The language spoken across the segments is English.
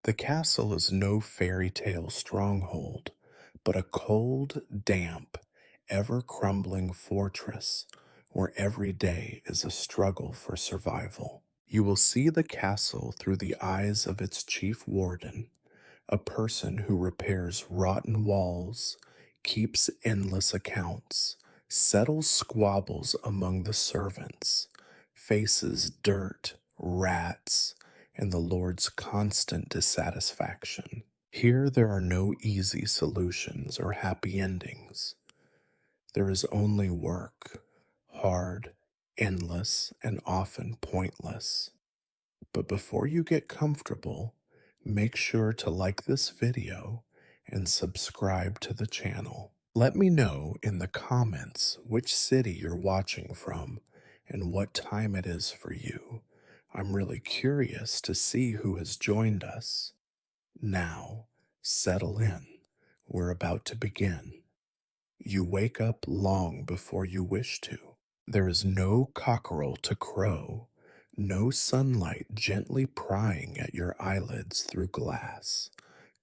The castle is no fairy tale stronghold, but a cold, damp, ever crumbling fortress where every day is a struggle for survival. You will see the castle through the eyes of its chief warden, a person who repairs rotten walls, keeps endless accounts, settles squabbles among the servants, faces dirt, rats, and the Lord's constant dissatisfaction. Here there are no easy solutions or happy endings. There is only work, hard, endless, and often pointless. But before you get comfortable, make sure to like this video and subscribe to the channel. Let me know in the comments which city you're watching from and what time it is for you. I'm really curious to see who has joined us. Now, settle in. We're about to begin. You wake up long before you wish to. There is no cockerel to crow, no sunlight gently prying at your eyelids through glass.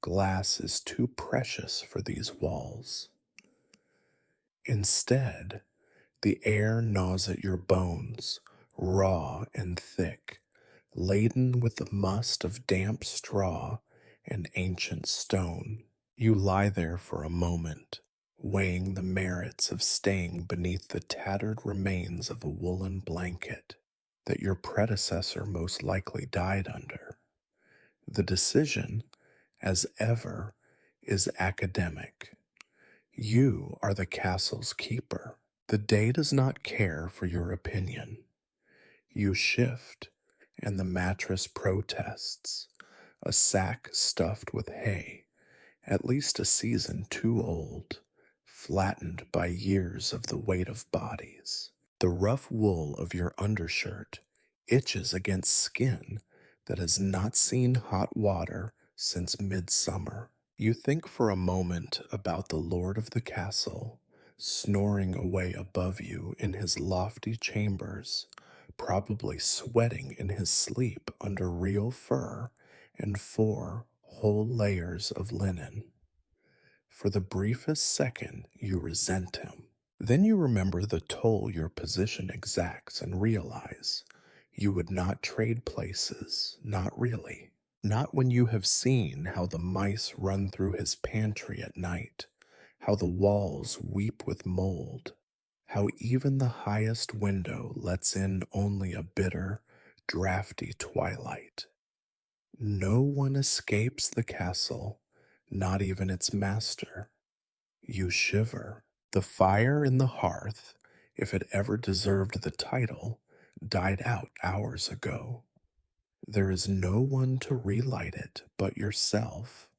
Glass is too precious for these walls. Instead, the air gnaws at your bones, raw and thick, laden with the must of damp straw and ancient stone. You lie there for a moment, weighing the merits of staying beneath the tattered remains of a woolen blanket that your predecessor most likely died under. The decision, as ever, is academic. You are the castle's keeper. The day does not care for your opinion. You shift, and the mattress protests, a sack stuffed with hay, at least a season too old, flattened by years of the weight of bodies. The rough wool of your undershirt itches against skin that has not seen hot water since midsummer. You think for a moment about the lord of the castle, snoring away above you in his lofty chambers, probably sweating in his sleep under real fur and 4 whole layers of linen. For the briefest second, you resent him. Then you remember the toll your position exacts and realize you would not trade places, not really. Not when you have seen how the mice run through his pantry at night, how the walls weep with mold, how even the highest window lets in only a bitter, drafty twilight. No one escapes the castle, not even its master. You shiver. The fire in the hearth, if it ever deserved the title, died out hours ago. There is no one to relight it but yourself,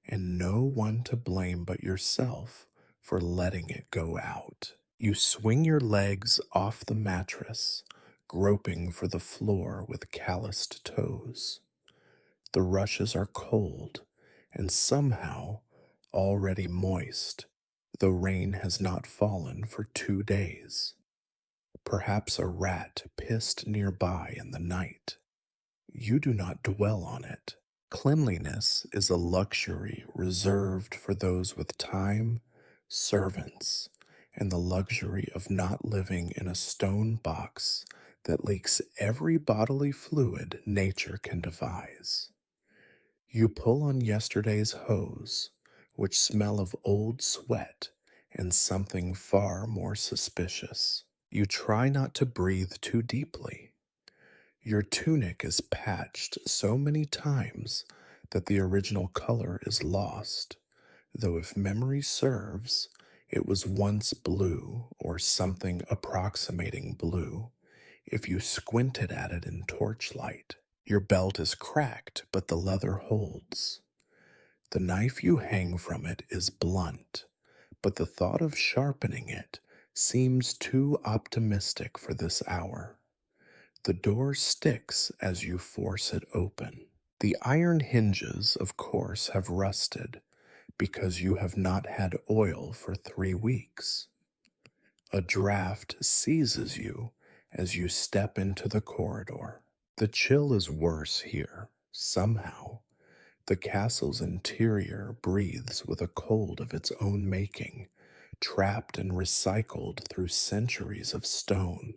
and no one to blame but yourself for letting it go out. You swing your legs off the mattress, groping for the floor with calloused toes. The rushes are cold and somehow already moist, though rain has not fallen for 2 days. Perhaps a rat pissed nearby in the night. You do not dwell on it. Cleanliness is a luxury reserved for those with time, servants, and the luxury of not living in a stone box that leaks every bodily fluid nature can devise. You pull on yesterday's hose, which smell of old sweat and something far more suspicious. You try not to breathe too deeply. Your tunic is patched so many times that the original color is lost, though if memory serves, it was once blue or something approximating blue if you squinted at it in torchlight. Your belt is cracked, but the leather holds. The knife you hang from it is blunt, but the thought of sharpening it seems too optimistic for this hour. The door sticks as you force it open. The iron hinges, of course, have rusted because you have not had oil for 3 weeks. A draft seizes you as you step into the corridor. The chill is worse here, somehow, The castle's interior breathes with a cold of its own making, trapped and recycled through centuries of stone.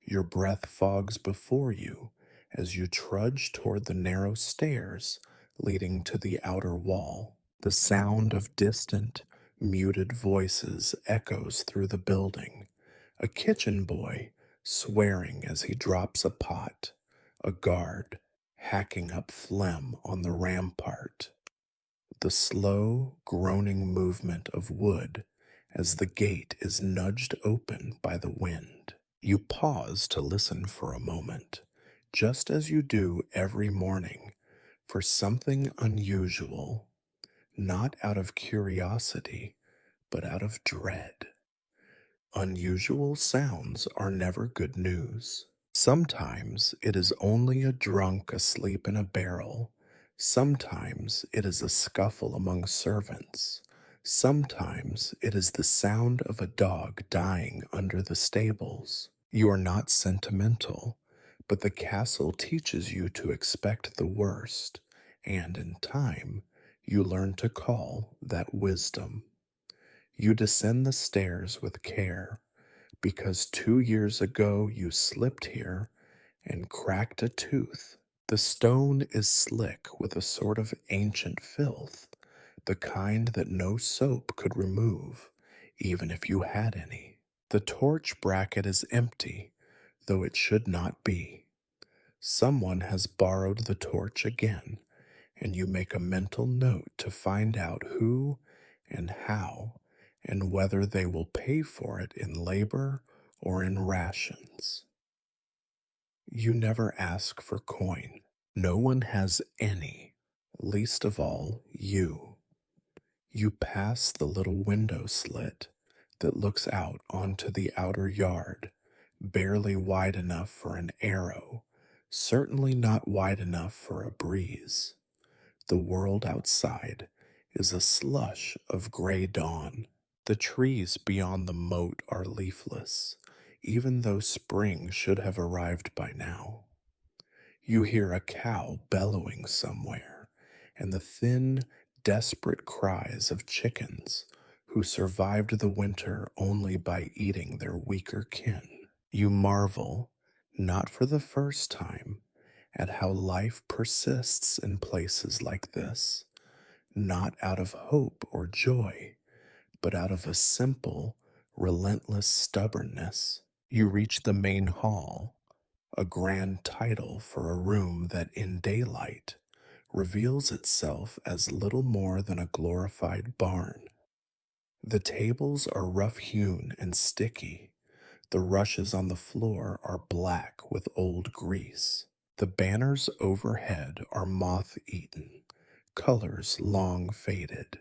Your breath fogs before you as you trudge toward the narrow stairs leading to the outer wall. The sound of distant, muted voices echoes through the building. A kitchen boy swearing as he drops a pot, a guard hacking up phlegm on the rampart, the slow, groaning movement of wood as the gate is nudged open by the wind. You pause to listen for a moment, just as you do every morning, for something unusual, not out of curiosity, but out of dread. Unusual sounds are never good news. Sometimes it is only a drunk asleep in a barrel. Sometimes it is a scuffle among servants. Sometimes it is the sound of a dog dying under the stables. You are not sentimental, but the castle teaches you to expect the worst, and in time, you learn to call that wisdom. You descend the stairs with care, because 2 years ago you slipped here and cracked a tooth. The stone is slick with a sort of ancient filth, the kind that no soap could remove, even if you had any. The torch bracket is empty, though it should not be. Someone has borrowed the torch again, and you make a mental note to find out who and how and whether they will pay for it in labor or in rations. You never ask for coin. No one has any, least of all you. You pass the little window slit that looks out onto the outer yard, barely wide enough for an arrow, certainly not wide enough for a breeze. The world outside is a slush of gray dawn. The trees beyond the moat are leafless, even though spring should have arrived by now. You hear a cow bellowing somewhere, and the thin, desperate cries of chickens who survived the winter only by eating their weaker kin. You marvel, not for the first time, at how life persists in places like this, not out of hope or joy, but out of a simple, relentless stubbornness. You reach the main hall, a grand title for a room that in daylight reveals itself as little more than a glorified barn. The tables are rough hewn and sticky. The rushes on the floor are black with old grease. The banners overhead are moth eaten, colors long faded.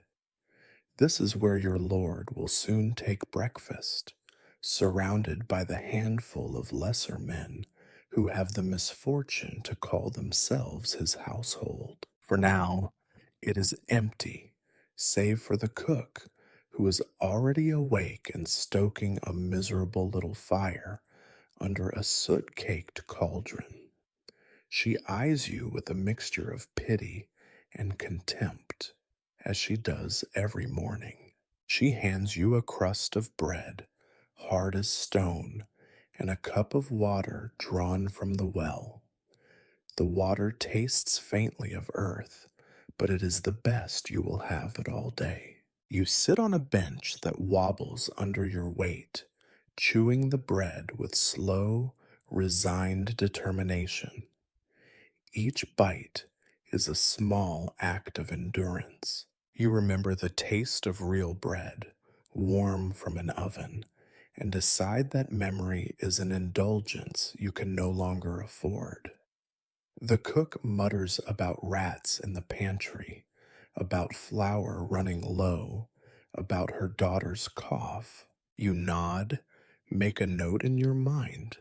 This is where your lord will soon take breakfast, surrounded by the handful of lesser men who have the misfortune to call themselves his household. For now, it is empty, save for the cook, who is already awake and stoking a miserable little fire under a soot caked cauldron. She eyes you with a mixture of pity and contempt, as she does every morning. She hands you a crust of bread, hard as stone, and a cup of water drawn from the well. The water tastes faintly of earth, but it is the best you will have it all day. You sit on a bench that wobbles under your weight, chewing the bread with slow, resigned determination. Each bite is a small act of endurance. You remember the taste of real bread, warm from an oven, and decide that memory is an indulgence you can no longer afford. The cook mutters about rats in the pantry, about flour running low, about her daughter's cough. You nod, make a note in your mind,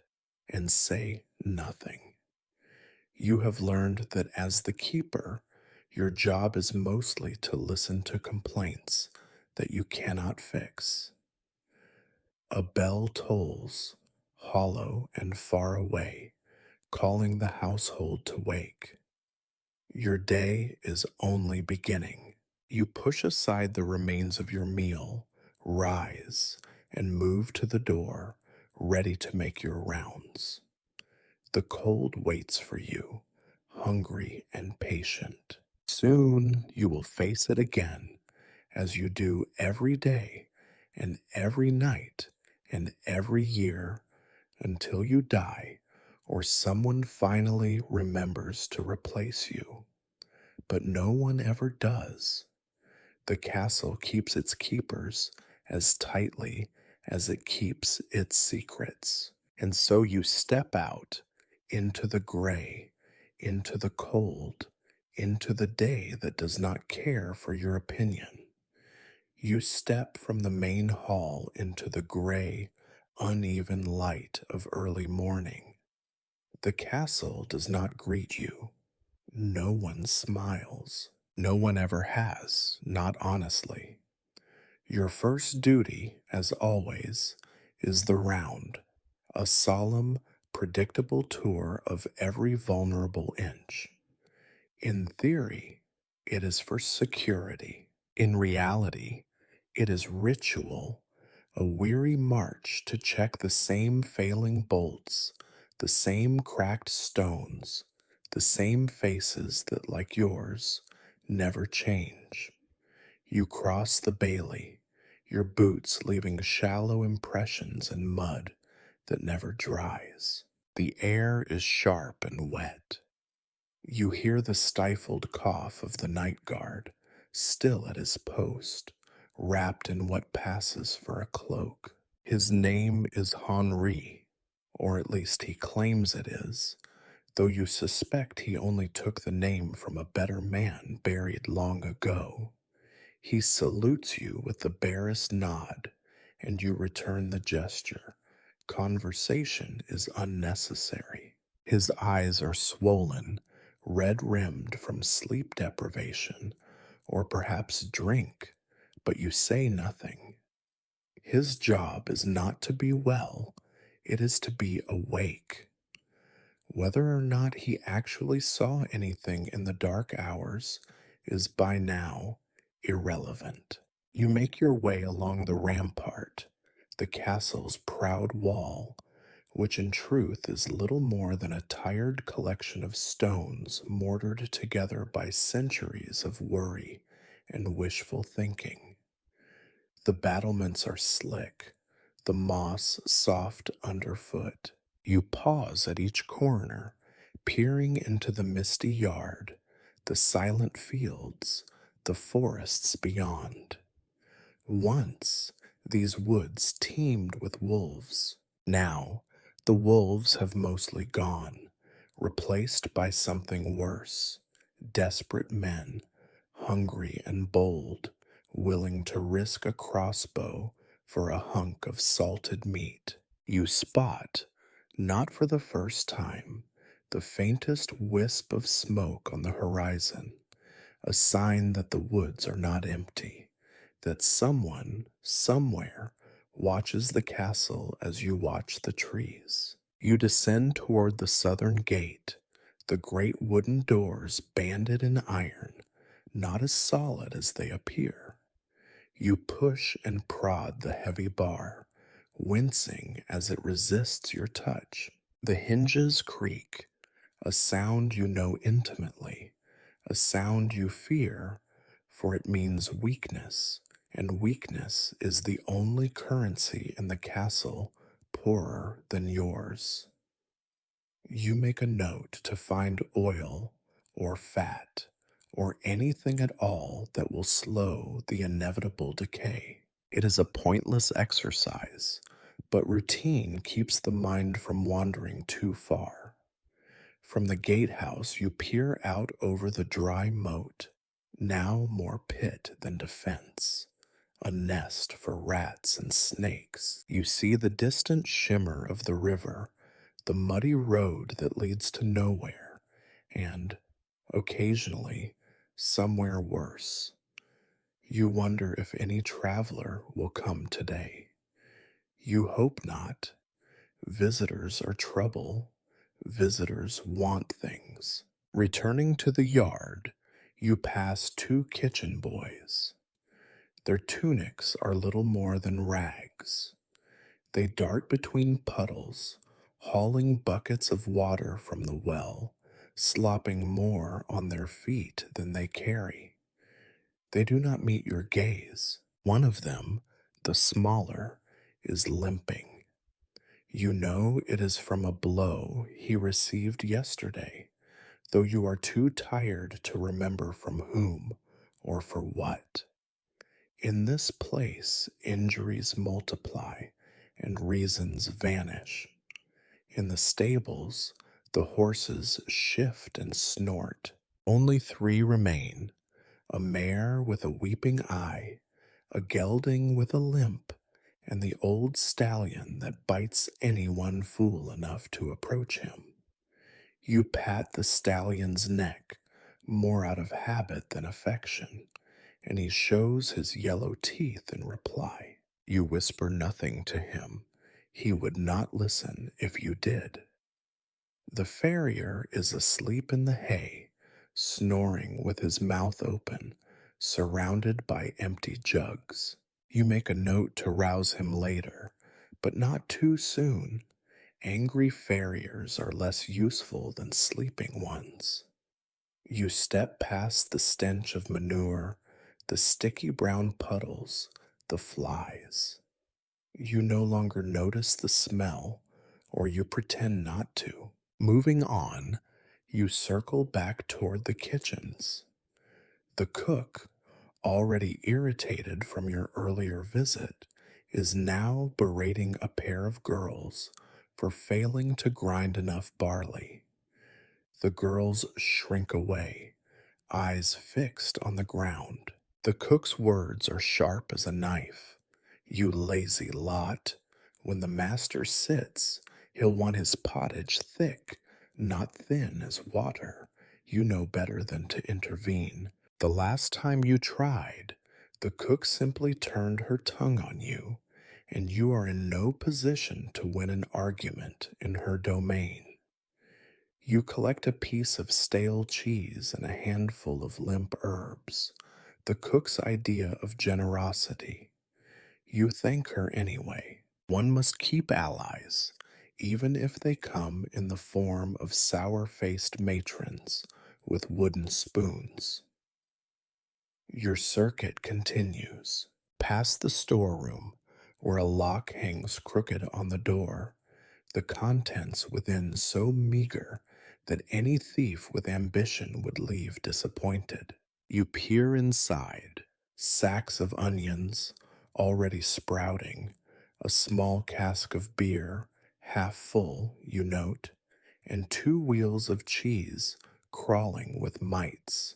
and say nothing. You have learned that as the keeper, your job is mostly to listen to complaints that you cannot fix. A bell tolls, hollow and far away, calling the household to wake. Your day is only beginning. You push aside the remains of your meal, rise, and move to the door, ready to make your rounds. The cold waits for you, hungry and patient. Soon you will face it again, as you do every day and every night and every year until you die or someone finally remembers to replace you. But no one ever does. The castle keeps its keepers as tightly as it keeps its secrets. And so you step out into the gray, into the cold, into the day that does not care for your opinion. You step from the main hall into the gray, uneven light of early morning. The castle does not greet you. No one smiles. No one ever has, not honestly. Your first duty, as always, is the round, a solemn, predictable tour of every vulnerable inch. In theory, it is for security. In reality, it is ritual, a weary march to check the same failing bolts, the same cracked stones, the same faces that, like yours, never change. You cross the bailey, your boots leaving shallow impressions in mud that never dries. The air is sharp and wet. You hear the stifled cough of the night guard, still at his post, wrapped in what passes for a cloak. His name is Henri, or at least he claims it is, though you suspect he only took the name from a better man buried long ago. He salutes you with the barest nod, and you return the gesture. Conversation is unnecessary. His eyes are swollen, red rimmed from sleep deprivation, or perhaps drink, but you say nothing. His job is not to be well, it is to be awake. Whether or not he actually saw anything in the dark hours is by now irrelevant. You make your way along the rampart, the castle's proud wall, which in truth is little more than a tired collection of stones mortared together by centuries of worry and wishful thinking. The battlements are slick, the moss soft underfoot. You pause at each corner, peering into the misty yard, the silent fields, the forests beyond. Once, these woods teemed with wolves. Now, the wolves have mostly gone, replaced by something worse. Desperate men, hungry and bold, willing to risk a crossbow for a hunk of salted meat. You spot, not for the first time, the faintest wisp of smoke on the horizon, a sign that the woods are not empty, that someone, somewhere, watches the castle as you watch the trees. You descend toward the southern gate, the great wooden doors banded in iron, not as solid as they appear. You push and prod the heavy bar, wincing as it resists your touch. The hinges creak, a sound you know intimately, a sound you fear, for it means weakness, and weakness is the only currency in the castle poorer than yours. You make a note to find oil or fat or anything at all that will slow the inevitable decay. It is a pointless exercise, but routine keeps the mind from wandering too far. From the gatehouse, you peer out over the dry moat, now more pit than defense, a nest for rats and snakes. You see the distant shimmer of the river, the muddy road that leads to nowhere, and, occasionally, somewhere worse. You wonder if any traveler will come today. You hope not. Visitors are trouble. Visitors want things. Returning to the yard, you pass two kitchen boys. Their tunics are little more than rags. They dart between puddles, hauling buckets of water from the well, slopping more on their feet than they carry. They do not meet your gaze. One of them, the smaller, is limping. You know it is from a blow he received yesterday, though you are too tired to remember from whom or for what. In this place, injuries multiply and reasons vanish. In the stables, the horses shift and snort. Only three remain: a mare with a weeping eye, a gelding with a limp, and the old stallion that bites anyone fool enough to approach him. You pat the stallion's neck, more out of habit than affection, and he shows his yellow teeth in reply. You whisper nothing to him. He would not listen if you did. The farrier is asleep in the hay, snoring with his mouth open, surrounded by empty jugs. You make a note to rouse him later, but not too soon. Angry farriers are less useful than sleeping ones. You step past the stench of manure, the sticky brown puddles, the flies. You no longer notice the smell, or you pretend not to. Moving on, you circle back toward the kitchens. The cook, already irritated from your earlier visit, is now berating a pair of girls for failing to grind enough barley. The girls shrink away, eyes fixed on the ground. The cook's words are sharp as a knife. You lazy lot. When the master sits, he'll want his pottage thick, not thin as water. You know better than to intervene. The last time you tried, the cook simply turned her tongue on you, and you are in no position to win an argument in her domain. You collect a piece of stale cheese and a handful of limp herbs, the cook's idea of generosity. You thank her anyway. One must keep allies, even if they come in the form of sour-faced matrons with wooden spoons. Your circuit continues. Past the storeroom, where a lock hangs crooked on the door, the contents within so meager that any thief with ambition would leave disappointed. You peer inside, sacks of onions already sprouting, a small cask of beer, half full, you note, and two wheels of cheese crawling with mites.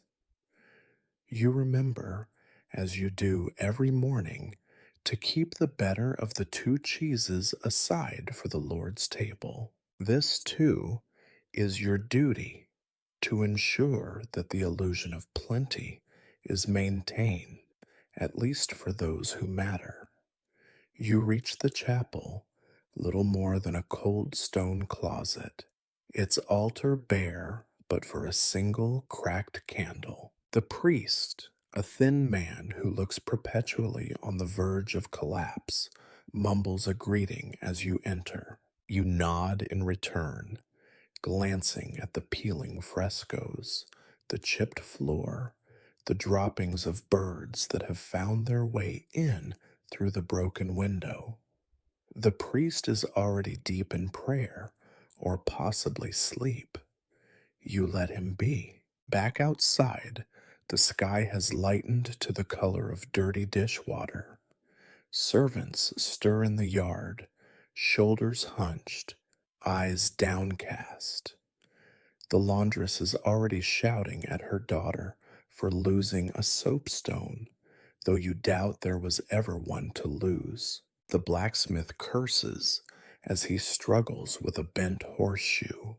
You remember, as you do every morning, to keep the better of the two cheeses aside for the Lord's table. This, too, is your duty, to ensure that the illusion of plenty is maintained, at least for those who matter. You reach the chapel, little more than a cold stone closet, its altar bare but for a single cracked candle. The priest, a thin man who looks perpetually on the verge of collapse, mumbles a greeting as you enter. You nod in return, glancing at the peeling frescoes, the chipped floor, the droppings of birds that have found their way in through the broken window. The priest is already deep in prayer, or possibly sleep. You let him be. Back outside, the sky has lightened to the color of dirty dishwater. Servants stir in the yard, shoulders hunched, eyes downcast. The laundress is already shouting at her daughter for losing a soapstone, though you doubt there was ever one to lose. The blacksmith curses as he struggles with a bent horseshoe.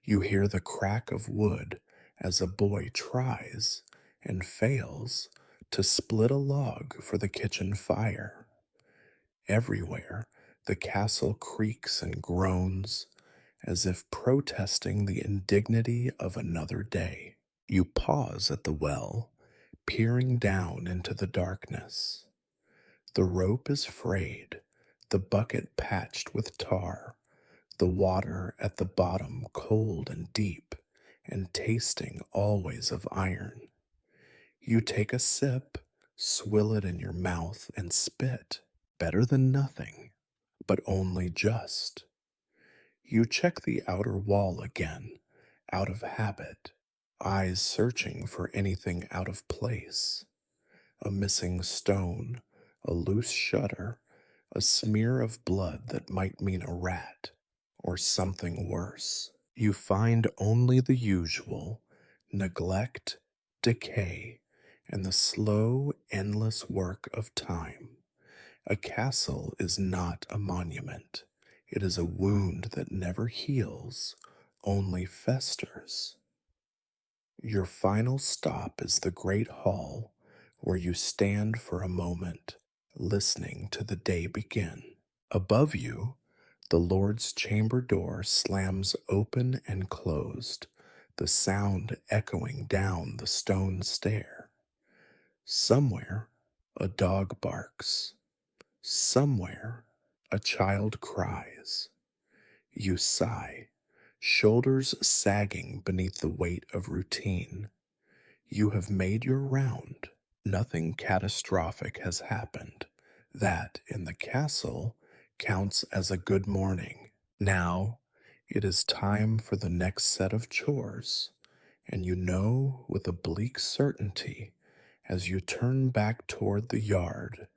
You hear the crack of wood as a boy tries and fails to split a log for the kitchen fire. Everywhere, the castle creaks and groans, as if protesting the indignity of another day. You pause at the well, peering down into the darkness. The rope is frayed, the bucket patched with tar, the water at the bottom cold and deep, and tasting always of iron. You take a sip, swill it in your mouth, and spit. Better than nothing, but only just. You check the outer wall again, out of habit, eyes searching for anything out of place. A missing stone, a loose shutter, a smear of blood that might mean a rat, or something worse. You find only the usual neglect, decay, and the slow, endless work of time. A castle is not a monument. It is a wound that never heals, only festers. Your final stop is the great hall where you stand for a moment, listening to the day begin. Above you, the Lord's chamber door slams open and closed, the sound echoing down the stone stair. Somewhere, a dog barks. Somewhere, a child cries. You sigh, shoulders sagging beneath the weight of routine. You have made your round. Nothing catastrophic has happened. That, in the castle, counts as a good morning. Now, it is time for the next set of chores, and you know with a bleak certainty, as you turn back toward the yard,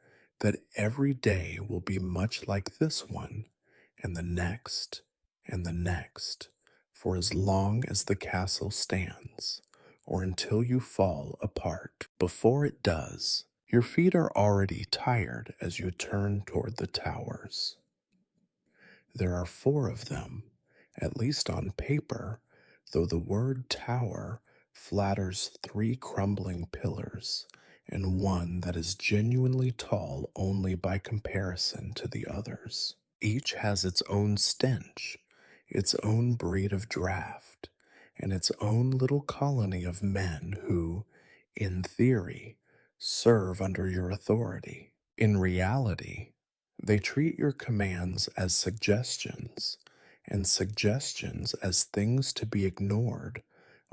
that every day will be much like this one, and the next, and the next, for as long as the castle stands, or until you fall apart. Before it does, your feet are already tired as you turn toward the towers. There are four of them, at least on paper, though the word tower flatters three crumbling pillars and one that is genuinely tall only by comparison to the others. Each has its own stench, its own breed of draft, and its own little colony of men who, in theory, serve under your authority. In reality, they treat your commands as suggestions, and suggestions as things to be ignored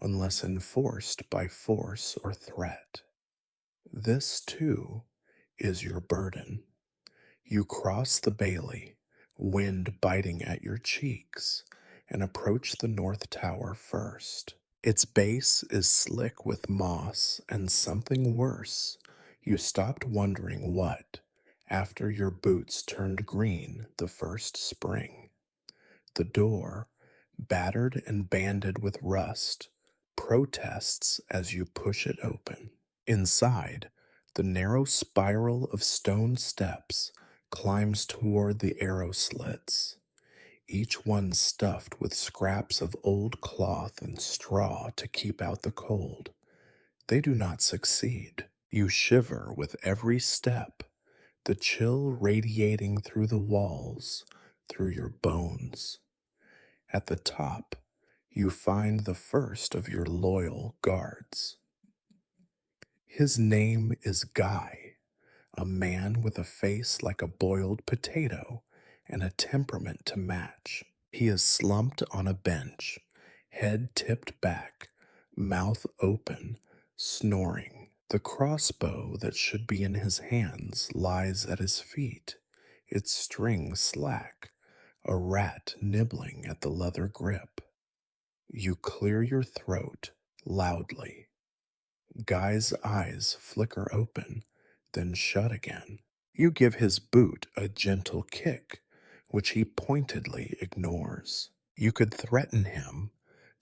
unless enforced by force or threat. This, too, is your burden. You cross the bailey, wind biting at your cheeks, and approach the north tower first. Its base is slick with moss and something worse. You stopped wondering what, after your boots turned green the first spring. The door, battered and banded with rust, protests as you push it open. Inside, the narrow spiral of stone steps climbs toward the arrow slits, each one stuffed with scraps of old cloth and straw to keep out the cold. They do not succeed. You shiver with every step, the chill radiating through the walls, through your bones. At the top, you find the first of your loyal guards. His name is Guy, a man with a face like a boiled potato and a temperament to match. He is slumped on a bench, head tipped back, mouth open, snoring. The crossbow that should be in his hands lies at his feet, its string slack, a rat nibbling at the leather grip. You clear your throat loudly. Guy's eyes flicker open, then shut again. You give his boot a gentle kick, which he pointedly ignores. You could threaten him,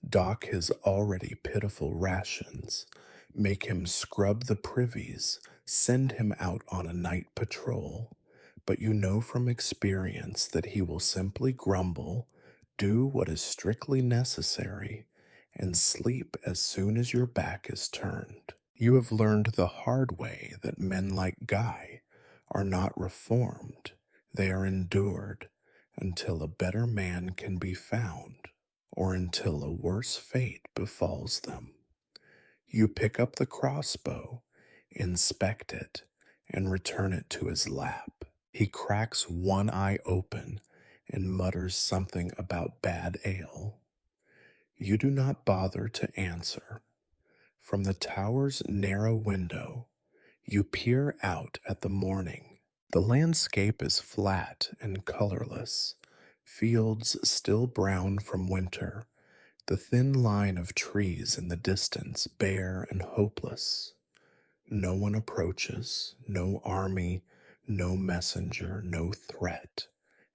dock his already pitiful rations, make him scrub the privies, send him out on a night patrol. But you know from experience that he will simply grumble, do what is strictly necessary, and sleep as soon as your back is turned. You have learned the hard way that men like Guy are not reformed, they are endured, until a better man can be found, or until a worse fate befalls them. You pick up the crossbow, inspect it, and return it to his lap. He cracks one eye open and mutters something about bad ale. You do not bother to answer. From the tower's narrow window, you peer out at the morning. The landscape is flat and colorless, fields still brown from winter, the thin line of trees in the distance bare and hopeless. No one approaches, no army, no messenger, no threat,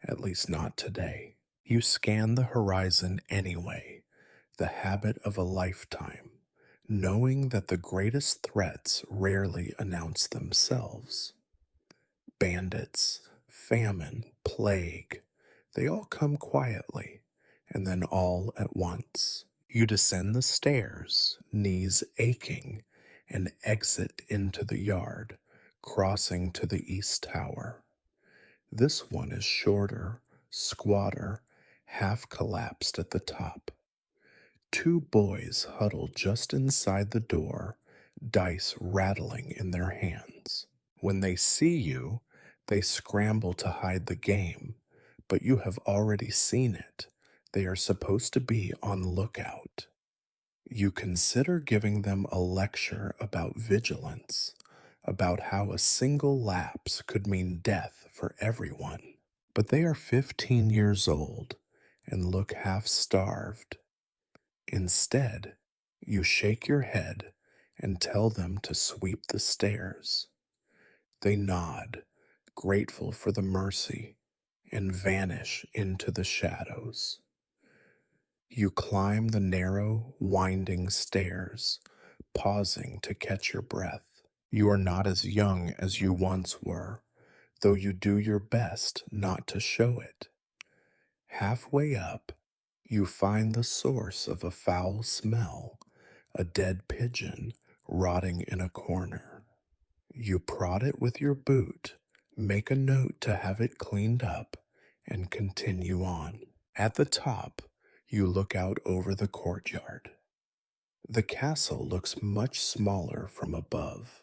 at least not today. You scan the horizon anyway, the habit of a lifetime, knowing that the greatest threats rarely announce themselves. Bandits, famine, plague, they all come quietly, and then all at once. You descend the stairs, knees aching, and exit into the yard, crossing to the east tower. This one is shorter, squatter, half collapsed at the top. Two boys huddle just inside the door, dice rattling in their hands. When they see you, they scramble to hide the game, but you have already seen it. They are supposed to be on lookout. You consider giving them a lecture about vigilance, about how a single lapse could mean death for everyone. But they are 15 years old and look half starved. Instead, you shake your head and tell them to sweep the stairs. They nod, grateful for the mercy, and vanish into the shadows. You climb the narrow, winding stairs, pausing to catch your breath. You are not as young as you once were, though you do your best not to show it. Halfway up, you find the source of a foul smell, a dead pigeon rotting in a corner. You prod it with your boot, make a note to have it cleaned up, and continue on. At the top, you look out over the courtyard. The castle looks much smaller from above,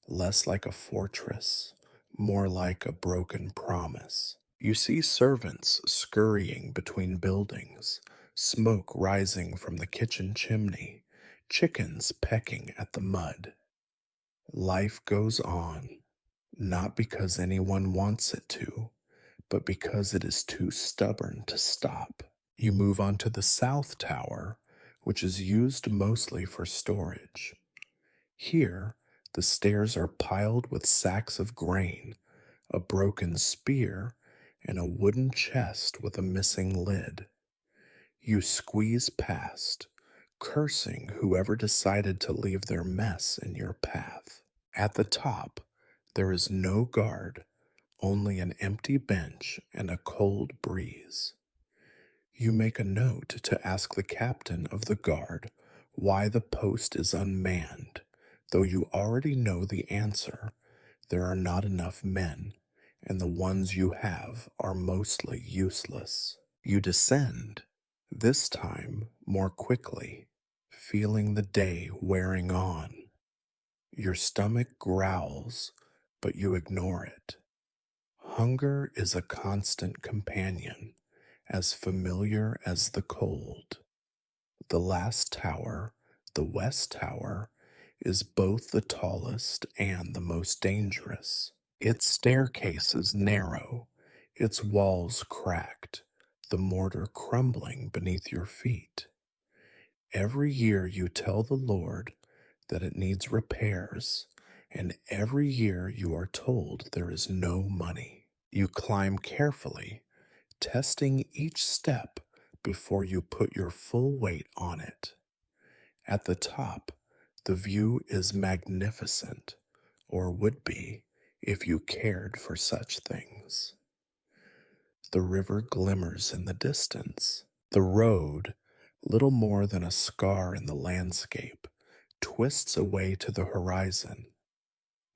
less like a fortress, more like a broken promise. You see servants scurrying between buildings, smoke rising from the kitchen chimney, chickens pecking at the mud. Life goes on, not because anyone wants it to, but because it is too stubborn to stop. You move on to the south tower, which is used mostly for storage. Here, the stairs are piled with sacks of grain, a broken spear, and a wooden chest with a missing lid. You squeeze past, cursing whoever decided to leave their mess in your path. At the top, there is no guard, only an empty bench and a cold breeze. You make a note to ask the captain of the guard why the post is unmanned, though you already know the answer. There are not enough men, and the ones you have are mostly useless. You descend, this time more quickly, feeling the day wearing on. Your stomach growls, but you ignore it. Hunger is a constant companion, as familiar as the cold. The last tower, the west tower, is both the tallest and the most dangerous. Its staircase is narrow, its walls cracked, the mortar crumbling beneath your feet. Every year you tell the Lord that it needs repairs, and every year you are told there is no money. You climb carefully, testing each step before you put your full weight on it. At the top, the view is magnificent, or would be if you cared for such things. The river glimmers in the distance. The road, little more than a scar in the landscape, twists away to the horizon.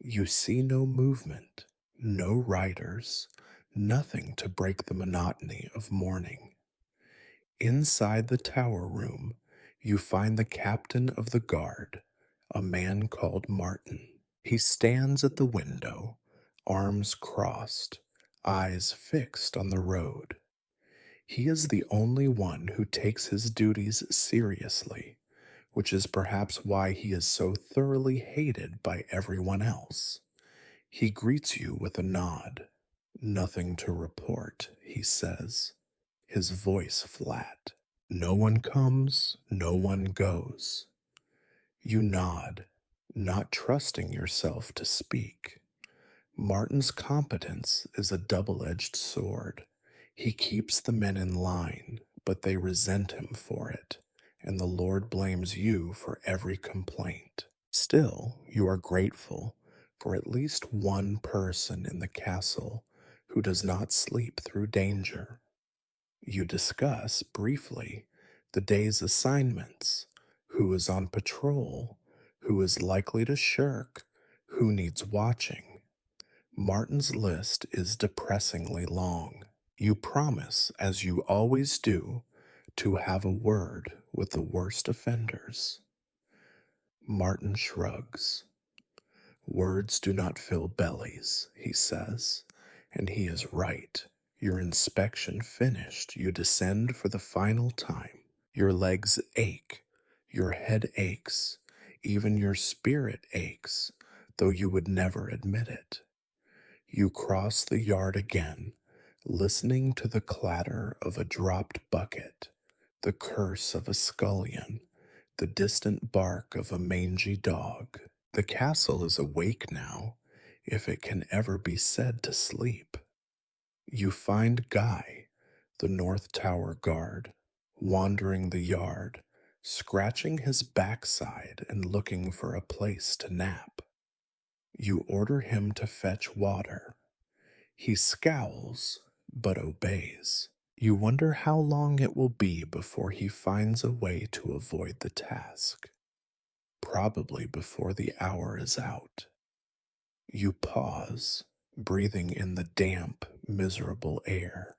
You see no movement, no riders, nothing to break the monotony of morning. Inside the tower room, you find the captain of the guard, a man called Martin. He stands at the window, arms crossed, eyes fixed on the road. He is the only one who takes his duties seriously, which is perhaps why he is so thoroughly hated by everyone else. He greets you with a nod. "Nothing to report," he says, his voice flat. "No one comes, no one goes." You nod, not trusting yourself to speak. Martin's competence is a double edged sword. He keeps the men in line, but they resent him for it, and the Lord blames you for every complaint. Still, you are grateful for at least one person in the castle who does not sleep through danger. You discuss briefly the day's assignments, who is on patrol, who is likely to shirk, who needs watching. Martin's list is depressingly long. You promise, as you always do, to have a word with the worst offenders. Martin shrugs. "Words do not fill bellies," he says, and he is right. Your inspection finished, you descend for the final time. Your legs ache, your head aches, even your spirit aches, though you would never admit it. You cross the yard again, listening to the clatter of a dropped bucket, the curse of a scullion, the distant bark of a mangy dog. The castle is awake now, if it can ever be said to sleep. You find Guy, the North Tower guard, wandering the yard, scratching his backside and looking for a place to nap. You order him to fetch water. He scowls, but obeys. You wonder how long it will be before he finds a way to avoid the task. Probably before the hour is out. You pause, breathing in the damp, miserable air,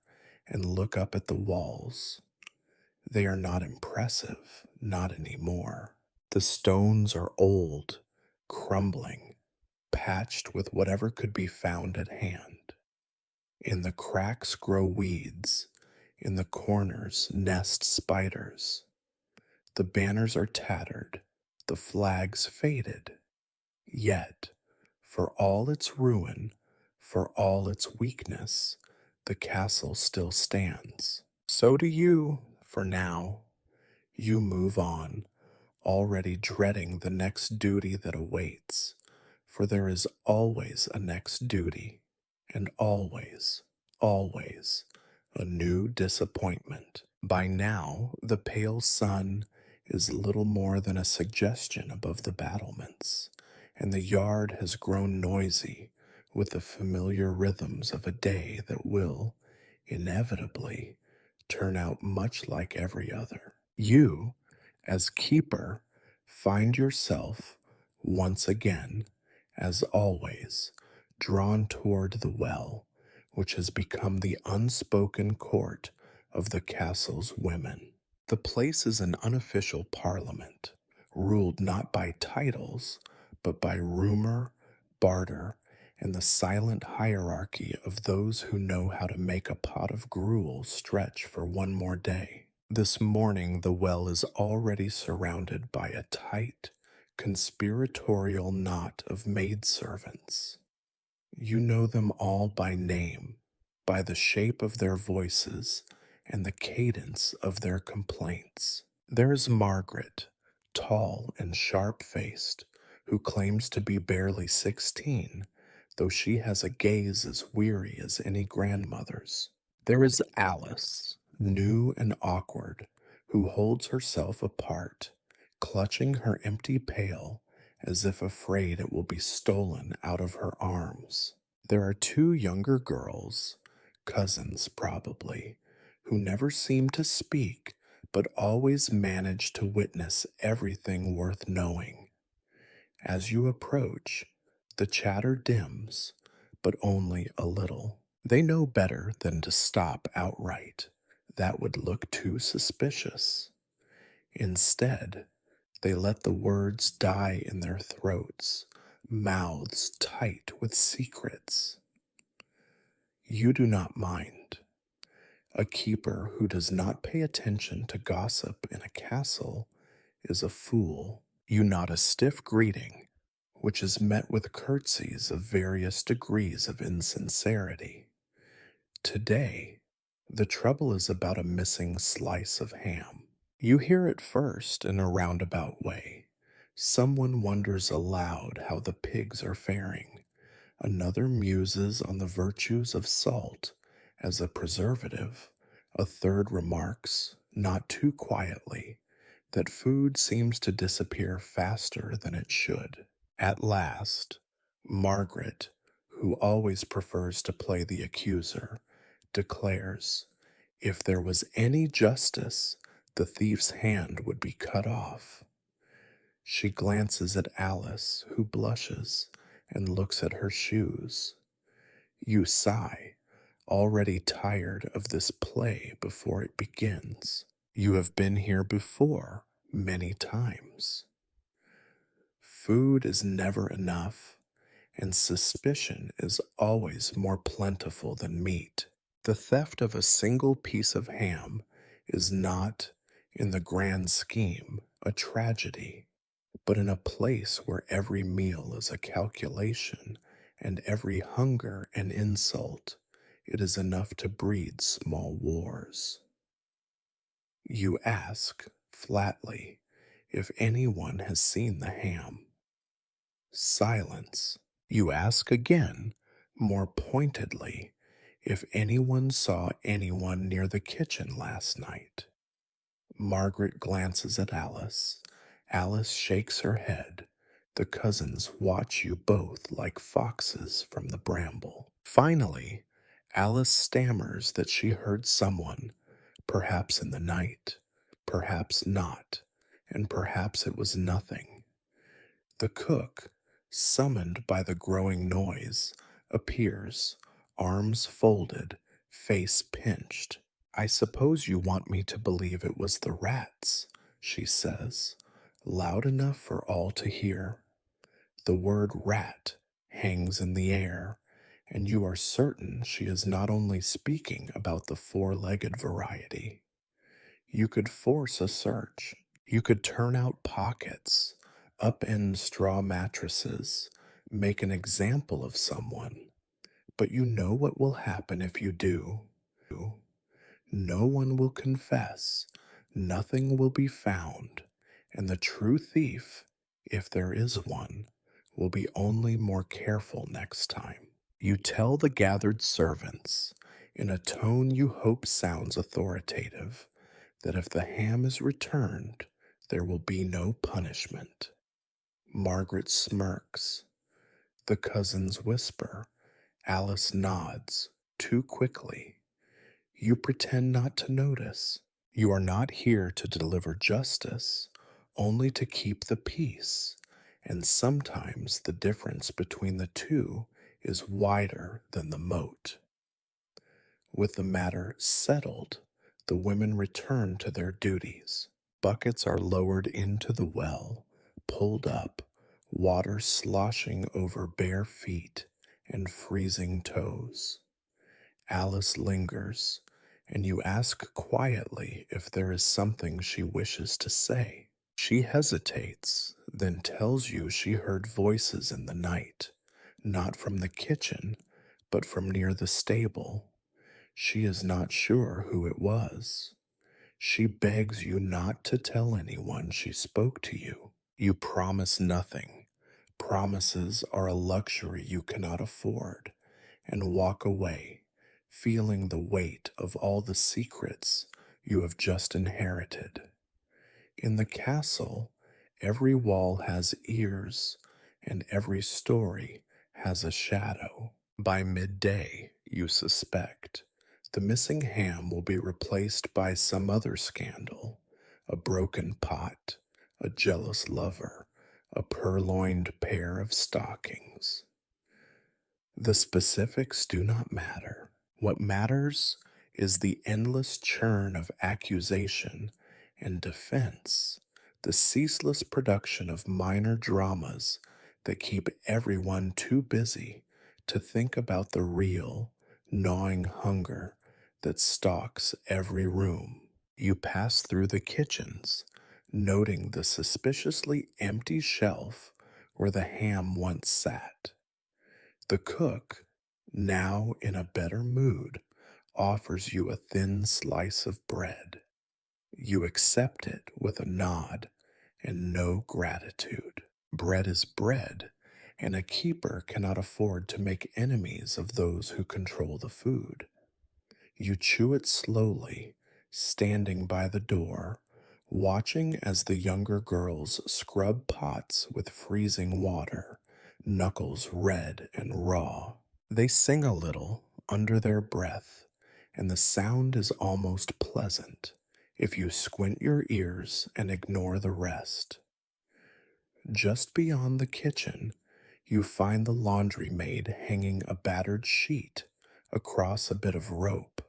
and look up at the walls. They are not impressive, not anymore. The stones are old, crumbling, patched with whatever could be found at hand. In the cracks grow weeds, in the corners nest spiders. The banners are tattered, the flags faded. Yet, for all its ruin, for all its weakness, the castle still stands. So do you, for now. You move on, already dreading the next duty that awaits, for there is always a next duty, and always, always, a new disappointment. By now, the pale sun is little more than a suggestion above the battlements, and the yard has grown noisy with the familiar rhythms of a day that will, inevitably, turn out much like every other. You, as keeper, find yourself, once again, as always, drawn toward the well, which has become the unspoken court of the castle's women. The place is an unofficial parliament, ruled not by titles, but by rumor, barter, and the silent hierarchy of those who know how to make a pot of gruel stretch for one more day. This morning, the well is already surrounded by a tight, conspiratorial knot of maidservants. You know them all by name, by the shape of their voices, and the cadence of their complaints. There is Margaret, tall and sharp faced, who claims to be barely 16, though she has a gaze as weary as any grandmother's. There is Alice, new and awkward, who holds herself apart, clutching her empty pail as if afraid it will be stolen out of her arms. There are two younger girls, cousins probably, who never seem to speak but always manage to witness everything worth knowing. As you approach, the chatter dims, but only a little. They know better than to stop outright. That would look too suspicious. Instead, they let the words die in their throats, mouths tight with secrets. You do not mind. A keeper who does not pay attention to gossip in a castle is a fool. You nod a stiff greeting, which is met with curtsies of various degrees of insincerity. Today, the trouble is about a missing slice of ham. You hear it first in a roundabout way. Someone wonders aloud how the pigs are faring. Another muses on the virtues of salt as a preservative. A third remarks, not too quietly, that food seems to disappear faster than it should. At last, Margaret, who always prefers to play the accuser, declares, if there was any justice, the thief's hand would be cut off. She glances at Alice, who blushes, and looks at her shoes. You sigh, already tired of this play before it begins. You have been here before, many times. Food is never enough, and suspicion is always more plentiful than meat. The theft of a single piece of ham is not, in the grand scheme, a tragedy, but in a place where every meal is a calculation and every hunger an insult, it is enough to breed small wars. You ask, flatly, if anyone has seen the ham. Silence. You ask again, more pointedly, if anyone saw anyone near the kitchen last night. Margaret glances at Alice. Alice shakes her head. The cousins watch you both like foxes from the bramble. Finally, Alice stammers that she heard someone, perhaps in the night, perhaps not, and perhaps it was nothing. The cook, summoned by the growing noise, appears, arms folded, face pinched. I suppose you want me to believe it was the rats, she says, loud enough for all to hear. The word rat hangs in the air, and you are certain she is not only speaking about the four-legged variety. You could force a search. You could turn out pockets, upend straw mattresses, make an example of someone. But you know what will happen if you do. No one will confess, nothing will be found, and the true thief, if there is one, will be only more careful next time. You tell the gathered servants, in a tone you hope sounds authoritative, that if the ham is returned, there will be no punishment. Margaret smirks. The cousins whisper. Alice nods, too quickly. You pretend not to notice. You are not here to deliver justice, only to keep the peace, and sometimes the difference between the two is wider than the moat. With the matter settled, the women return to their duties. Buckets are lowered into the well, pulled up, water sloshing over bare feet and freezing toes. Alice lingers, and you ask quietly if there is something she wishes to say. She hesitates, then tells you she heard voices in the night, not from the kitchen, but from near the stable. She is not sure who it was. She begs you not to tell anyone she spoke to you. You promise nothing. Promises are a luxury you cannot afford, and walk away, feeling the weight of all the secrets you have just inherited. In the castle, every wall has ears, and every story has a shadow. By midday, you suspect, the missing ham will be replaced by some other scandal, a broken pot, a jealous lover, a purloined pair of stockings. The specifics do not matter. What matters is the endless churn of accusation and defense, the ceaseless production of minor dramas that keep everyone too busy to think about the real, gnawing hunger that stalks every room. You pass through the kitchens, noting the suspiciously empty shelf where the ham once sat. The cook, now in a better mood, offers you a thin slice of bread. You accept it with a nod and no gratitude. Bread is bread, and a keeper cannot afford to make enemies of those who control the food. You chew it slowly, standing by the door, watching as the younger girls scrub pots with freezing water, knuckles red and raw. They sing a little under their breath, and the sound is almost pleasant if you squint your ears and ignore the rest. Just beyond the kitchen, you find the laundry maid hanging a battered sheet across a bit of rope.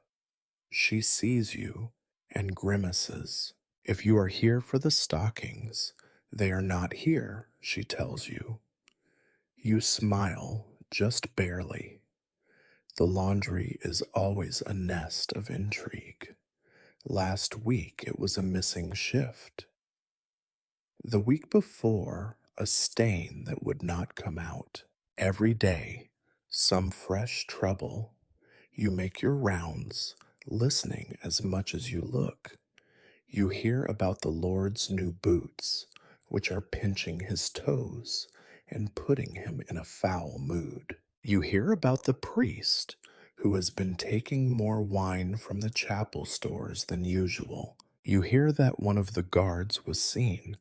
She sees you and grimaces. If you are here for the stockings, they are not here, she tells you. You smile just barely. The laundry is always a nest of intrigue. Last week it was a missing shift. The week before, a stain that would not come out. Every day, some fresh trouble. You make your rounds, listening as much as you look. You hear about the Lord's new boots, which are pinching his toes and putting him in a foul mood. You hear about the priest who has been taking more wine from the chapel stores than usual. You hear that one of the guards was seen,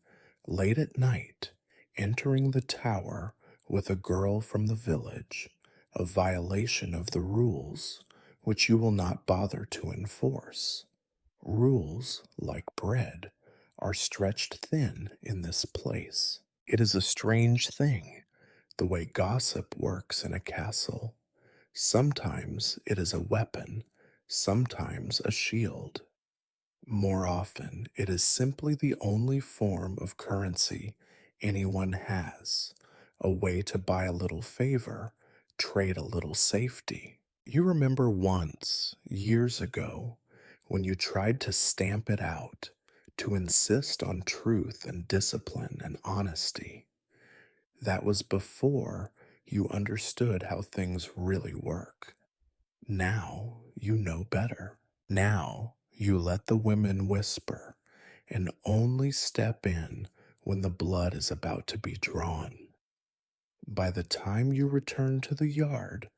late at night, entering the tower with a girl from the village, a violation of the rules, which you will not bother to enforce. Rules, like bread, are stretched thin in this place. It is a strange thing, the way gossip works in a castle. Sometimes it is a weapon, sometimes a shield. More often, it is simply the only form of currency anyone has, a way to buy a little favor, trade a little safety. You remember once, years ago, when you tried to stamp it out, to insist on truth and discipline and honesty. That was before you understood how things really work. Now you know better. Now you let the women whisper and only step in when the blood is about to be drawn. By the time you return to the yard,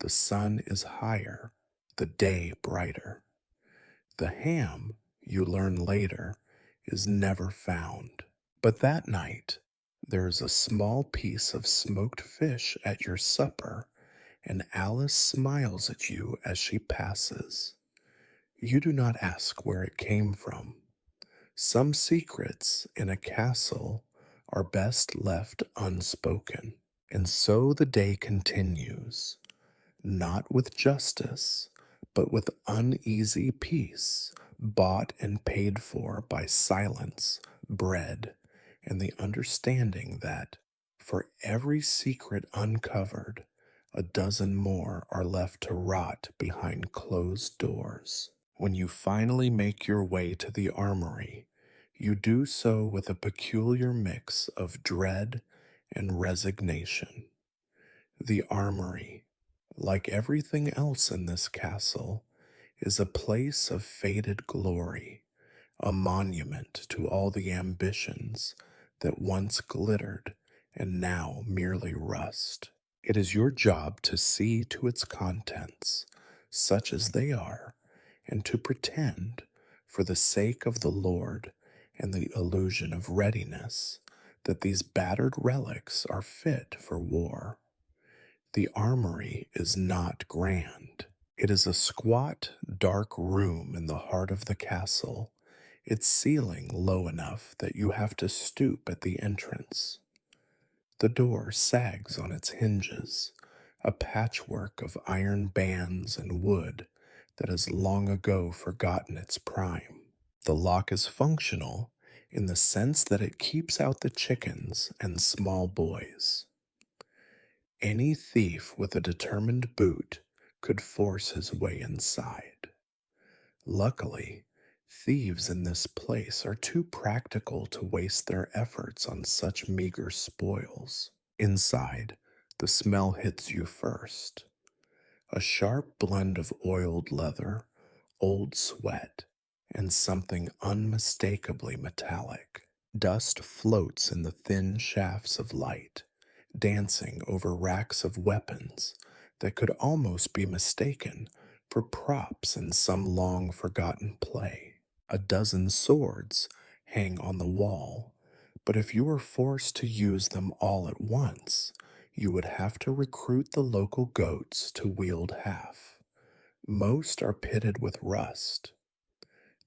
the sun is higher, the day brighter. The ham, you learn later, is never found. But that night, there is a small piece of smoked fish at your supper, and Alice smiles at you as she passes. You do not ask where it came from. Some secrets in a castle are best left unspoken. And so the day continues, not with justice, but with uneasy peace, bought and paid for by silence, bread, and the understanding that for every secret uncovered, a dozen more are left to rot behind closed doors. When you finally make your way to the armory, you do so with a peculiar mix of dread and resignation. The armory, like everything else in this castle, is a place of faded glory, a monument to all the ambitions that once glittered and now merely rust. It is your job to see to its contents, such as they are, and to pretend, for the sake of the Lord and the illusion of readiness, that these battered relics are fit for war. The armory is not grand. It is a squat, dark room in the heart of the castle, its ceiling low enough that you have to stoop at the entrance. The door sags on its hinges, a patchwork of iron bands and wood that has long ago forgotten its prime. The lock is functional in the sense that it keeps out the chickens and small boys. Any thief with a determined boot could force his way inside. Luckily, thieves in this place are too practical to waste their efforts on such meager spoils. Inside, the smell hits you first. A sharp blend of oiled leather, old sweat, and something unmistakably metallic. Dust floats in the thin shafts of light, dancing over racks of weapons that could almost be mistaken for props in some long forgotten play. A dozen swords hang on the wall, but if you were forced to use them all at once, you would have to recruit the local goats to wield half. Most are pitted with rust.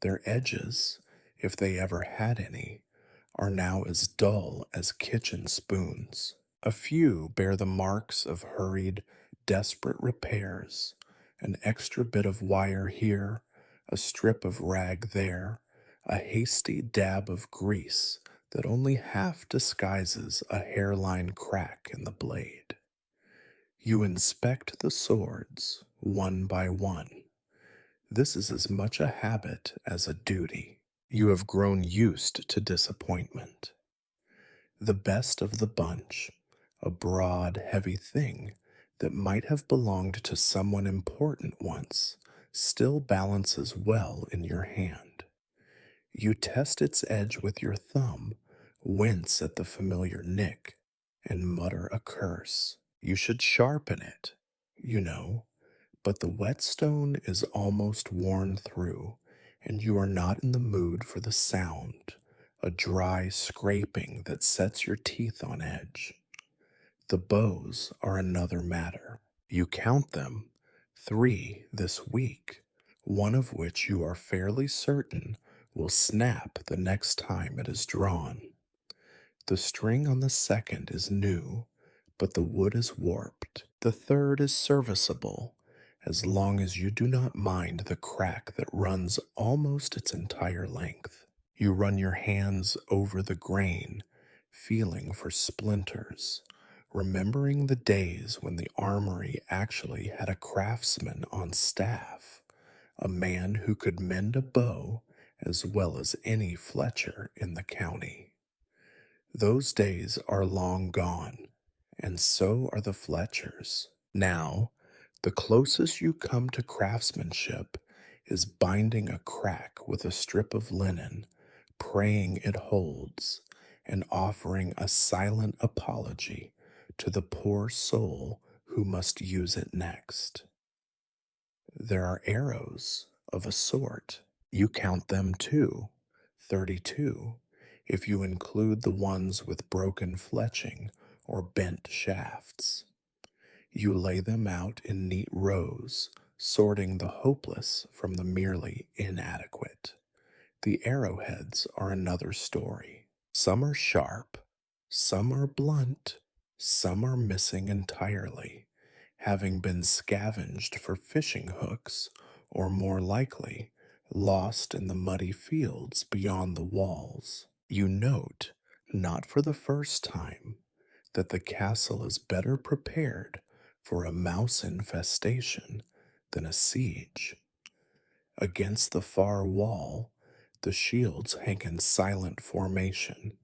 Their edges, if they ever had any, are now as dull as kitchen spoons. A few bear the marks of hurried, desperate repairs, an extra bit of wire here, a strip of rag there, a hasty dab of grease that only half disguises a hairline crack in the blade. You inspect the swords one by one. This is as much a habit as a duty. You have grown used to disappointment. The best of the bunch, a broad, heavy thing that might have belonged to someone important once, still balances well in your hand. You test its edge with your thumb, wince at the familiar nick, and mutter a curse. You should sharpen it, you know, but the whetstone is almost worn through, and you are not in the mood for the sound, a dry scraping that sets your teeth on edge. The bows are another matter. You count them, 3 this week, one of which you are fairly certain will snap the next time it is drawn. The string on the second is new, but the wood is warped. The third is serviceable, as long as you do not mind the crack that runs almost its entire length. You run your hands over the grain, feeling for splinters, remembering the days when the armory actually had a craftsman on staff, a man who could mend a bow as well as any Fletcher in the county. Those days are long gone, and so are the Fletchers. Now, the closest you come to craftsmanship is binding a crack with a strip of linen, praying it holds, and offering a silent apology to the poor soul who must use it next. There are arrows of a sort. You count them too, 32, if you include the ones with broken fletching or bent shafts. You lay them out in neat rows, sorting the hopeless from the merely inadequate. The arrowheads are another story. Some are sharp, some are blunt, some are missing entirely, having been scavenged for fishing hooks, or more likely, lost in the muddy fields beyond the walls. You note, not for the first time, that the castle is better prepared for a mouse infestation than a siege. Against the far wall, the shields hang in silent formation.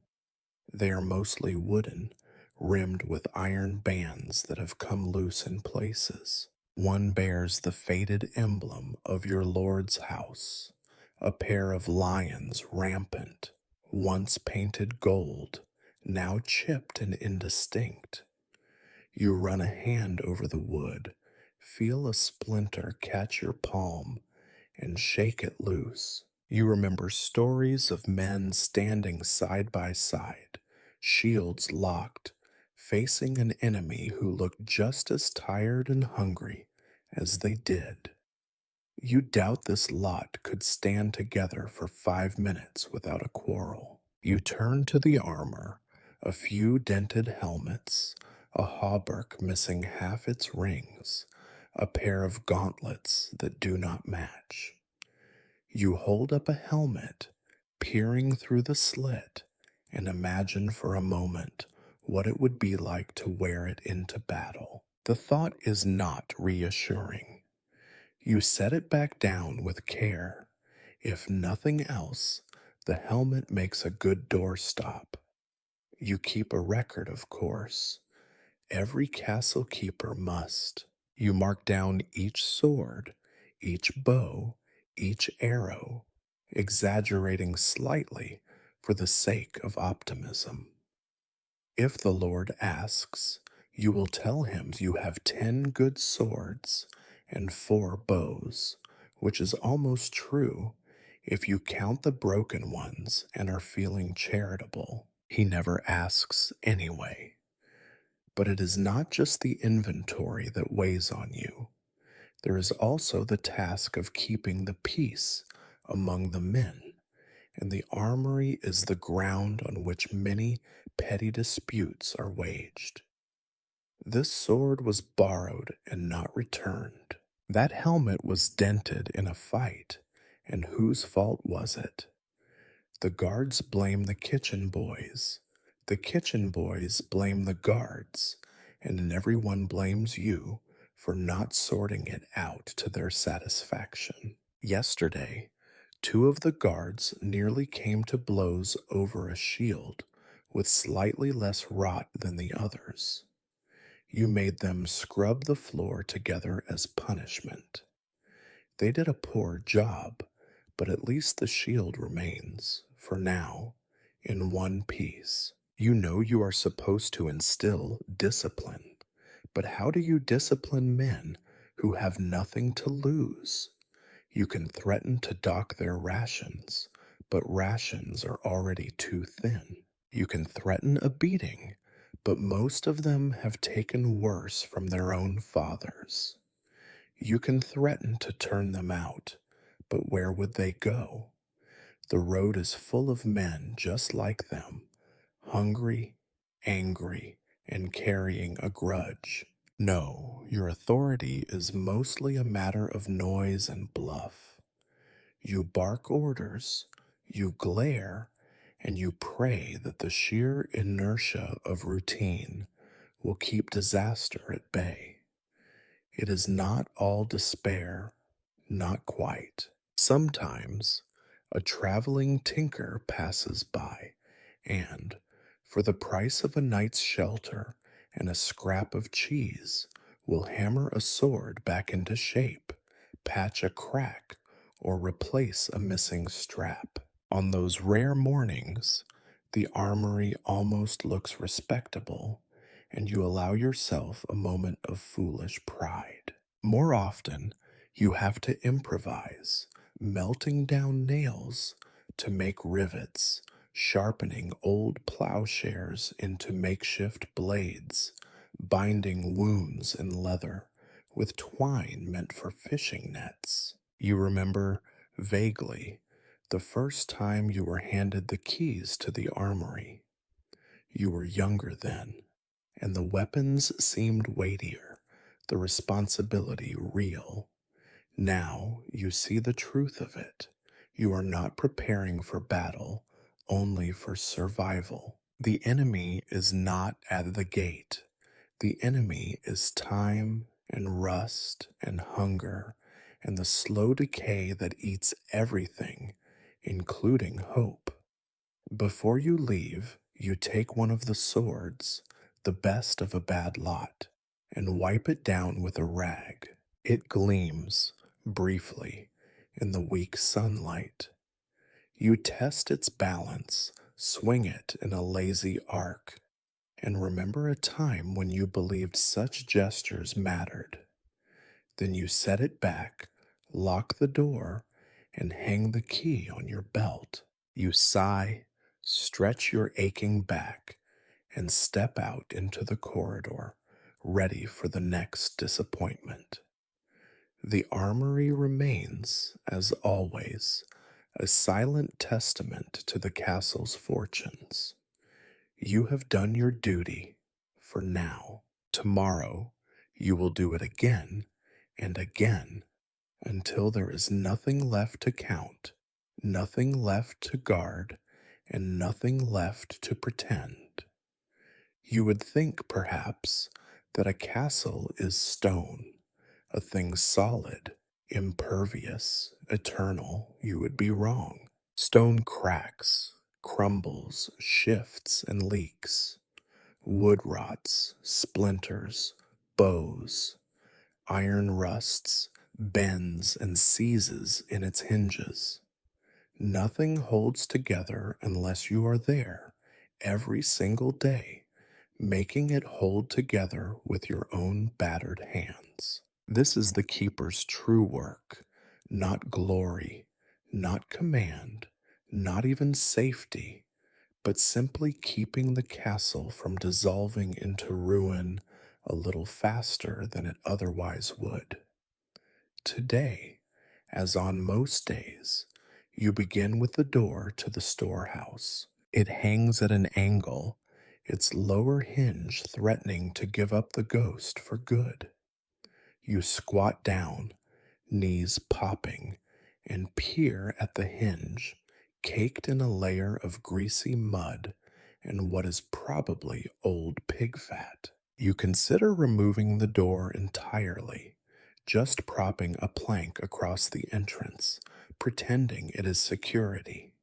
They are mostly wooden, rimmed with iron bands that have come loose in places. One bears the faded emblem of your lord's house, a pair of lions rampant, once painted gold, now chipped and indistinct. You run a hand over the wood, feel a splinter catch your palm, and shake it loose. You remember stories of men standing side by side, shields locked, facing an enemy who looked just as tired and hungry as they did. You doubt this lot could stand together for 5 minutes without a quarrel. You turn to the armor, a few dented helmets, a hauberk missing half its rings, a pair of gauntlets that do not match. You hold up a helmet, peering through the slit, and imagine for a moment what it would be like to wear it into battle. The thought is not reassuring. You set it back down with care. If nothing else, the helmet makes a good doorstop. You keep a record, of course. Every castle keeper must. You mark down each sword, each bow, each arrow, exaggerating slightly for the sake of optimism. If the Lord asks, you will tell him you have 10 good swords and 4 bows, which is almost true if you count the broken ones and are feeling charitable. He never asks anyway. But it is not just the inventory that weighs on you. There is also the task of keeping the peace among the men, and the armory is the ground on which many petty disputes are waged. This sword was borrowed and not returned. That helmet was dented in a fight, and whose fault was it? The guards blame the kitchen boys. The kitchen boys blame the guards, and then everyone blames you for not sorting it out to their satisfaction. Yesterday, 2 of the guards nearly came to blows over a shield with slightly less rot than the others. You made them scrub the floor together as punishment. They did a poor job, but at least the shield remains, for now, in one piece. You know you are supposed to instill discipline, but how do you discipline men who have nothing to lose? You can threaten to dock their rations, but rations are already too thin. You can threaten a beating, but most of them have taken worse from their own fathers. You can threaten to turn them out, but where would they go? The road is full of men just like them, hungry, angry, and carrying a grudge. No, your authority is mostly a matter of noise and bluff. You bark orders, you glare, and you pray that the sheer inertia of routine will keep disaster at bay. It is not all despair, not quite. Sometimes a traveling tinker passes by, and, for the price of a night's shelter and a scrap of cheese, will hammer a sword back into shape, patch a crack, or replace a missing strap. On those rare mornings, the armory almost looks respectable, and you allow yourself a moment of foolish pride. More often, you have to improvise, melting down nails to make rivets, sharpening old plowshares into makeshift blades, binding wounds in leather with twine meant for fishing nets. You remember vaguely the first time you were handed the keys to the armory. You were younger then, and the weapons seemed weightier, the responsibility real. Now you see the truth of it. You are not preparing for battle, only for survival. The enemy is not at the gate. The enemy is time and rust and hunger and the slow decay that eats everything, including hope. Before you leave, you take one of the swords, the best of a bad lot, and wipe it down with a rag. It gleams, briefly, in the weak sunlight. You test its balance, swing it in a lazy arc, and remember a time when you believed such gestures mattered. Then you set it back, lock the door, and hang the key on your belt. You sigh, stretch your aching back, and step out into the corridor, ready for the next disappointment. The armory remains, as always, a silent testament to the castle's fortunes. You have done your duty for now. Tomorrow, you will do it again and again until there is nothing left to count, nothing left to guard, and nothing left to pretend. You would think, perhaps, that a castle is stone, a thing solid, impervious, eternal. You would be wrong. Stone cracks, crumbles, shifts, and leaks. Wood rots, splinters, bows. Iron rusts, bends, and seizes in its hinges. Nothing holds together unless you are there every single day, making it hold together with your own battered hands. This is the keeper's true work, not glory, not command, not even safety, but simply keeping the castle from dissolving into ruin a little faster than it otherwise would. Today, as on most days, you begin with the door to the storehouse. It hangs at an angle, its lower hinge threatening to give up the ghost for good. You squat down, knees popping, and peer at the hinge, caked in a layer of greasy mud and what is probably old pig fat. You consider removing the door entirely, just propping a plank across the entrance, pretending it is security.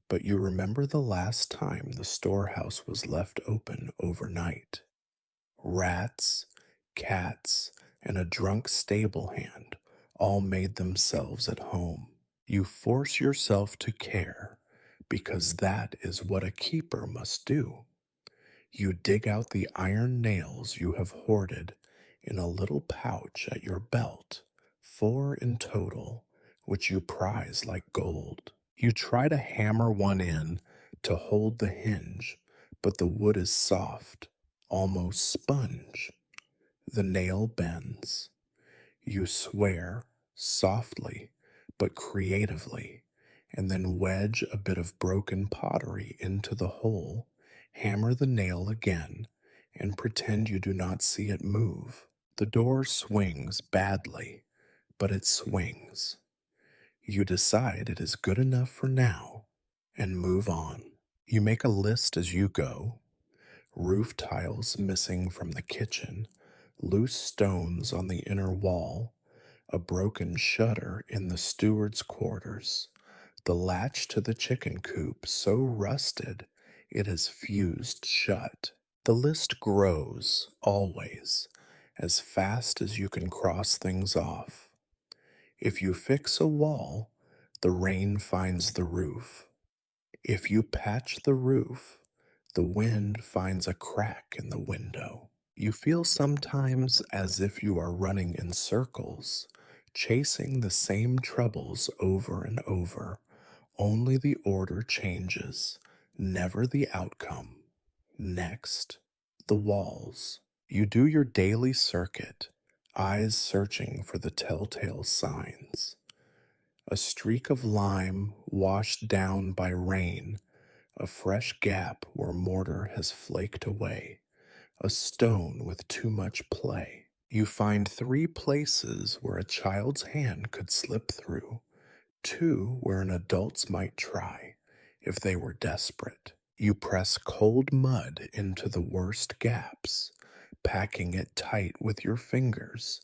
But you remember the last time the storehouse was left open overnight. Rats, cats, and a drunk stable hand all made themselves at home. You force yourself to care, because that is what a keeper must do. You dig out the iron nails you have hoarded in a little pouch at your belt, 4 in total, which you prize like gold. You try to hammer one in to hold the hinge, but the wood is soft, almost sponge. The nail bends. You swear, softly but creatively, and then wedge a bit of broken pottery into the hole, hammer the nail again, and pretend you do not see it move. The door swings badly, but it swings. You decide it is good enough for now and move on. You make a list as you go: roof tiles missing from the kitchen, loose stones on the inner wall, a broken shutter in the steward's quarters, the latch to the chicken coop so rusted it has fused shut. The list grows, always, as fast as you can cross things off. If you fix a wall, the rain finds the roof. If you patch the roof, the wind finds a crack in the window. You feel sometimes as if you are running in circles, chasing the same troubles over and over. Only the order changes, never the outcome. Next, the walls. You do your daily circuit, eyes searching for the telltale signs. A streak of lime washed down by rain, a fresh gap where mortar has flaked away, a stone with too much play. You find 3 places where a child's hand could slip through, 2 where an adult's might try, if they were desperate. You press cold mud into the worst gaps, packing it tight with your fingers,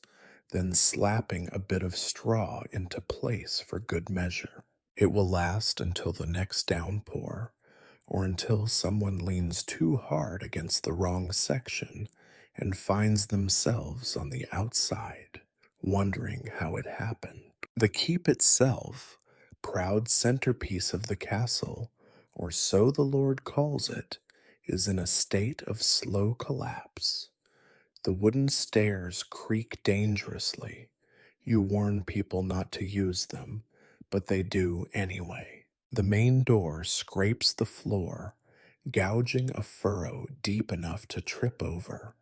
then slapping a bit of straw into place for good measure. It will last until the next downpour, or until someone leans too hard against the wrong section and finds themselves on the outside, wondering how it happened. The keep itself, proud centerpiece of the castle, or so the Lord calls it, is in a state of slow collapse. The wooden stairs creak dangerously. You warn people not to use them, but they do anyway. The main door scrapes the floor, gouging a furrow deep enough to trip over.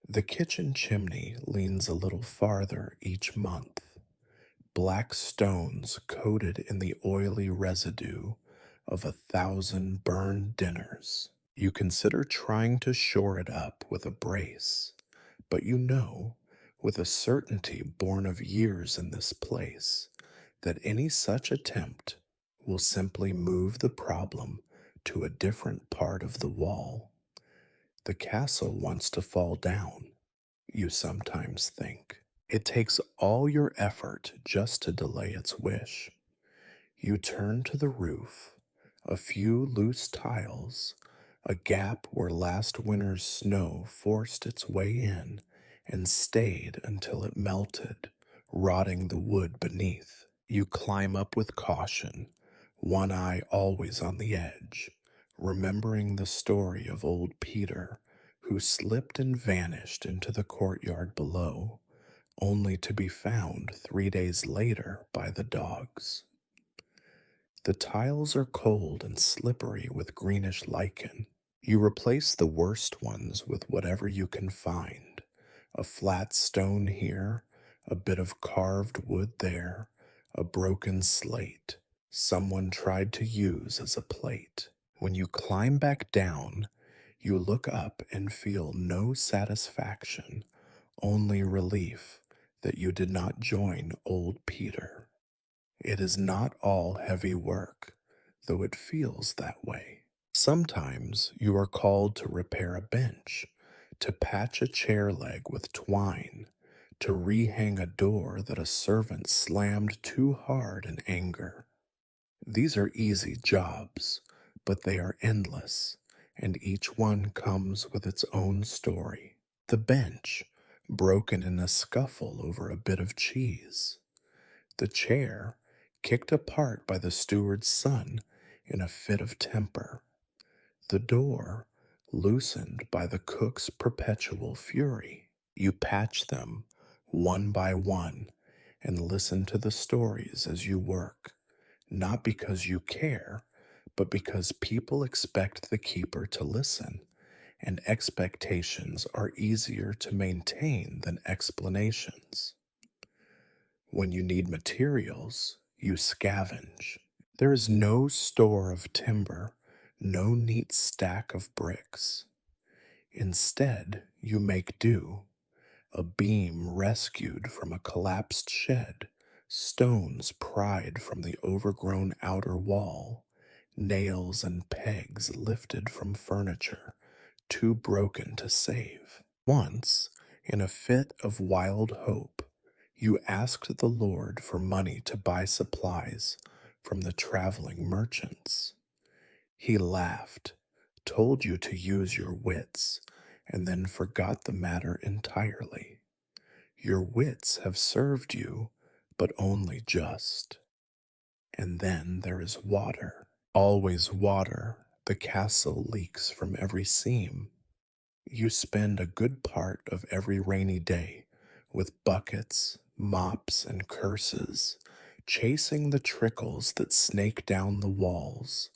The kitchen chimney leans a little farther each month. Black stones coated in the oily residue of 1,000 burned dinners. You consider trying to shore it up with a brace. But you know, with a certainty born of years in this place, that any such attempt will simply move the problem to a different part of the wall. The castle wants to fall down, you sometimes think. It takes all your effort just to delay its wish. You turn to the roof, a few loose tiles, a gap where last winter's snow forced its way in and stayed until it melted, rotting the wood beneath. You climb up with caution, one eye always on the edge, remembering the story of old Peter, who slipped and vanished into the courtyard below, only to be found 3 days later by the dogs. The tiles are cold and slippery with greenish lichen. You replace the worst ones with whatever you can find. A flat stone here, a bit of carved wood there, a broken slate someone tried to use as a plate. When you climb back down, you look up and feel no satisfaction, only relief that you did not join old Peter. It is not all heavy work, though it feels that way. Sometimes you are called to repair a bench, to patch a chair leg with twine, to rehang a door that a servant slammed too hard in anger. These are easy jobs, but they are endless, and each one comes with its own story. The bench, broken in a scuffle over a bit of cheese. The chair, kicked apart by the steward's son in a fit of temper. The door, loosened by the cook's perpetual fury. You patch them, one by one, and listen to the stories as you work, not because you care, but because people expect the keeper to listen, and expectations are easier to maintain than explanations. When you need materials, you scavenge. There is no store of timber, no neat stack of bricks. Instead, you make do. A beam rescued from a collapsed shed, stones pried from the overgrown outer wall, nails and pegs lifted from furniture, too broken to save. Once, in a fit of wild hope, you asked the Lord for money to buy supplies from the traveling merchants. He laughed, told you to use your wits, and then forgot the matter entirely. Your wits have served you, but only just. And then there is water. Always water. The castle leaks from every seam. You spend a good part of every rainy day with buckets, mops, and curses, chasing the trickles that snake down the walls,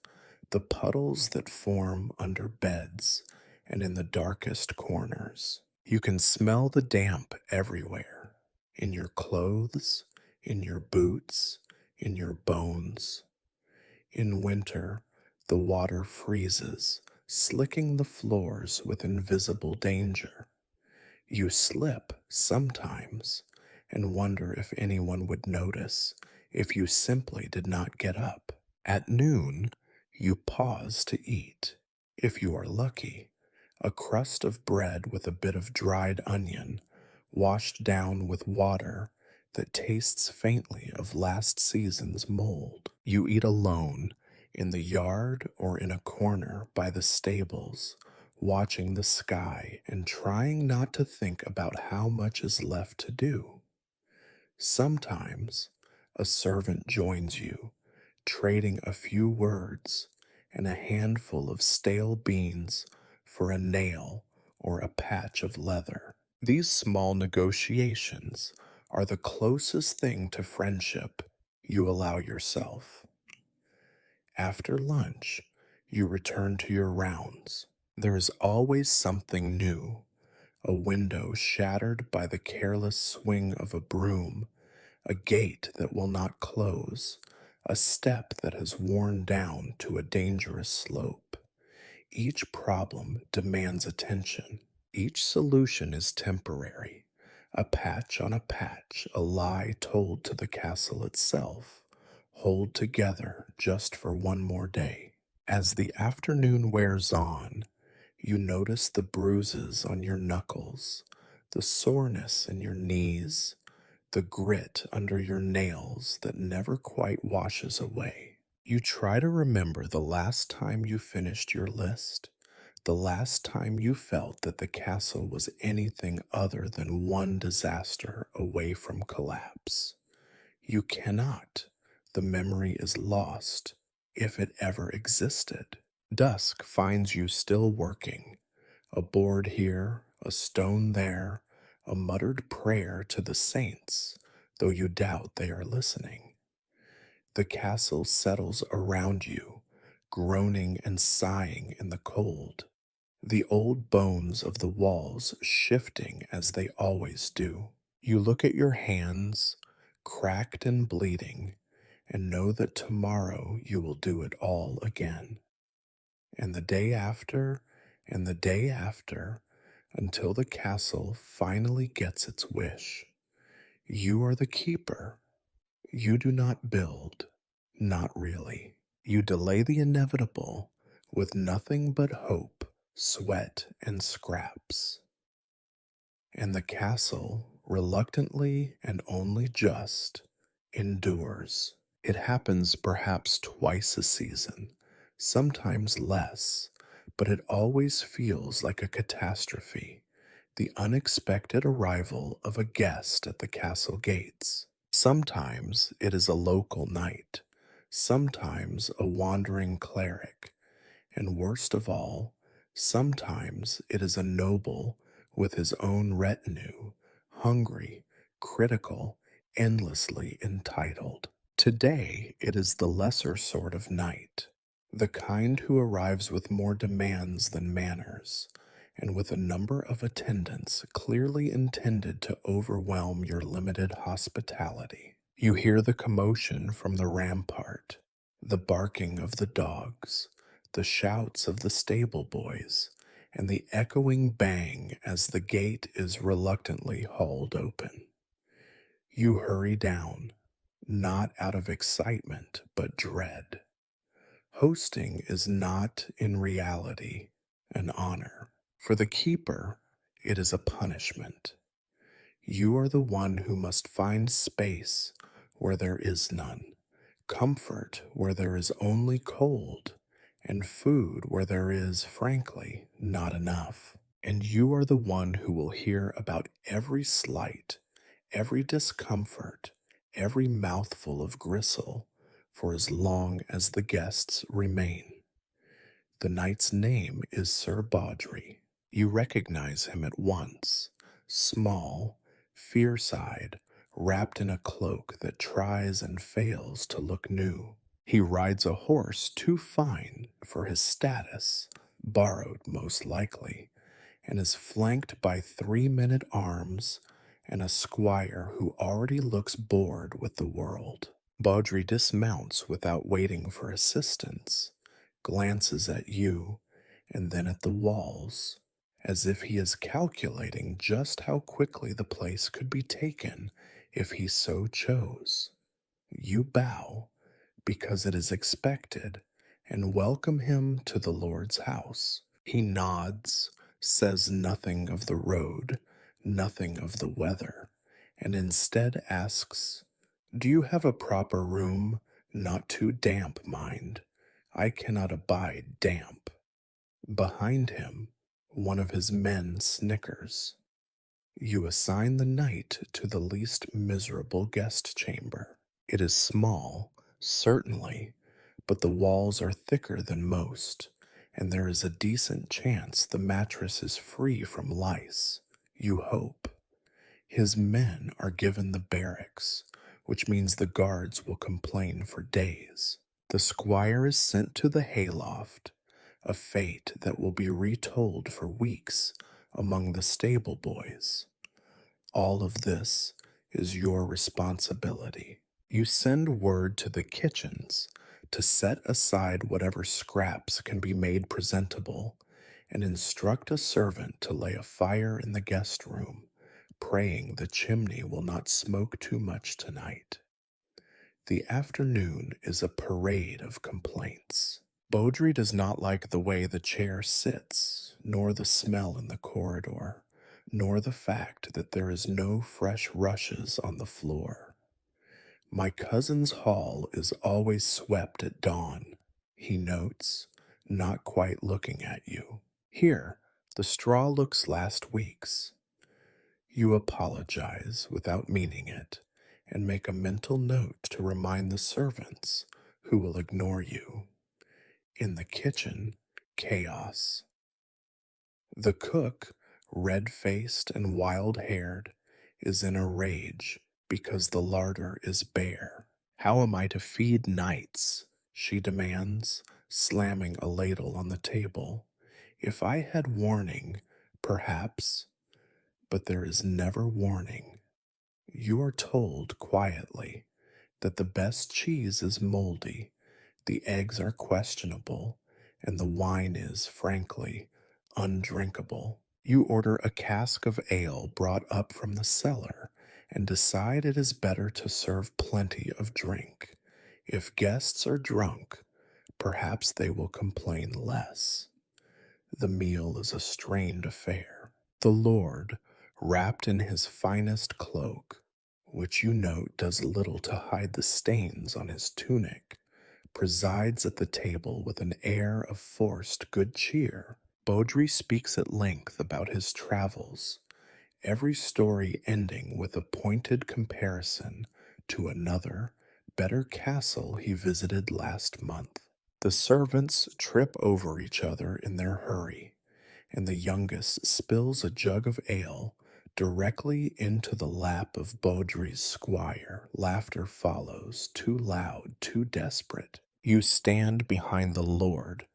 the puddles that form under beds and in the darkest corners. You can smell the damp everywhere, in your clothes, in your boots, in your bones. In winter, the water freezes, slicking the floors with invisible danger. You slip sometimes and wonder if anyone would notice if you simply did not get up. At noon, you pause to eat. If you are lucky, a crust of bread with a bit of dried onion, washed down with water that tastes faintly of last season's mold. You eat alone, in the yard or in a corner by the stables, watching the sky and trying not to think about how much is left to do. Sometimes a servant joins you, trading a few words and a handful of stale beans for a nail or a patch of leather. These small negotiations are the closest thing to friendship you allow yourself. After lunch, you return to your rounds. There is always something new: a window shattered by the careless swing of a broom, a gate that will not close, a step that has worn down to a dangerous slope. Each problem demands attention. Each solution is temporary, a patch on a patch, a lie told to the castle itself. Hold together just for one more day. As the afternoon wears on, you notice the bruises on your knuckles, the soreness in your knees, the grit under your nails that never quite washes away. You try to remember the last time you finished your list, the last time you felt that the castle was anything other than one disaster away from collapse. You cannot. The memory is lost, if it ever existed. Dusk finds you still working, a board here, a stone there, a muttered prayer to the saints, though you doubt they are listening. The castle settles around you, groaning and sighing in the cold, the old bones of the walls shifting as they always do. You look at your hands, cracked and bleeding, and know that tomorrow you will do it all again. And the day after, and the day after, until the castle finally gets its wish. You are the keeper. You do not build, not really. You delay the inevitable with nothing but hope, sweat, and scraps. And the castle, reluctantly and only just, endures. It happens perhaps twice a season, sometimes less, but it always feels like a catastrophe, the unexpected arrival of a guest at the castle gates. Sometimes it is a local knight, sometimes a wandering cleric, and worst of all, sometimes it is a noble with his own retinue, hungry, critical, endlessly entitled. Today it is the lesser sort of knight, the kind who arrives with more demands than manners, and with a number of attendants clearly intended to overwhelm your limited hospitality. You hear the commotion from the rampart, the barking of the dogs, the shouts of the stable boys, and the echoing bang as the gate is reluctantly hauled open. You hurry down, not out of excitement, but dread. Hosting is not, in reality, an honor. For the keeper, it is a punishment. You are the one who must find space where there is none, comfort where there is only cold, and food where there is, frankly, not enough. And you are the one who will hear about every slight, every discomfort, every mouthful of gristle for as long as the guests remain. The knight's name is Sir Baudry. You recognize him at once, small, fierce-eyed, wrapped in a cloak that tries and fails to look new. He rides a horse too fine for his status, borrowed most likely, and is flanked by 3 men-at-arms and a squire who already looks bored with the world. Baudry dismounts without waiting for assistance, glances at you, and then at the walls, as if he is calculating just how quickly the place could be taken if he so chose. You bow, because it is expected, and welcome him to the Lord's house. He nods, says nothing of the road, nothing of the weather, and instead asks, "Do you have a proper room? Not too damp, mind. I cannot abide damp." Behind him, one of his men snickers. You assign the night to the least miserable guest chamber. It is small, certainly, but the walls are thicker than most, and there is a decent chance the mattress is free from lice. You hope. His men are given the barracks, which means the guards will complain for days. The squire is sent to the hayloft, a fate that will be retold for weeks among the stable boys. All of this is your responsibility. You send word to the kitchens to set aside whatever scraps can be made presentable and instruct a servant to lay a fire in the guest room, praying the chimney will not smoke too much tonight. The afternoon is a parade of complaints. Beaudry does not like the way the chair sits, nor the smell in the corridor, nor the fact that there is no fresh rushes on the floor. My cousin's hall is always swept at dawn, he notes, not quite looking at you. Here, the straw looks last week's. You apologize without meaning it, and make a mental note to remind the servants, who will ignore you. In the kitchen, chaos. The cook, red faced and wild haired, is in a rage because the larder is bare. How am I to feed nights? She demands, slamming a ladle on the table. If I had warning, perhaps, but there is never warning. You are told quietly that the best cheese is moldy, the eggs are questionable, and the wine is, frankly, undrinkable. You order a cask of ale brought up from the cellar and decide it is better to serve plenty of drink. If guests are drunk, perhaps they will complain less. The meal is a strained affair. The Lord, wrapped in his finest cloak, which you note does little to hide the stains on his tunic, presides at the table with an air of forced good cheer. Beaudry speaks at length about his travels, every story ending with a pointed comparison to another, better castle he visited last month. The servants trip over each other in their hurry, and the youngest spills a jug of ale directly into the lap of Beaudry's squire. Laughter follows, too loud, too desperate. You stand behind the Lord,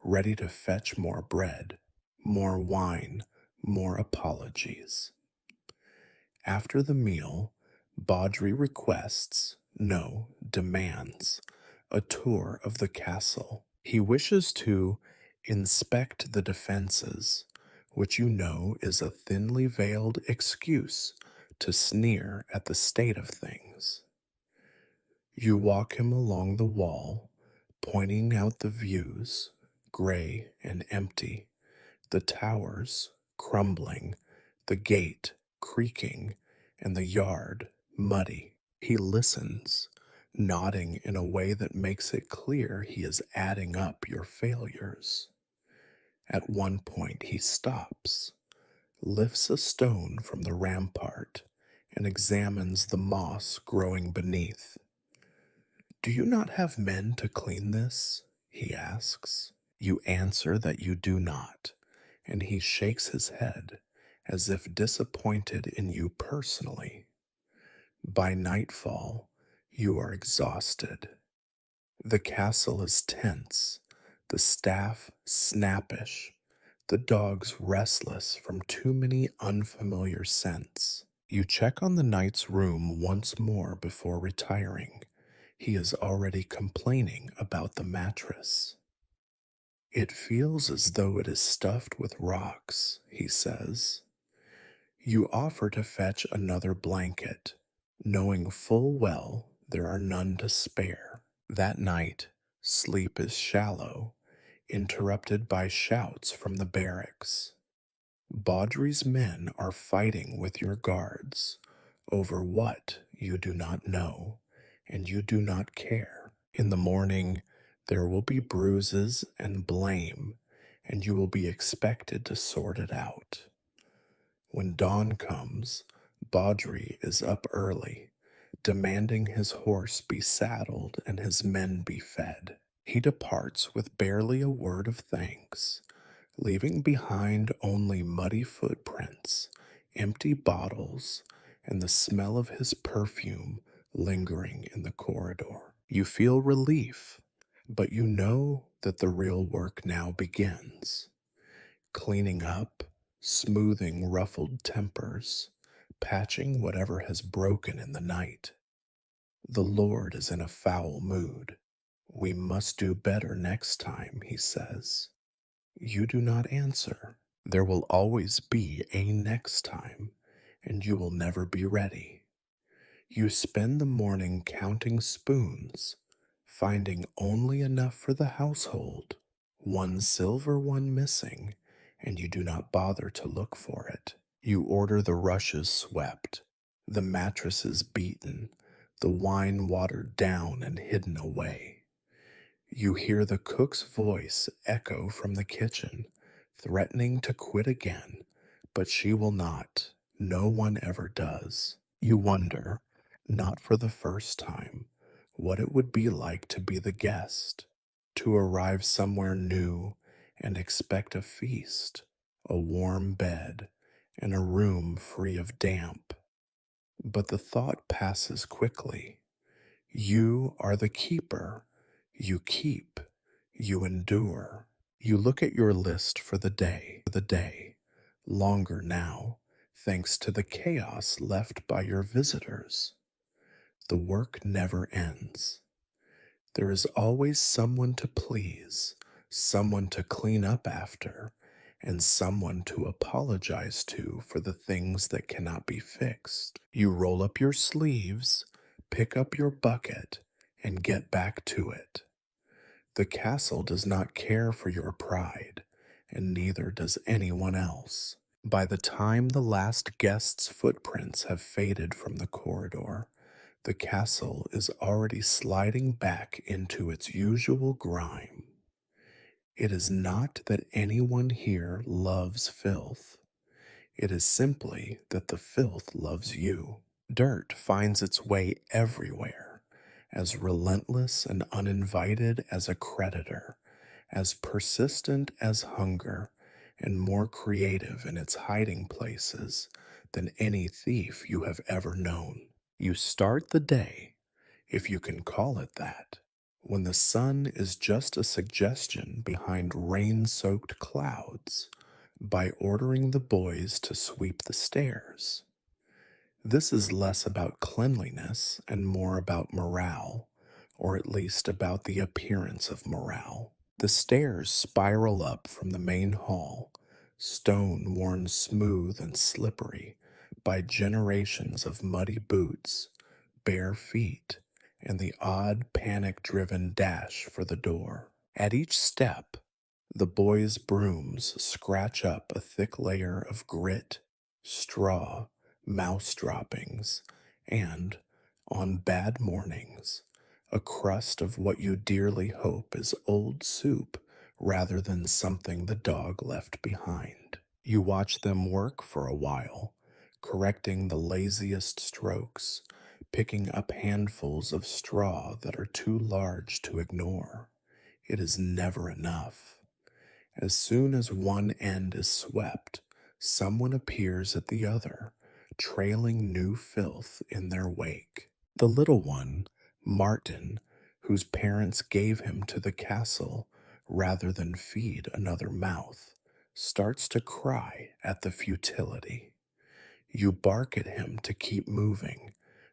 ready to fetch more bread, more wine, more apologies. After the meal, Beaudry requests, no, demands, a tour of the castle. He wishes to inspect the defenses, which you know is a thinly veiled excuse to sneer at the state of things. You walk him along the wall, pointing out the views, gray and empty, the towers crumbling, the gate creaking, and the yard muddy. He listens, nodding in a way that makes it clear he is adding up your failures. At one point, he stops, lifts a stone from the rampart, and examines the moss growing beneath. Do you not have men to clean this? He asks. You answer that you do not, and he shakes his head as if disappointed in you personally. By nightfall, you are exhausted. The castle is tense, the staff snappish, the dogs restless from too many unfamiliar scents. You check on the knight's room once more before retiring. He is already complaining about the mattress. It feels as though it is stuffed with rocks, he says. You offer to fetch another blanket, knowing full well there are none to spare. That night, sleep is shallow, interrupted by shouts from the barracks. Beaudry's men are fighting with your guards over what you do not know, and you do not care. In the morning, there will be bruises and blame, and you will be expected to sort it out. When dawn comes, Beaudry is up early, demanding his horse be saddled and his men be fed. He departs with barely a word of thanks, leaving behind only muddy footprints, empty bottles, and the smell of his perfume lingering in the corridor. You feel relief, but you know that the real work now begins. Cleaning up, smoothing ruffled tempers, patching whatever has broken in the night. The Lord is in a foul mood. We must do better next time, he says. You do not answer. There will always be a next time, and you will never be ready. You spend the morning counting spoons, finding only enough for the household, one silver one missing, and you do not bother to look for it. You order the rushes swept, the mattresses beaten, the wine watered down and hidden away. You hear the cook's voice echo from the kitchen, threatening to quit again, but she will not. No one ever does. You wonder, not for the first time, what it would be like to be the guest, to arrive somewhere new and expect a feast, a warm bed, and a room free of damp. But the thought passes quickly. You are the keeper. You keep. You endure. You look at your list for the day, longer now, thanks to the chaos left by your visitors. The work never ends. There is always someone to please, someone to clean up after, and someone to apologize to for the things that cannot be fixed. You roll up your sleeves, pick up your bucket, and get back to it. The castle does not care for your pride, and neither does anyone else. By the time the last guest's footprints have faded from the corridor, the castle is already sliding back into its usual grime. It is not that anyone here loves filth. It is simply that the filth loves you. Dirt finds its way everywhere, as relentless and uninvited as a creditor, as persistent as hunger, and more creative in its hiding places than any thief you have ever known. You start the day, if you can call it that, when the sun is just a suggestion behind rain soaked clouds, by ordering the boys to sweep the stairs. This is less about cleanliness and more about morale, or at least about the appearance of morale. The stairs spiral up from the main hall, stone worn smooth and slippery by generations of muddy boots, bare feet, and the odd panic driven dash for the door. At each step, the boys' brooms scratch up a thick layer of grit, straw, mouse droppings, and, on bad mornings, a crust of what you dearly hope is old soup rather than something the dog left behind. You watch them work for a while, correcting the laziest strokes, picking up handfuls of straw that are too large to ignore. It is never enough. As soon as one end is swept, someone appears at the other, trailing new filth in their wake. The little one, Martin, whose parents gave him to the castle rather than feed another mouth, starts to cry at the futility. You bark at him to keep moving,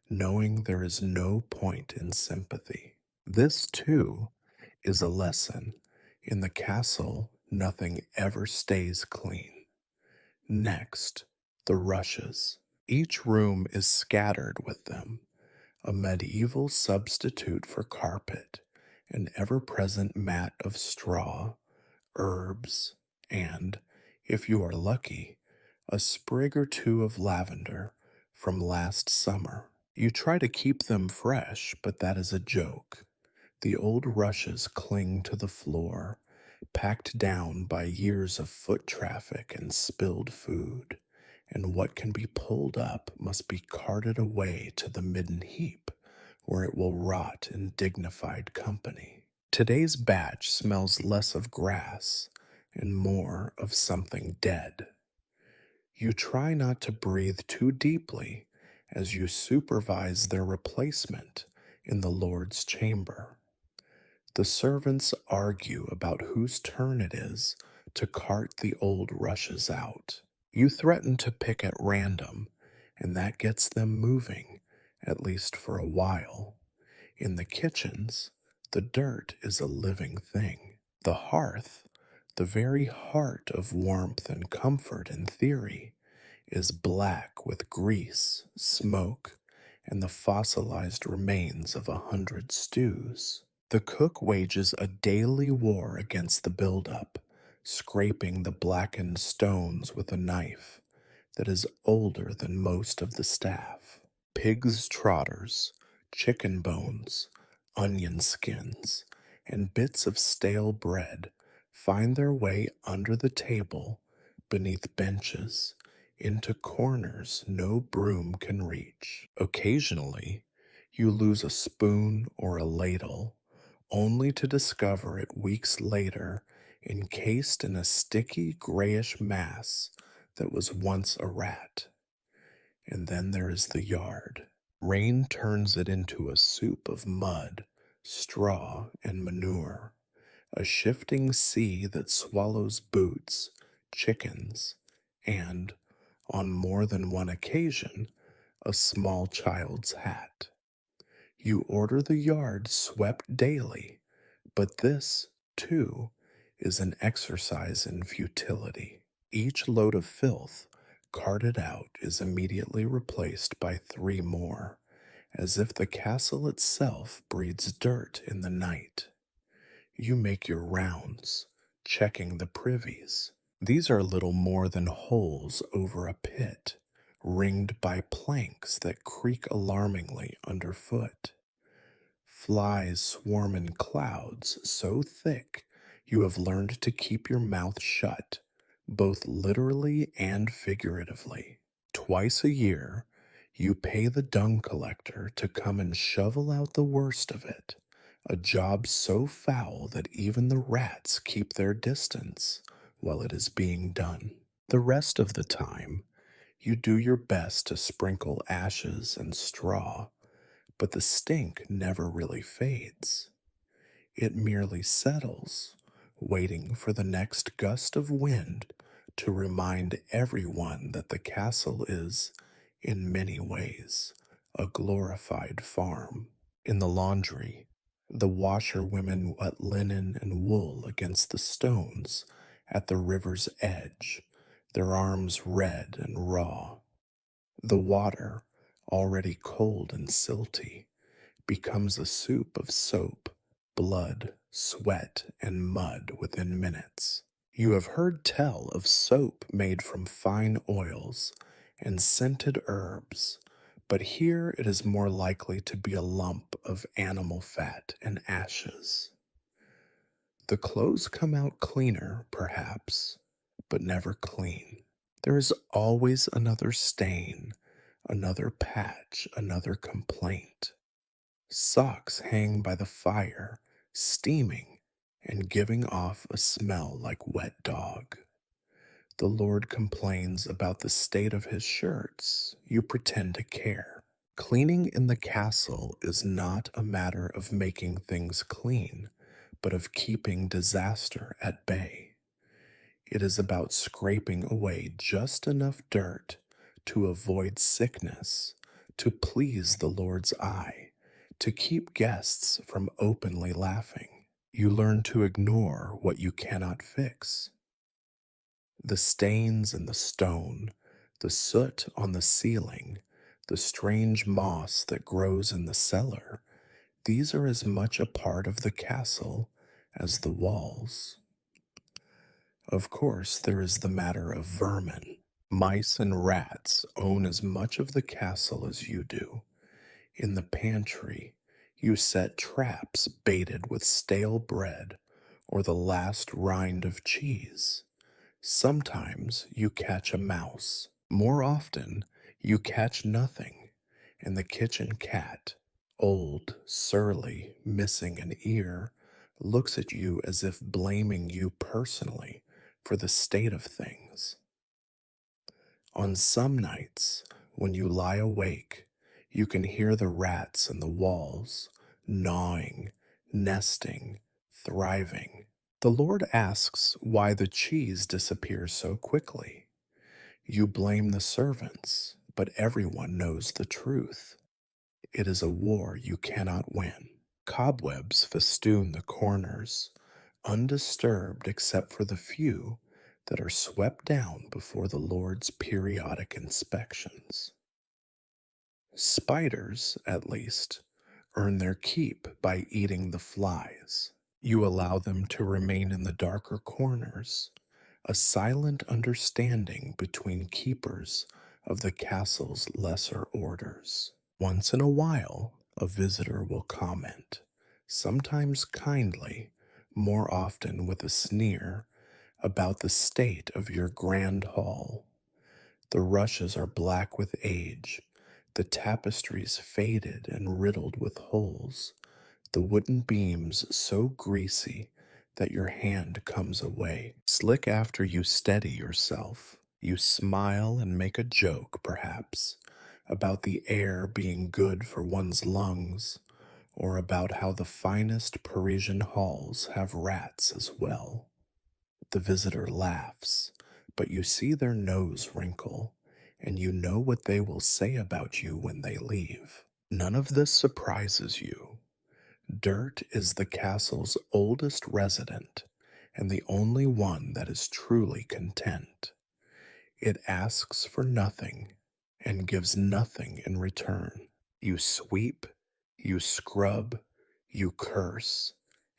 knowing there is no point in sympathy. This, too, is a lesson. In the castle, nothing ever stays clean. Next, the rushes. Each room is scattered with them, a medieval substitute for carpet, an ever present mat of straw, herbs, and, if you are lucky, a sprig or two of lavender from last summer. You try to keep them fresh, but that is a joke. The old rushes cling to the floor, packed down by years of foot traffic and spilled food, and what can be pulled up must be carted away to the midden heap, where it will rot in dignified company. Today's batch smells less of grass and more of something dead. You try not to breathe too deeply as you supervise their replacement in the Lord's chamber. The servants argue about whose turn it is to cart the old rushes out. You threaten to pick at random, and that gets them moving, at least for a while. In the kitchens, the dirt is a living thing. The hearth, The very heart of warmth and comfort in theory is black with grease, smoke, and the fossilized remains of 100 stews. The cook wages a daily war against the buildup, scraping the blackened stones with a knife that is older than most of the staff. Pig's trotters, chicken bones, onion skins, and bits of stale bread find their way under the table, beneath benches, into corners no broom can reach. Occasionally, you lose a spoon or a ladle, only to discover it weeks later encased in a sticky grayish mass that was once a rat. And then there is the yard. Rain turns it into a soup of mud, straw, and manure, a shifting sea that swallows boots, chickens, and, on more than one occasion, a small child's hat. You order the yard swept daily, but this, too, is an exercise in futility. Each load of filth carted out is immediately replaced by three more, as if the castle itself breeds dirt in the night. You make your rounds, checking the privies. These are little more than holes over a pit, ringed by planks that creak alarmingly underfoot. Flies swarm in clouds so thick you have learned to keep your mouth shut, both literally and figuratively. Twice a year, you pay the dung collector to come and shovel out the worst of it, a job so foul that even the rats keep their distance while it is being done. The rest of the time, you do your best to sprinkle ashes and straw, but the stink never really fades. It merely settles, waiting for the next gust of wind to remind everyone that the castle is, in many ways, a glorified farm. In the laundry, the washerwomen wet linen and wool against the stones at the river's edge, their arms red and raw. The water, already cold and silty, becomes a soup of soap, blood, sweat, and mud within minutes. You have heard tell of soap made from fine oils and scented herbs, but here it is more likely to be a lump of animal fat and ashes. The clothes come out cleaner, perhaps, but never clean. There is always another stain, another patch, another complaint. Socks hang by the fire, steaming and giving off a smell like wet dog. The Lord complains about the state of his shirts. You pretend to care. Cleaning in the castle is not a matter of making things clean, but of keeping disaster at bay. It is about scraping away just enough dirt to avoid sickness, to please the Lord's eye, to keep guests from openly laughing. You learn to ignore what you cannot fix. The stains in the stone, the soot on the ceiling, the strange moss that grows in the cellar, these are as much a part of the castle as the walls. Of course, there is the matter of vermin. Mice and rats own as much of the castle as you do. In the pantry, you set traps baited with stale bread or the last rind of cheese. Sometimes you catch a mouse. More often, you catch nothing, and the kitchen cat, old, surly, missing an ear, looks at you as if blaming you personally for the state of things. On some nights, when you lie awake, you can hear the rats in the walls, gnawing, nesting, thriving. The Lord asks why the cheese disappears so quickly. You blame the servants, but everyone knows the truth. It is a war you cannot win. Cobwebs festoon the corners, undisturbed except for the few that are swept down before the Lord's periodic inspections. Spiders, at least, earn their keep by eating the flies. You allow them to remain in the darker corners, a silent understanding between keepers of the castle's lesser orders. Once in a while, a visitor will comment, sometimes kindly, more often with a sneer, about the state of your grand hall. The rushes are black with age, the tapestries faded and riddled with holes, the wooden beams so greasy that your hand comes away. Slick after you steady yourself, you smile and make a joke, perhaps, about the air being good for one's lungs, or about how the finest Parisian halls have rats as well. The visitor laughs, but you see their nose wrinkle, and you know what they will say about you when they leave. None of this surprises you. Dirt is the castle's oldest resident, and the only one that is truly content. It asks for nothing and gives nothing in return. You sweep, you scrub, you curse,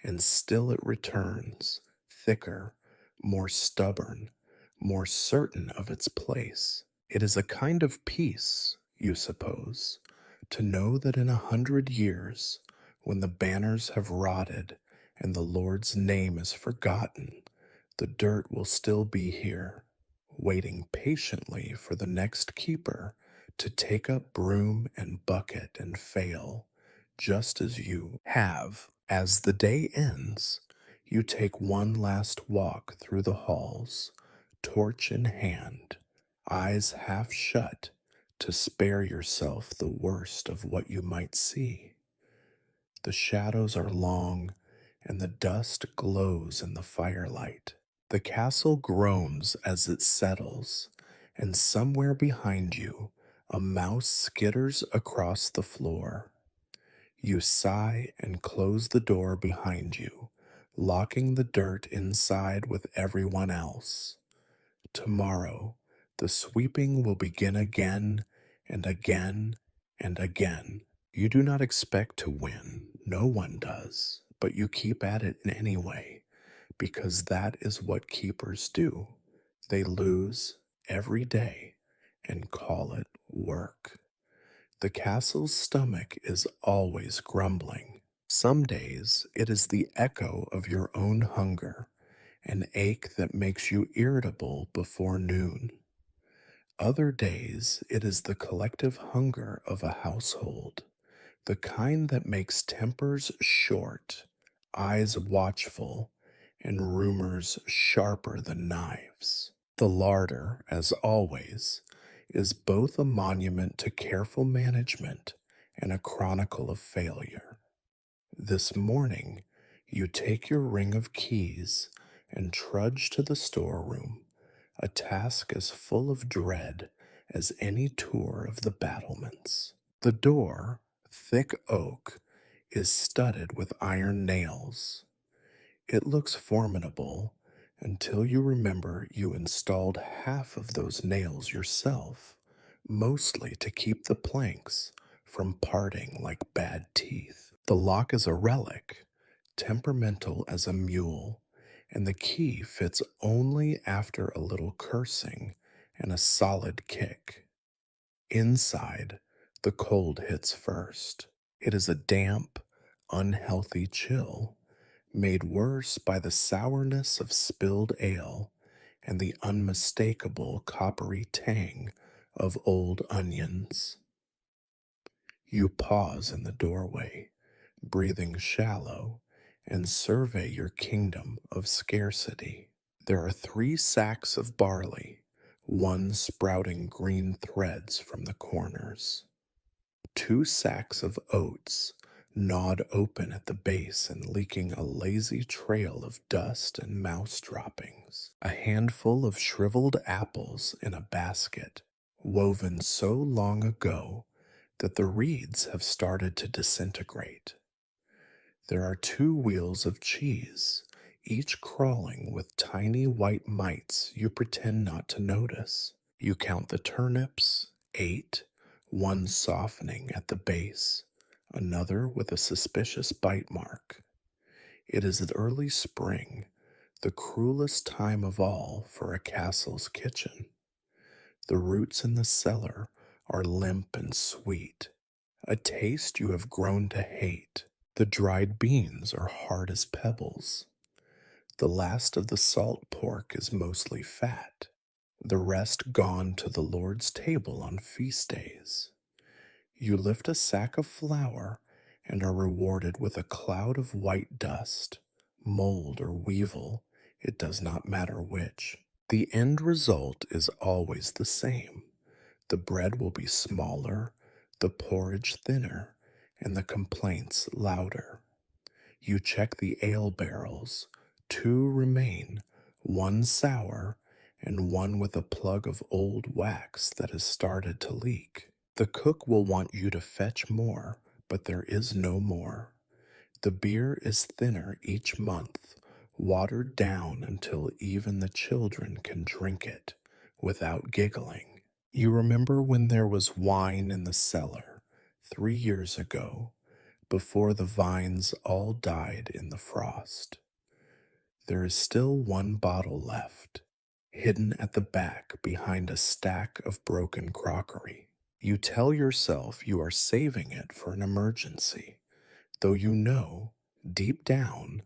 and still it returns, thicker, more stubborn, more certain of its place. It is a kind of peace, you suppose, to know that in 100 years, when the banners have rotted and the Lord's name is forgotten, the dirt will still be here, waiting patiently for the next keeper to take up broom and bucket and fail, just as you have. As the day ends, you take one last walk through the halls, torch in hand, eyes half shut, to spare yourself the worst of what you might see. The shadows are long, and the dust glows in the firelight. The castle groans as it settles, and somewhere behind you, a mouse skitters across the floor. You sigh and close the door behind you, locking the dirt inside with everyone else. Tomorrow, the sweeping will begin again and again and again. You do not expect to win, no one does, but you keep at it anyway, because that is what keepers do. They lose every day and call it work. The castle's stomach is always grumbling. Some days it is the echo of your own hunger, an ache that makes you irritable before noon. Other days it is the collective hunger of a household, the kind that makes tempers short, eyes watchful, and rumors sharper than knives. The larder, as always, is both a monument to careful management and a chronicle of failure. This morning, you take your ring of keys and trudge to the storeroom, a task as full of dread as any tour of the battlements. The door, thick oak, is studded with iron nails. It looks formidable until you remember you installed half of those nails yourself, mostly to keep the planks from parting like bad teeth. The lock is a relic, temperamental as a mule, and the key fits only after a little cursing and a solid kick. Inside, the cold hits first. It is a damp, unhealthy chill, made worse by the sourness of spilled ale and the unmistakable coppery tang of old onions. You pause in the doorway, breathing shallow, and survey your kingdom of scarcity. There are 3 sacks of barley, one sprouting green threads from the corners. 2 sacks of oats, gnawed open at the base and leaking a lazy trail of dust and mouse droppings. A handful of shriveled apples in a basket, woven so long ago that the reeds have started to disintegrate. There are 2 wheels of cheese, each crawling with tiny white mites you pretend not to notice. You count the turnips, 8, one softening at the base, another with a suspicious bite mark. It is early spring, the cruelest time of all for a castle's kitchen. The roots in the cellar are limp and sweet, a taste you have grown to hate. The dried beans are hard as pebbles. The last of the salt pork is mostly fat, the rest gone to the Lord's table on feast days. You lift a sack of flour and are rewarded with a cloud of white dust, mold or weevil, it does not matter which. The end result is always the same. The bread will be smaller, the porridge thinner, and the complaints louder. You check the ale barrels. 2 remain, one sour, and one with a plug of old wax that has started to leak. The cook will want you to fetch more, but there is no more. The beer is thinner each month, watered down until even the children can drink it without giggling. You remember when there was wine in the cellar 3 years ago, before the vines all died in the frost. There is still one bottle left, hidden at the back behind a stack of broken crockery. You tell yourself you are saving it for an emergency, though you know, deep down,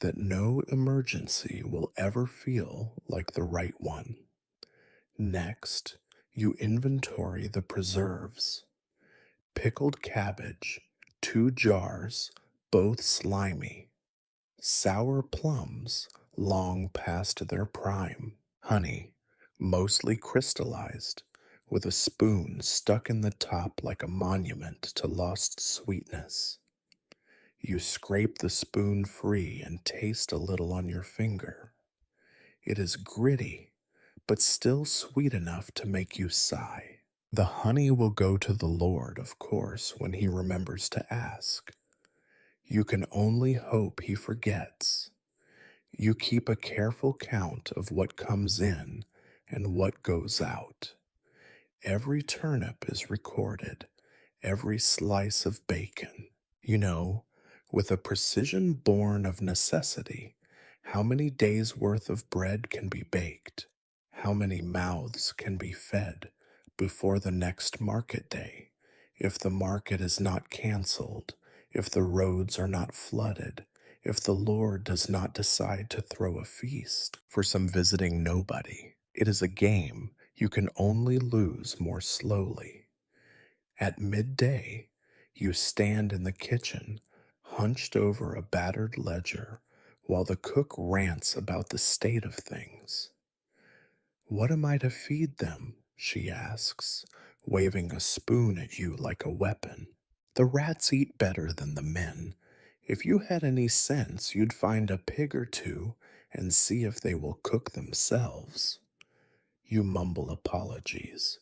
that no emergency will ever feel like the right one. Next, you inventory the preserves. Pickled cabbage, 2 jars, both slimy. Sour plums, long past their prime. Honey, mostly crystallized, with a spoon stuck in the top like a monument to lost sweetness. You scrape the spoon free and taste a little on your finger. It is gritty, but still sweet enough to make you sigh. The honey will go to the Lord, of course, when he remembers to ask. You can only hope he forgets. You keep a careful count of what comes in and what goes out. Every turnip is recorded, every slice of bacon. You know, with a precision born of necessity, how many days' worth of bread can be baked, how many mouths can be fed before the next market day, if the market is not canceled, if the roads are not flooded, if the Lord does not decide to throw a feast for some visiting nobody. It is a game you can only lose more slowly. At midday, you stand in the kitchen, hunched over a battered ledger, while the cook rants about the state of things. What am I to feed them? She asks, waving a spoon at you like a weapon. The rats eat better than the men. If you had any sense, you'd find a pig or two and see if they will cook themselves. You mumble apologies,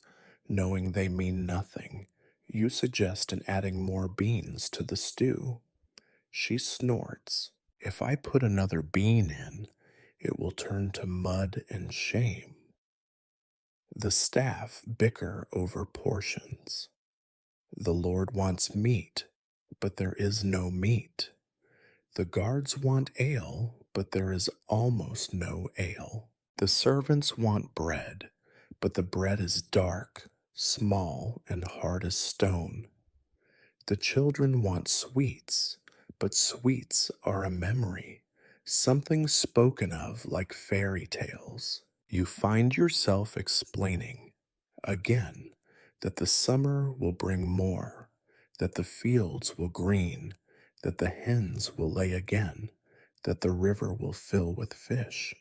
knowing they mean nothing. You suggest an adding more beans to the stew. She snorts. If I put another bean in, it will turn to mud and shame. The staff bicker over portions. The Lord wants meat, but there is no meat. The guards want ale, but there is almost no ale. The servants want bread, but the bread is dark, small, and hard as stone. The children want sweets, but sweets are a memory, something spoken of like fairy tales. You find yourself explaining, again, that the summer will bring more, that the fields will green, that the hens will lay again, that the river will fill with fish.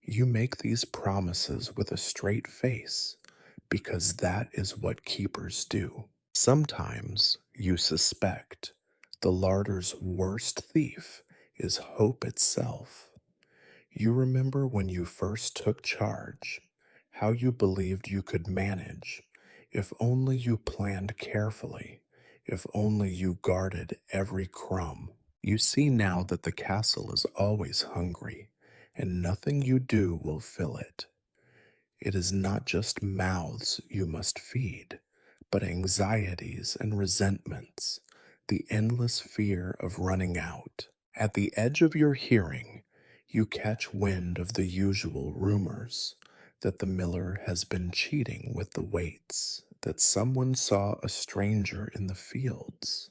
You make these promises with a straight face, because that is what keepers do. Sometimes you suspect the larder's worst thief is hope itself. You remember when you first took charge, how you believed you could manage, if only you planned carefully, if only you guarded every crumb. You see now that the castle is always hungry, and nothing you do will fill it. It is not just mouths you must feed, but anxieties and resentments, the endless fear of running out. At the edge of your hearing, you catch wind of the usual rumors that the miller has been cheating with the weights, that someone saw a stranger in the fields,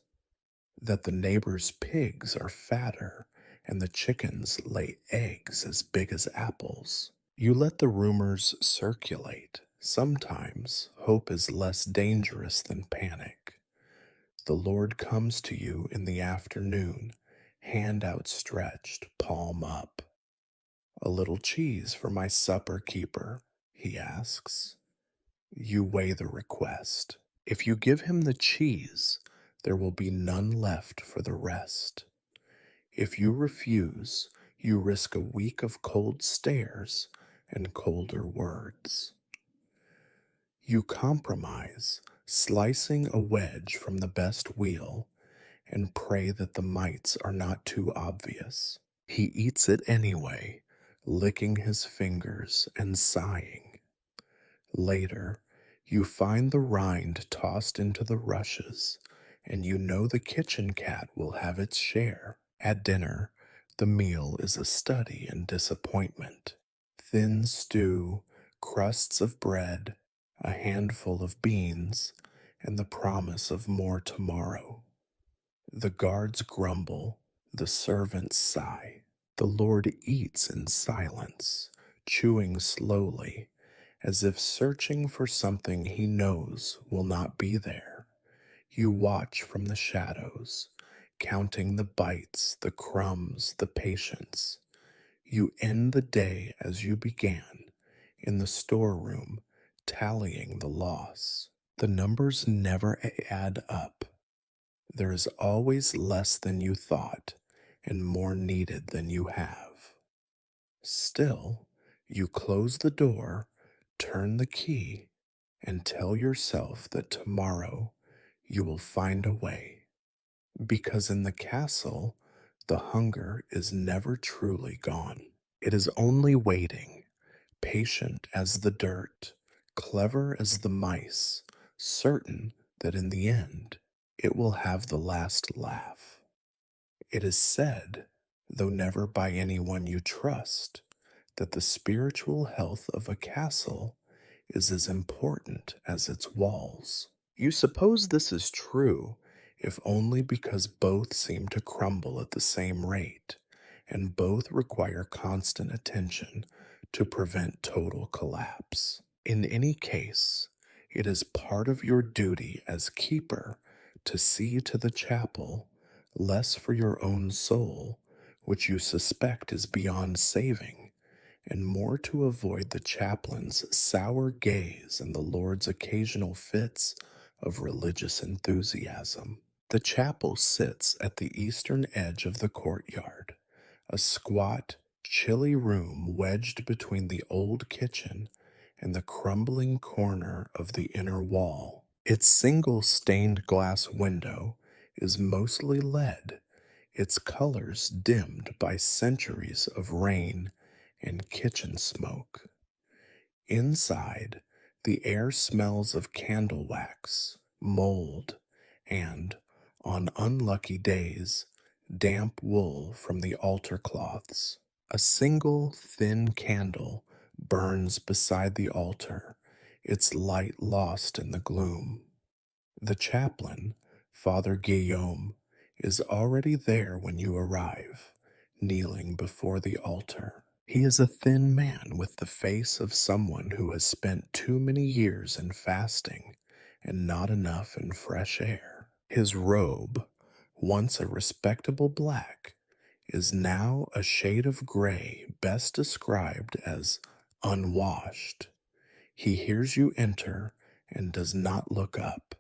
that the neighbor's pigs are fatter and the chickens lay eggs as big as apples. You let the rumors circulate. Sometimes hope is less dangerous than panic. The Lord comes to you in the afternoon, hand outstretched, palm up. A little cheese for my supper keeper, he asks. You weigh the request. If you give him the cheese, there will be none left for the rest. If you refuse, you risk a week of cold stares and colder words. You compromise, slicing a wedge from the best wheel, and pray that the mites are not too obvious. He eats it anyway, licking his fingers and sighing. Later, you find the rind tossed into the rushes, and you know the kitchen cat will have its share. At dinner, the meal is a study in disappointment. Thin stew, crusts of bread, a handful of beans, and the promise of more tomorrow. The guards grumble, the servants sigh. The Lord eats in silence, chewing slowly, as if searching for something he knows will not be there. You watch from the shadows, counting the bites, the crumbs, the patience. You end the day as you began, in the storeroom, tallying the loss. The numbers never add up. There is always less than you thought and more needed than you have. Still, you close the door, turn the key, and tell yourself that tomorrow you will find a way. Because in the castle, the hunger is never truly gone. It is only waiting, patient as the dirt, clever as the mice, certain that in the end it will have the last laugh. It is said, though never by anyone you trust, that the spiritual health of a castle is as important as its walls. You suppose this is true, if only because both seem to crumble at the same rate, and both require constant attention to prevent total collapse. In any case, it is part of your duty as keeper to see to the chapel, less for your own soul, which you suspect is beyond saving, and more to avoid the chaplain's sour gaze and the Lord's occasional fits of religious enthusiasm. The chapel sits at the eastern edge of the courtyard, a squat, chilly room wedged between the old kitchen and the crumbling corner of the inner wall. Its single stained glass window is mostly lead, its colors dimmed by centuries of rain and kitchen smoke. Inside, the air smells of candle wax, mold, and, on unlucky days, damp wool from the altar cloths. A single thin candle burns beside the altar, its light lost in the gloom. The chaplain, Father Guillaume, is already there when you arrive, kneeling before the altar. He is a thin man with the face of someone who has spent too many years in fasting and not enough in fresh air. His robe, once a respectable black, is now a shade of gray best described as unwashed. He hears you enter and does not look up,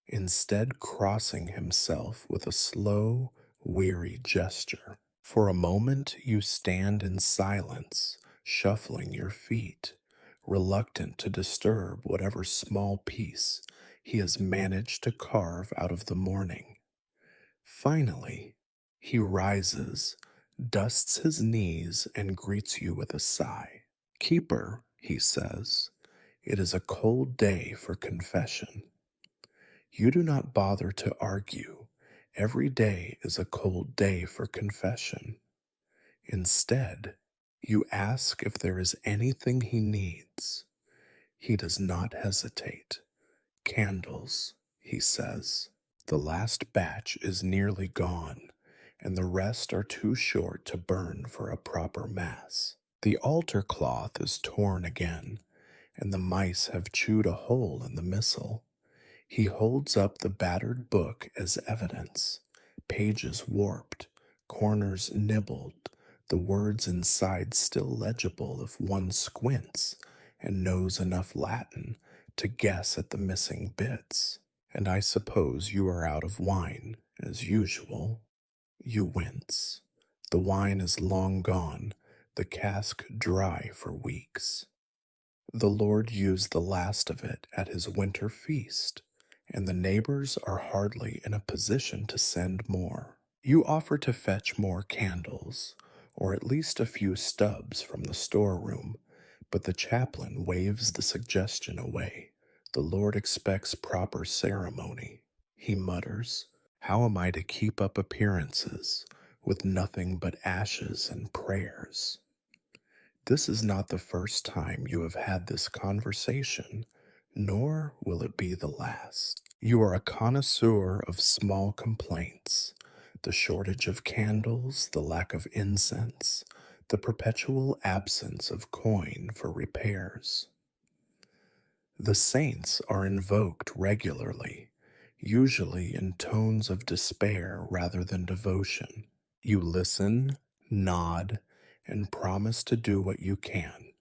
instead crossing himself with a slow, weary gesture. For a moment you stand in silence, shuffling your feet, reluctant to disturb whatever small piece he has managed to carve out of the morning. Finally, He rises, dusts his knees, and greets you with a sigh. Keeper, he says, it is a cold day for confession. You do not bother to argue. Every day is a cold day for confession. Instead, you ask if there is anything he needs. He does not hesitate. Candles, he says. The last batch is nearly gone, and the rest are too short to burn for a proper mass. The altar cloth is torn again, and the mice have chewed a hole in the missal. He holds up the battered book as evidence, pages warped, corners nibbled, the words inside still legible if one squints and knows enough Latin to guess at the missing bits. And I suppose you are out of wine, as usual. You wince. The wine is long gone, the cask dry for weeks. The Lord used the last of it at his winter feast, and the neighbors are hardly in a position to send more. You offer to fetch more candles, or at least a few stubs from the storeroom, but the chaplain waves the suggestion away. The Lord expects proper ceremony. He mutters, how am I to keep up appearances with nothing but ashes and prayers? This is not the first time you have had this conversation, nor will it be the last. You are a connoisseur of small complaints, the shortage of candles, the lack of incense, the perpetual absence of coin for repairs. The saints are invoked regularly, usually in tones of despair rather than devotion. You listen, nod, and promise to do what you can,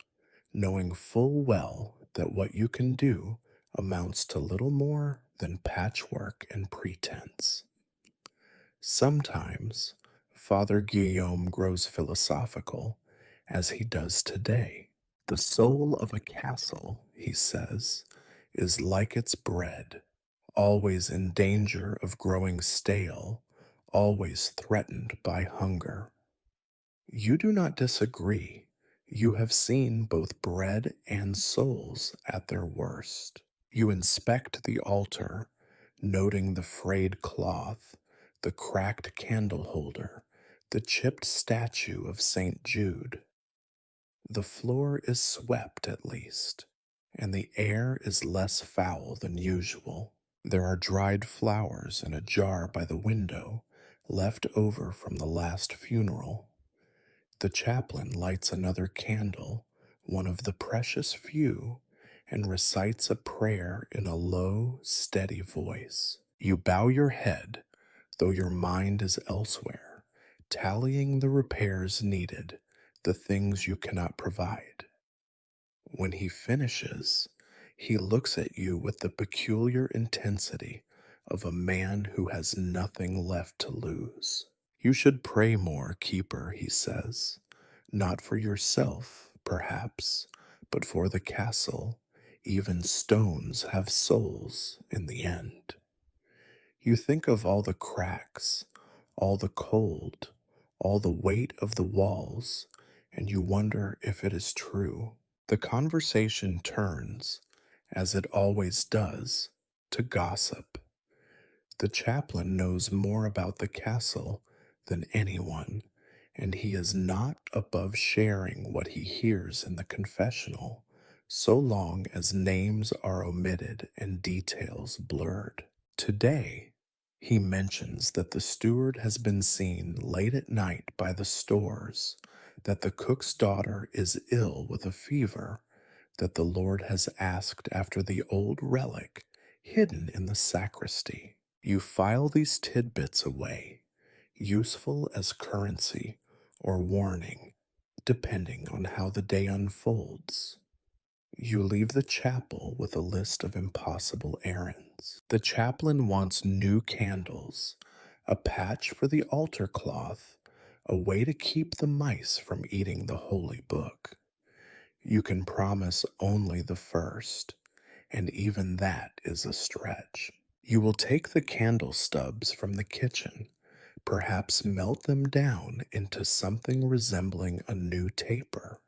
knowing full well that what you can do amounts to little more than patchwork and pretense. Sometimes Father Guillaume grows philosophical, as he does today. The soul of a castle, he says, is like its bread, always in danger of growing stale, always threatened by hunger. You do not disagree. You have seen both bread and souls at their worst. You inspect the altar, noting the frayed cloth, the cracked candle holder, the chipped statue of St. Jude. The floor is swept at least, and the air is less foul than usual. There are dried flowers in a jar by the window, left over from the last funeral. The chaplain lights another candle, one of the precious few, and recites a prayer in a low, steady voice. You bow your head, though your mind is elsewhere, tallying the repairs needed, the things you cannot provide. When he finishes, he looks at you with the peculiar intensity of a man who has nothing left to lose. You should pray more, keeper, he says, not for yourself, perhaps, but for the castle. Even stones have souls in the end. You think of all the cracks, all the cold, all the weight of the walls, and you wonder if it is true. The conversation turns, as it always does, to gossip. The chaplain knows more about the castle than anyone, and he is not above sharing what he hears in the confessional, so long as names are omitted and details blurred. Today, he mentions that the steward has been seen late at night by the stores, that the cook's daughter is ill with a fever, that the Lord has asked after the old relic hidden in the sacristy. You file these tidbits away, useful as currency or warning, depending on how the day unfolds. You leave the chapel with a list of impossible errands. The chaplain wants new candles, a patch for the altar cloth, a way to keep the mice from eating the holy book. You can promise only the first, and even that is a stretch. You will take the candle stubs from the kitchen, Perhaps melt them down into something resembling a new taper.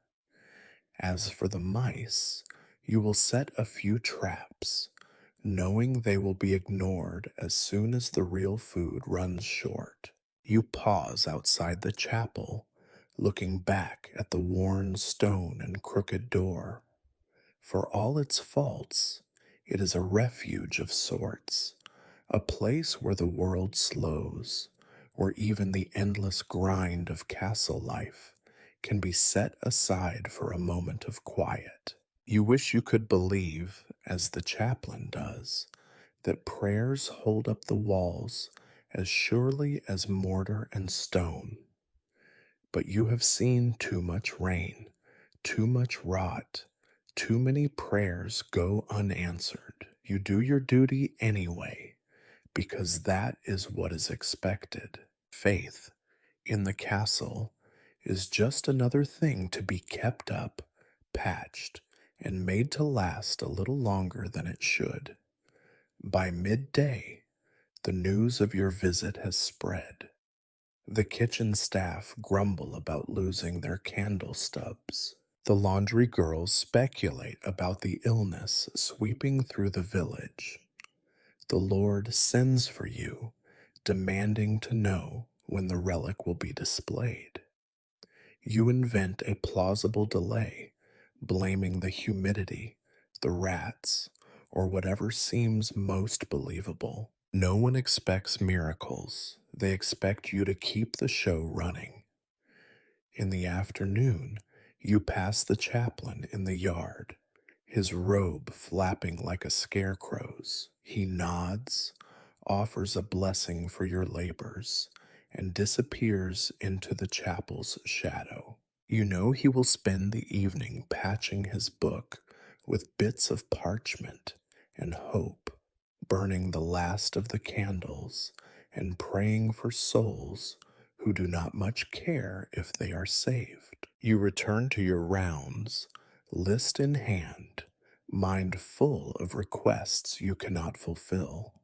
As for the mice, you will set a few traps, knowing they will be ignored as soon as the real food runs short. You pause outside the chapel, looking back at the worn stone and crooked door. For all its faults, it is a refuge of sorts, a place where the world slows, where even the endless grind of castle life can be set aside for a moment of quiet. You wish you could believe, as the chaplain does, that prayers hold up the walls as surely as mortar and stone. But you have seen too much rain, too much rot, too many prayers go unanswered. You do your duty anyway, because that is what is expected. Faith in the castle is just another thing to be kept up, patched, and made to last a little longer than it should. By midday, the news of your visit has spread. The kitchen staff grumble about losing their candle stubs. The laundry girls speculate about the illness sweeping through the village. The Lord sends for you, demanding to know when the relic will be displayed. You invent a plausible delay, blaming the humidity, the rats, or whatever seems most believable. No one expects miracles. They expect you to keep the show running. In the afternoon, you pass the chaplain in the yard, his robe flapping like a scarecrow's. He nods, offers a blessing for your labors, and disappears into the chapel's shadow. You know he will spend the evening patching his book with bits of parchment and hope, burning the last of the candles and praying for souls who do not much care if they are saved. You return to your rounds, list in hand, mind full of requests you cannot fulfill.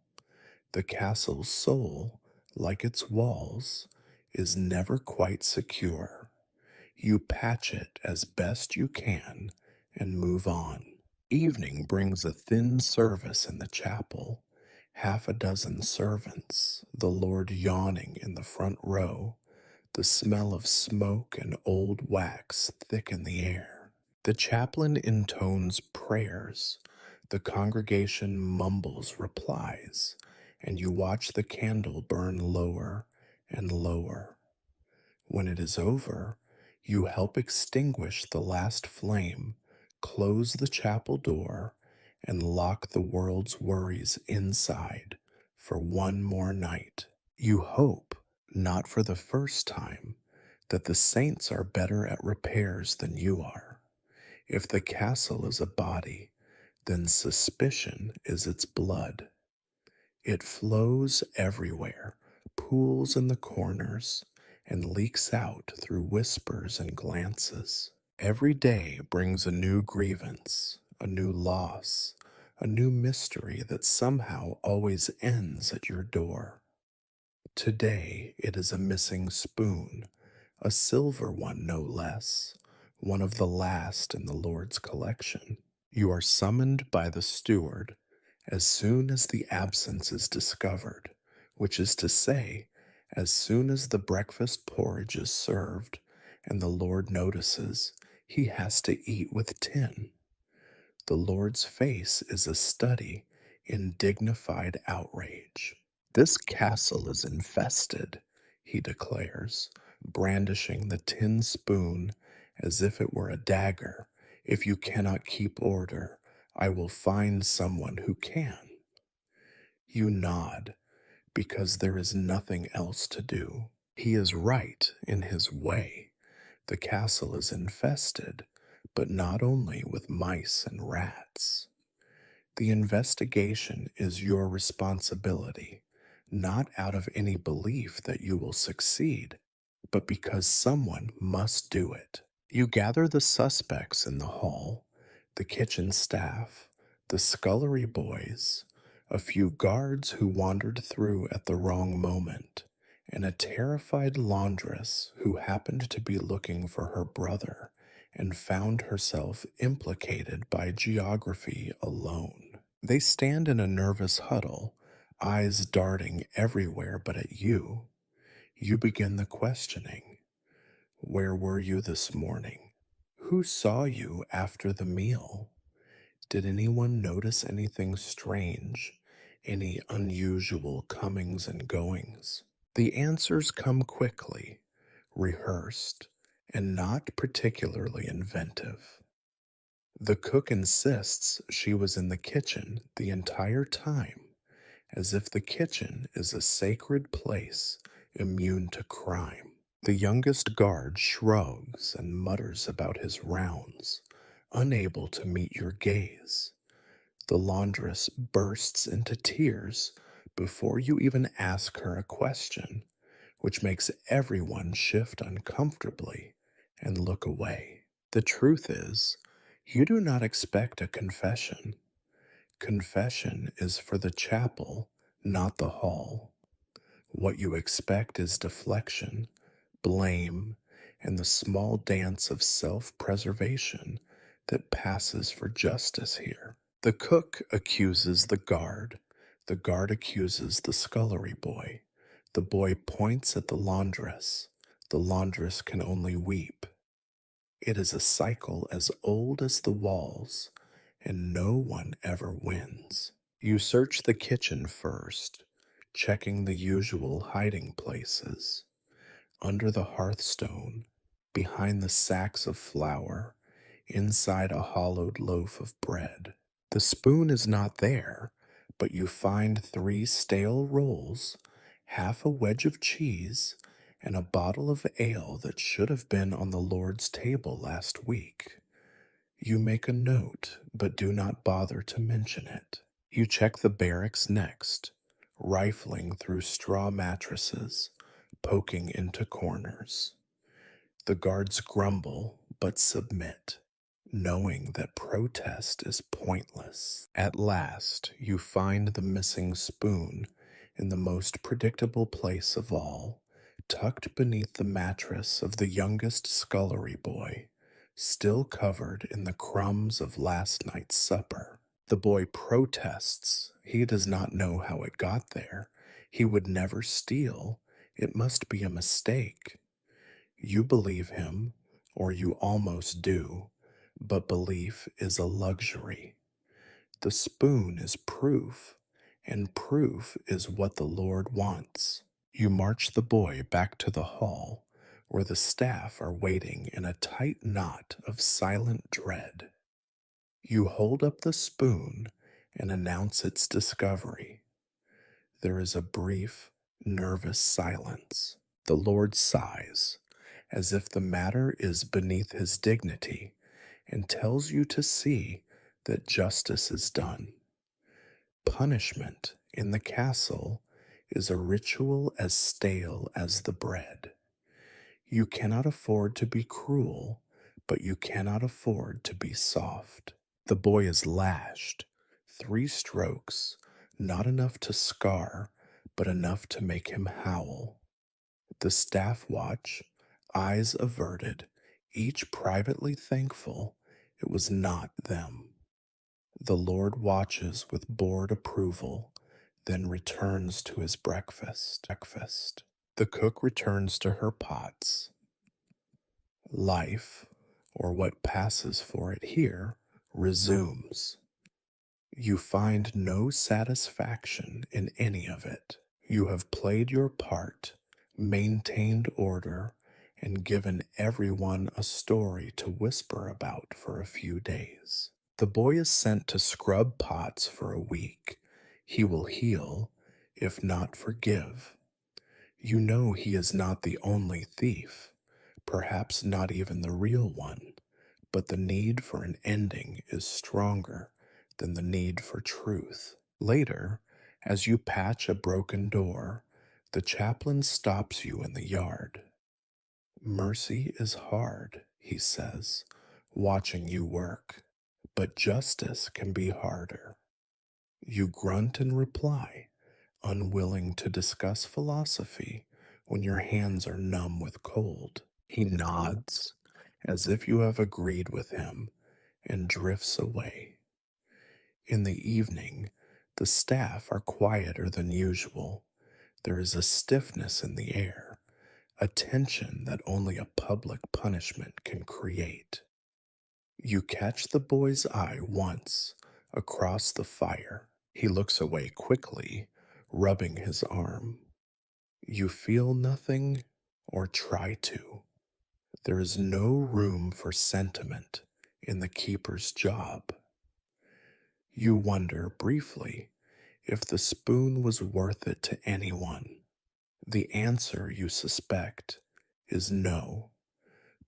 The castle's soul, like its walls, is never quite secure. You patch it as best you can and move on. Evening brings a thin service in the chapel, half a dozen servants, the Lord yawning in the front row, the smell of smoke and old wax thick in the air. The chaplain intones prayers, the congregation mumbles replies, and you watch the candle burn lower and lower. When it is over, you help extinguish the last flame, close the chapel door, and lock the world's worries inside for one more night. You hope, not for the first time, that the saints are better at repairs than you are. If the castle is a body, then suspicion is its blood. It flows everywhere, pools in the corners, and leaks out through whispers and glances. Every day brings a new grievance, a new loss, a new mystery that somehow always ends at your door. Today it is a missing spoon, a silver one no less, one of the last in the Lord's collection. You are summoned by the steward as soon as the absence is discovered, which is to say, as soon as the breakfast porridge is served and the Lord notices he has to eat with tin. The Lord's face is a study in dignified outrage. This castle is infested, he declares, brandishing the tin spoon as if it were a dagger. If you cannot keep order, I will find someone who can. You nod, because there is nothing else to do. He is right in his way. The castle is infested, but not only with mice and rats. The investigation is your responsibility, not out of any belief that you will succeed, but because someone must do it. You gather the suspects in the hall, the kitchen staff, the scullery boys, a few guards who wandered through at the wrong moment, and a terrified laundress who happened to be looking for her brother and found herself implicated by geography alone. They stand in a nervous huddle, eyes darting everywhere but at you. You begin the questioning. Where were you this morning? Who saw you after the meal? Did anyone notice anything strange? Any unusual comings and goings? The answers come quickly, rehearsed, and not particularly inventive. The cook insists she was in the kitchen the entire time, as if the kitchen is a sacred place immune to crime. The youngest guard shrugs and mutters about his rounds, unable to meet your gaze. The laundress bursts into tears before you even ask her a question, which makes everyone shift uncomfortably and look away. The truth is, you do not expect a confession. Confession is for the chapel, not the hall. What you expect is deflection, blame, and the small dance of self preservation that passes for justice here. The cook accuses the guard accuses the scullery boy, the boy points at the laundress can only weep. It is a cycle as old as the walls, and no one ever wins. You search the kitchen first, checking the usual hiding places under the hearthstone, behind the sacks of flour, inside a hollowed loaf of bread. The spoon is not there, but you find 3 stale rolls, half a wedge of cheese, and a bottle of ale that should have been on the Lord's table last week. You make a note, but do not bother to mention it. You check the barracks next, rifling through straw mattresses, poking into corners. The guards grumble but submit, knowing that protest is pointless. At last, you find the missing spoon in the most predictable place of all, tucked beneath the mattress of the youngest scullery boy, still covered in the crumbs of last night's supper. The boy protests. He does not know how it got there. He would never steal. It must be a mistake. You believe him, or you almost do, but belief is a luxury. The spoon is proof, and proof is what the Lord wants. You march the boy back to the hall, where the staff are waiting in a tight knot of silent dread. You hold up the spoon and announce its discovery. There is a brief, nervous silence. The Lord sighs, as if the matter is beneath his dignity, and tells you to see that justice is done. Punishment in the castle is a ritual as stale as the bread. You cannot afford to be cruel, but you cannot afford to be soft. The boy is lashed. 3 strokes, not enough to scar, but enough to make him howl. The staff watch, eyes averted, each privately thankful it was not them. The Lord watches with bored approval, then returns to his breakfast. The cook returns to her pots. Life, or what passes for it here, resumes. You find no satisfaction in any of it. You have played your part, maintained order, and given everyone a story to whisper about for a few days. The boy is sent to scrub pots for a week. He will heal, if not forgive. You know he is not the only thief, perhaps not even the real one, but the need for an ending is stronger than the need for truth. Later, as you patch a broken door, the chaplain stops you in the yard. Mercy is hard, he says, watching you work, but justice can be harder. You grunt in reply, unwilling to discuss philosophy when your hands are numb with cold. He nods, as if you have agreed with him, and drifts away. In the evening, the staff are quieter than usual. There is a stiffness in the air, a tension that only a public punishment can create. You catch the boy's eye once across the fire. He looks away quickly, rubbing his arm. You feel nothing or try to. There is no room for sentiment in the keeper's job. You wonder briefly if the spoon was worth it to anyone. The answer, you suspect, is no.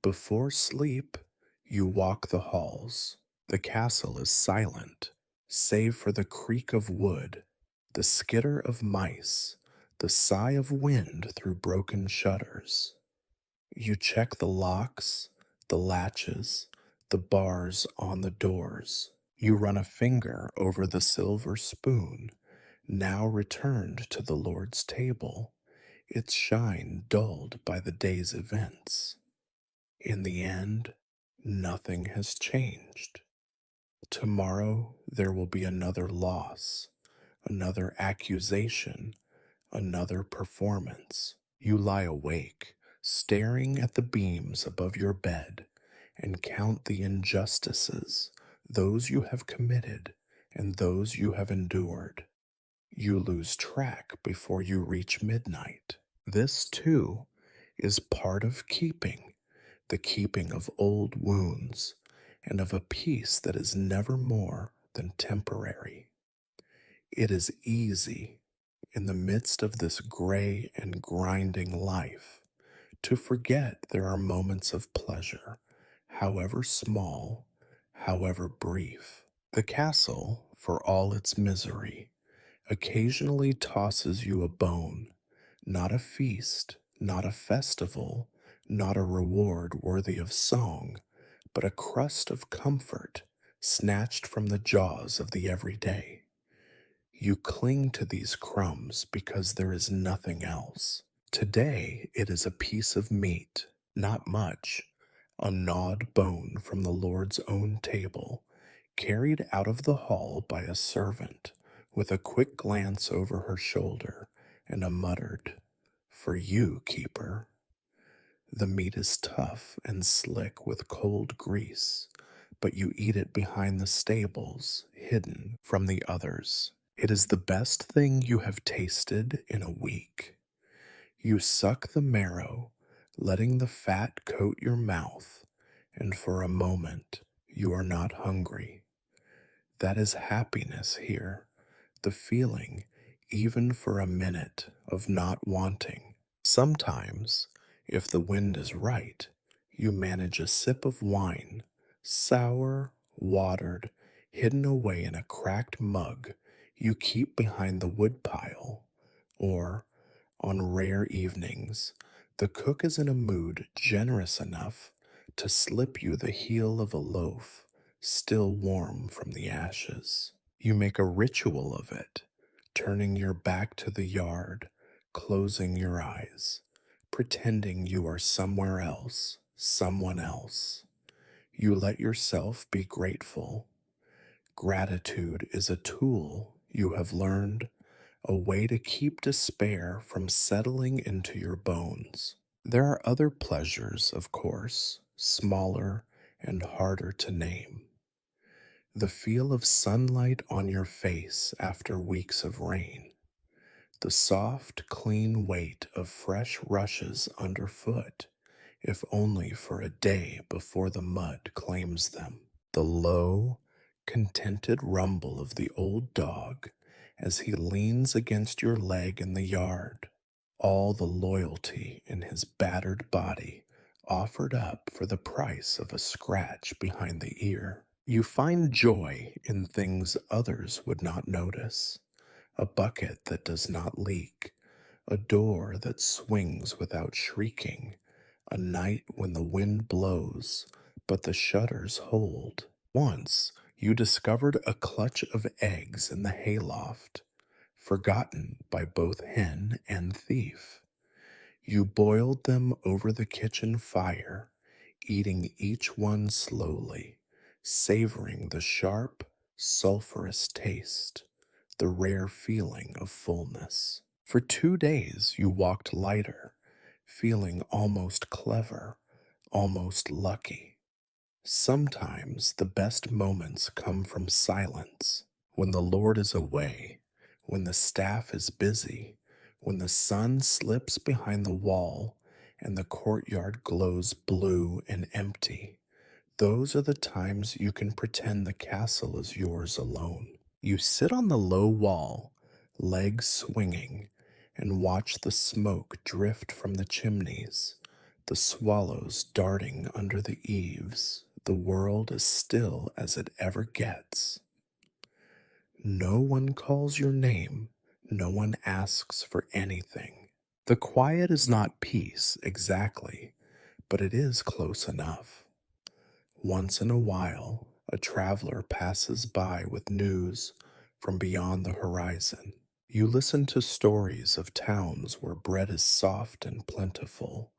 Before sleep, you walk the halls. The castle is silent, save for the creak of wood, the skitter of mice, the sigh of wind through broken shutters. You check the locks, the latches, the bars on the doors. You run a finger over the silver spoon, now returned to the Lord's table, its shine dulled by the day's events. In the end, nothing has changed. Tomorrow there will be another loss, another accusation, another performance. You lie awake, staring at the beams above your bed, and count the injustices, those you have committed and those you have endured. You lose track before you reach midnight. This, too, is part of keeping, the keeping of old wounds, and of a peace that is never more than temporary. It is easy, in the midst of this gray and grinding life, to forget there are moments of pleasure, however small, however brief. The castle, for all its misery, occasionally tosses you a bone, not a feast, not a festival, not a reward worthy of song, but a crust of comfort snatched from the jaws of the everyday. You cling to these crumbs because there is nothing else. Today it is a piece of meat, not much, a gnawed bone from the Lord's own table, carried out of the hall by a servant, with a quick glance over her shoulder and a muttered, "For you, keeper." The meat is tough and slick with cold grease, but you eat it behind the stables, hidden from the others. It is the best thing you have tasted in a week. You suck the marrow, letting the fat coat your mouth, and for a moment you are not hungry. That is happiness here, the feeling, even for a minute, of not wanting. Sometimes, if the wind is right, you manage a sip of wine, sour, watered, hidden away in a cracked mug you keep behind the woodpile. Or, on rare evenings, the cook is in a mood generous enough to slip you the heel of a loaf, still warm from the ashes. You make a ritual of it, turning your back to the yard, closing your eyes, pretending you are somewhere else, someone else. You let yourself be grateful. Gratitude is a tool you have learned, a way to keep despair from settling into your bones. There are other pleasures, of course, smaller and harder to name. The feel of sunlight on your face after weeks of rain, the soft, clean weight of fresh rushes underfoot, if only for a day before the mud claims them. The low, contented rumble of the old dog as he leans against your leg in the yard, all the loyalty in his battered body offered up for the price of a scratch behind the ear. You find joy in things others would not notice, a bucket that does not leak, a door that swings without shrieking, a night when the wind blows, but the shutters hold. Once you discovered a clutch of eggs in the hayloft, forgotten by both hen and thief. You boiled them over the kitchen fire, eating each one slowly, savoring the sharp, sulphurous taste, the rare feeling of fullness. For 2 days you walked lighter, feeling almost clever, almost lucky. Sometimes the best moments come from silence, when the Lord is away, when the staff is busy, when the sun slips behind the wall and the courtyard glows blue and empty. Those are the times you can pretend the castle is yours alone. You sit on the low wall, legs swinging, and watch the smoke drift from the chimneys, the swallows darting under the eaves. The world as still as it ever gets. No one calls your name, no one asks for anything. The quiet is not peace exactly, but it is close enough. Once in a while, a traveler passes by with news from beyond the horizon. You listen to stories of towns where bread is soft and plentiful,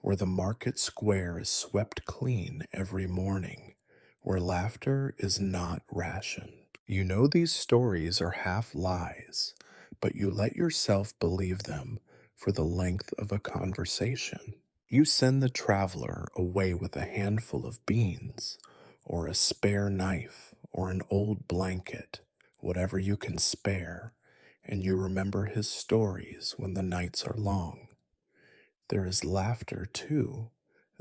where the market square is swept clean every morning, where laughter is not rationed. You know these stories are half lies, but you let yourself believe them for the length of a conversation. You send the traveler away with a handful of beans, or a spare knife, or an old blanket, whatever you can spare, and you remember his stories when the nights are long. There is laughter, too,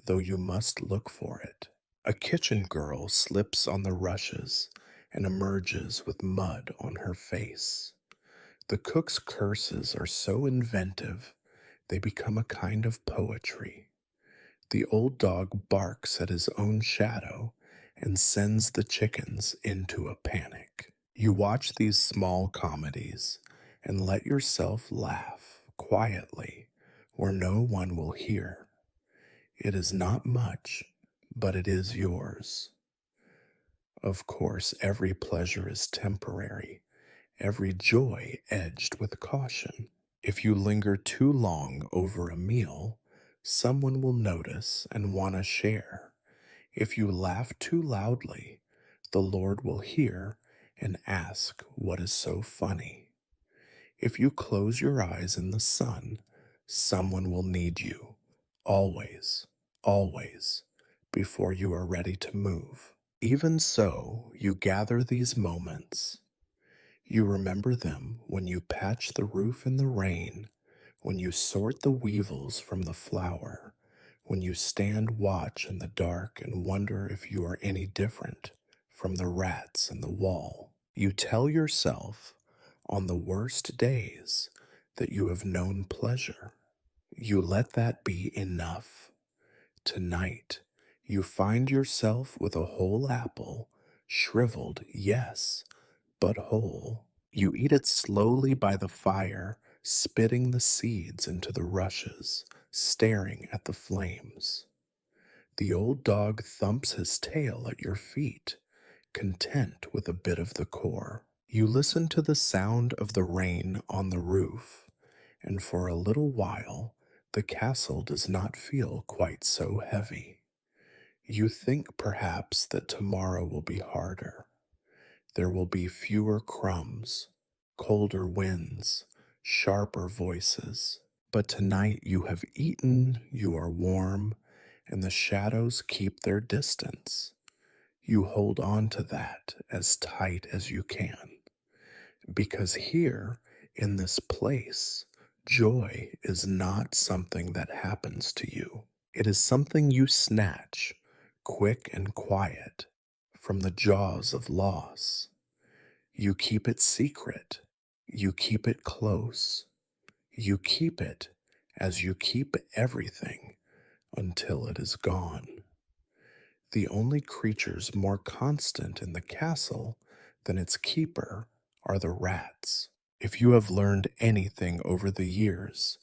though you must look for it. A kitchen girl slips on the rushes and emerges with mud on her face. The cook's curses are so inventive, they become a kind of poetry. The old dog barks at his own shadow and sends the chickens into a panic. You watch these small comedies and let yourself laugh quietly where no one will hear. It is not much, but it is yours. Of course, every pleasure is temporary, every joy edged with caution. If you linger too long over a meal, someone will notice and want to share. If you laugh too loudly, the Lord will hear and ask what is so funny. If you close your eyes in the sun, someone will need you, always, always, before you are ready to move. Even so, you gather these moments. You remember them when you patch the roof in the rain, when you sort the weevils from the flour, when you stand watch in the dark and wonder if you are any different from the rats in the wall. You tell yourself on the worst days that you have known pleasure. You let that be enough. Tonight, you find yourself with a whole apple, shriveled, yes, but whole. You eat it slowly by the fire, spitting the seeds into the rushes, staring at the flames. The old dog thumps his tail at your feet, content with a bit of the core. You listen to the sound of the rain on the roof, and for a little while the castle does not feel quite so heavy. You think perhaps that tomorrow will be harder. There will be fewer crumbs, colder winds, sharper voices. But tonight you have eaten, you are warm, and the shadows keep their distance. You hold on to that as tight as you can. Because here, in this place, joy is not something that happens to you. It is something you snatch, quick and quiet, from the jaws of loss. You keep it secret. You keep it close. You keep it as you keep everything until it is gone. The only creatures more constant in the castle than its keeper are the rats. If you have learned anything over the years,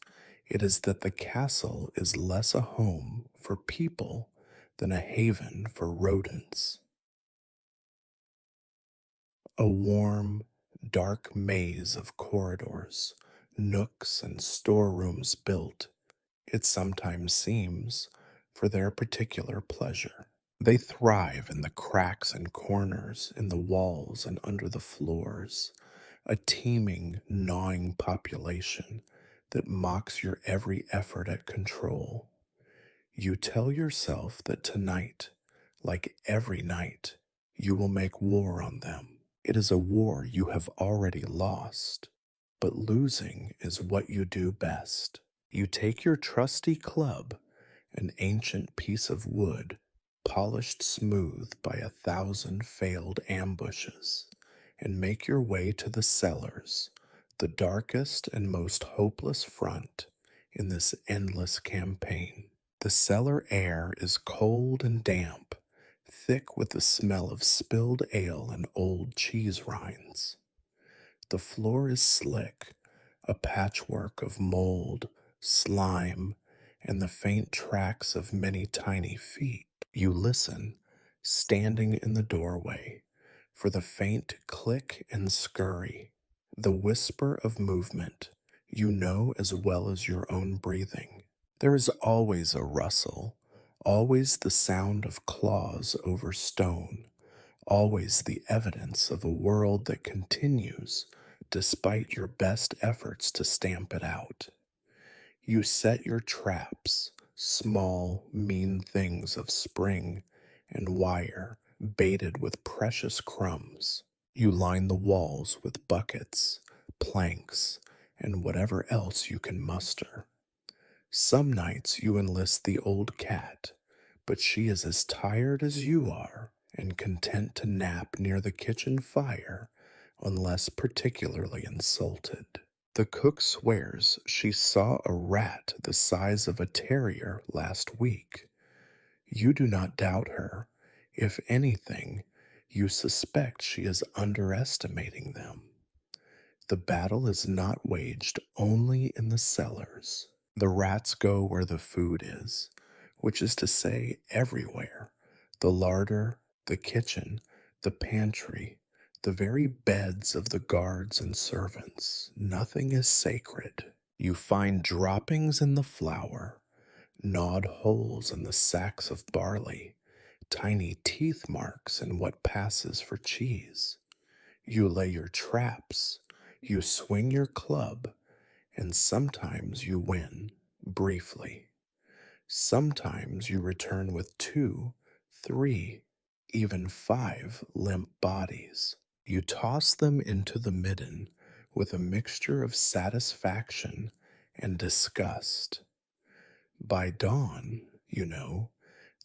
it is that the castle is less a home for people than a haven for rodents. A warm, dark maze of corridors, nooks, and storerooms built it sometimes seems, for their particular pleasure. They thrive in the cracks and corners, in the walls and under the floors, a teeming, gnawing population that mocks your every effort at control. You tell yourself that tonight, like every night, you will make war on them. It is a war you have already lost, but losing is what you do best. You take your trusty club, an ancient piece of wood, polished smooth by 1,000 failed ambushes, and make your way to the cellars, the darkest and most hopeless front in this endless campaign. The cellar air is cold and damp, thick with the smell of spilled ale and old cheese rinds. The floor is slick, a patchwork of mold, slime, and the faint tracks of many tiny feet. You listen, standing in the doorway, for the faint click and scurry, the whisper of movement you know as well as your own breathing. There is always a rustle, always the sound of claws over stone, always the evidence of a world that continues despite your best efforts to stamp it out. You set your traps, small, mean things of spring and wire, baited with precious crumbs. You line the walls with buckets, planks, and whatever else you can muster. Some nights you enlist the old cat, but she is as tired as you are and content to nap near the kitchen fire unless particularly insulted. The cook swears she saw a rat the size of a terrier last week. You do not doubt her. If anything, you suspect she is underestimating them. The battle is not waged only in the cellars. The rats go where the food is, which is to say, everywhere. The larder, the kitchen, the pantry, the very beds of the guards and servants. Nothing is sacred. You find droppings in the flour, gnawed holes in the sacks of barley, tiny teeth marks in what passes for cheese. You lay your traps, you swing your club, and sometimes you win, briefly. Sometimes you return with 2, 3, even 5 limp bodies. You toss them into the midden with a mixture of satisfaction and disgust. By dawn, you know,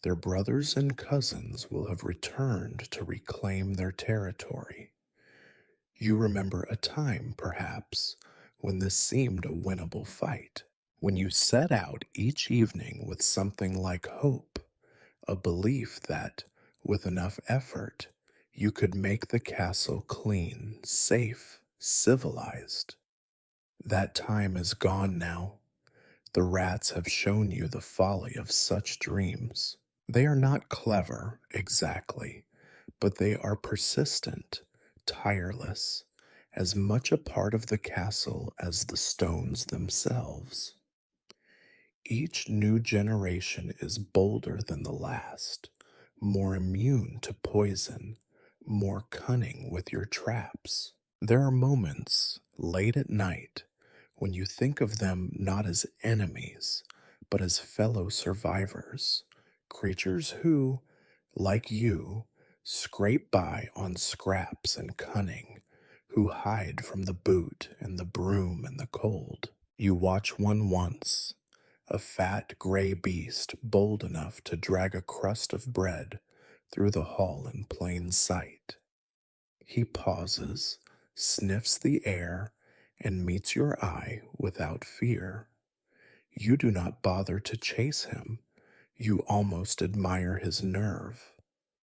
their brothers and cousins will have returned to reclaim their territory. You remember a time, perhaps, when this seemed a winnable fight, when you set out each evening with something like hope, a belief that, with enough effort, you could make the castle clean, safe, civilized. That time is gone now. The rats have shown you the folly of such dreams. They are not clever, exactly, but they are persistent, tireless, as much a part of the castle as the stones themselves. Each new generation is bolder than the last, more immune to poison, more cunning with your traps. There are moments, late at night, when you think of them not as enemies, but as fellow survivors, creatures who, like you, scrape by on scraps and cunning, who hide from the boot and the broom and the cold. You watch one once, a fat gray beast bold enough to drag a crust of bread through the hall in plain sight. He pauses, sniffs the air, and meets your eye without fear. You do not bother to chase him. You almost admire his nerve.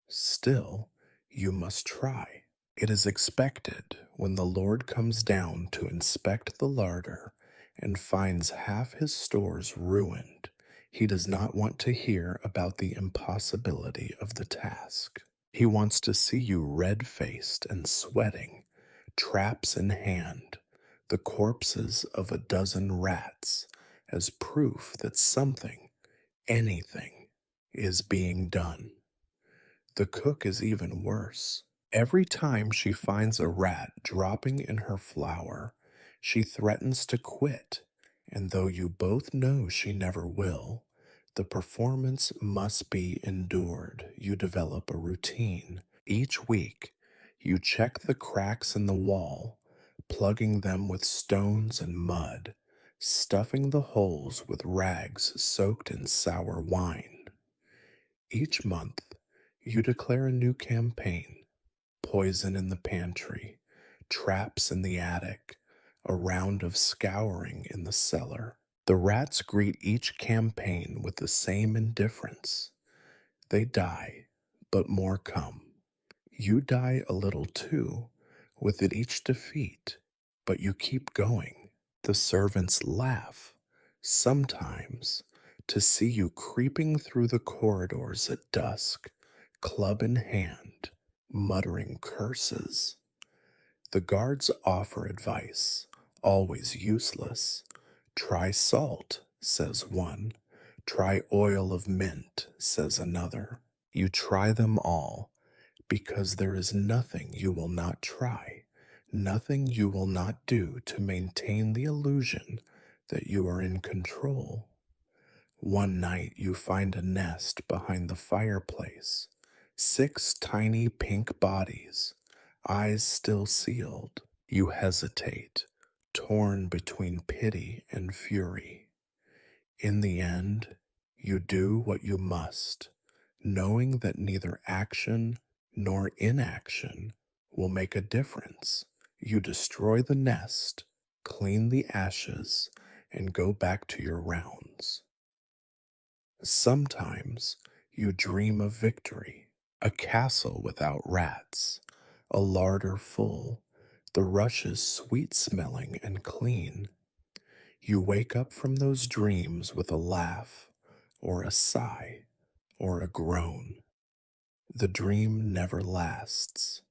Still, you must try. It is expected when the Lord comes down to inspect the larder and finds half his stores ruined, he does not want to hear about the impossibility of the task. He wants to see you red-faced and sweating, traps in hand, the corpses of a dozen rats, as proof that something, anything, is being done. The cook is even worse. Every time she finds a rat dropping in her flour, she threatens to quit, and though you both know she never will, the performance must be endured. You develop a routine. Each week, you check the cracks in the wall, plugging them with stones and mud, stuffing the holes with rags soaked in sour wine. Each month, you declare a new campaign: poison in the pantry, traps in the attic, a round of scouring in the cellar. The rats greet each campaign with the same indifference. They die, but more come. You die a little too, with it each defeat, but you keep going. The servants laugh, sometimes, to see you creeping through the corridors at dusk, club in hand, muttering curses. The guards offer advice, always useless. Try salt, says one. Try oil of mint, says another. You try them all, because there is nothing you will not try, nothing you will not do to maintain the illusion that you are in control. One night you find a nest behind the fireplace, 6 tiny pink bodies, eyes still sealed. You hesitate, torn between pity and fury. In the end, you do what you must, knowing that neither action nor inaction will make a difference. You destroy the nest, clean the ashes, and go back to your rounds. Sometimes you dream of victory, a castle without rats, a larder full, the rushes sweet smelling and clean. You wake up from those dreams with a laugh, or a sigh, or a groan. The dream never lasts.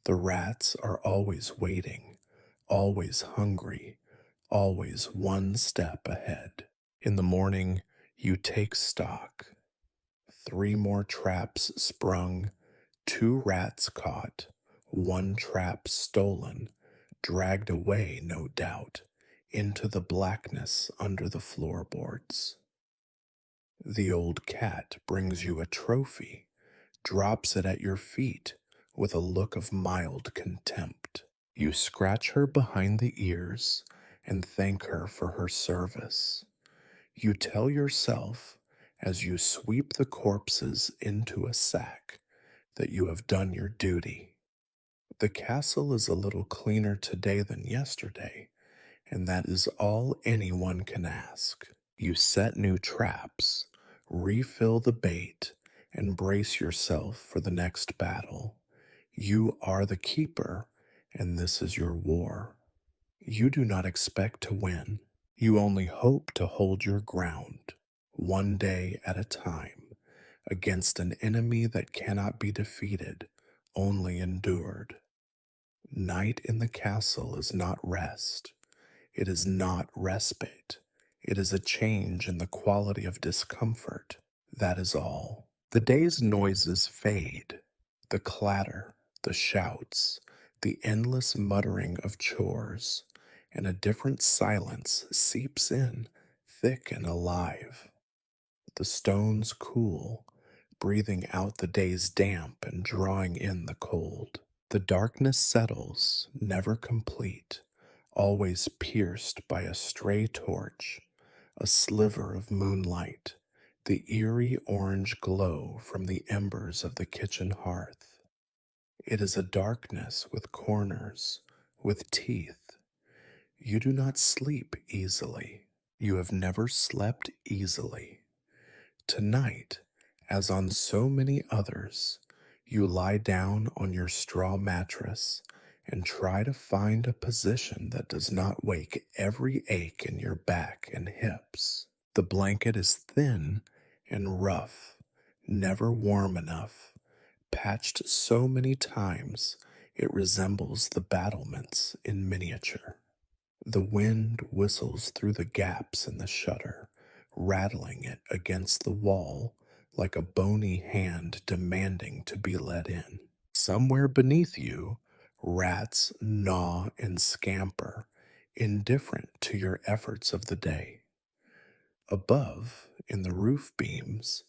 The rats are always waiting, always hungry, always one step ahead. In the morning, you take stock. 3 more traps sprung, 2 rats caught, 1 trap stolen, dragged away, no doubt, into the blackness under the floorboards. The old cat brings you a trophy, drops it at your feet with a look of mild contempt. You scratch her behind the ears and thank her for her service. You tell yourself, as you sweep the corpses into a sack, that you have done your duty. The castle is a little cleaner today than yesterday, and that is all anyone can ask. You set new traps, refill the bait, and brace yourself for the next battle. You are the keeper, and this is your war. You do not expect to win. You only hope to hold your ground, one day at a time, against an enemy that cannot be defeated, only endured. Night in the castle is not rest. It is not respite. It is a change in the quality of discomfort. That is all. The day's noises fade. The clatter, the shouts, the endless muttering of chores, and a different silence seeps in, thick and alive. The stones cool, breathing out the day's damp and drawing in the cold. The darkness settles, never complete, always pierced by a stray torch, a sliver of moonlight, the eerie orange glow from the embers of the kitchen hearth. It is a darkness with corners, with teeth. You do not sleep easily. You have never slept easily. Tonight, as on so many others, you lie down on your straw mattress and try to find a position that does not wake every ache in your back and hips. The blanket is thin and rough, never warm enough, patched so many times it resembles the battlements in miniature. The wind whistles through the gaps in the shutter, rattling it against the wall like a bony hand demanding to be let in. Somewhere beneath you, rats gnaw and scamper, indifferent to your efforts of the day. Above, in the roof beams,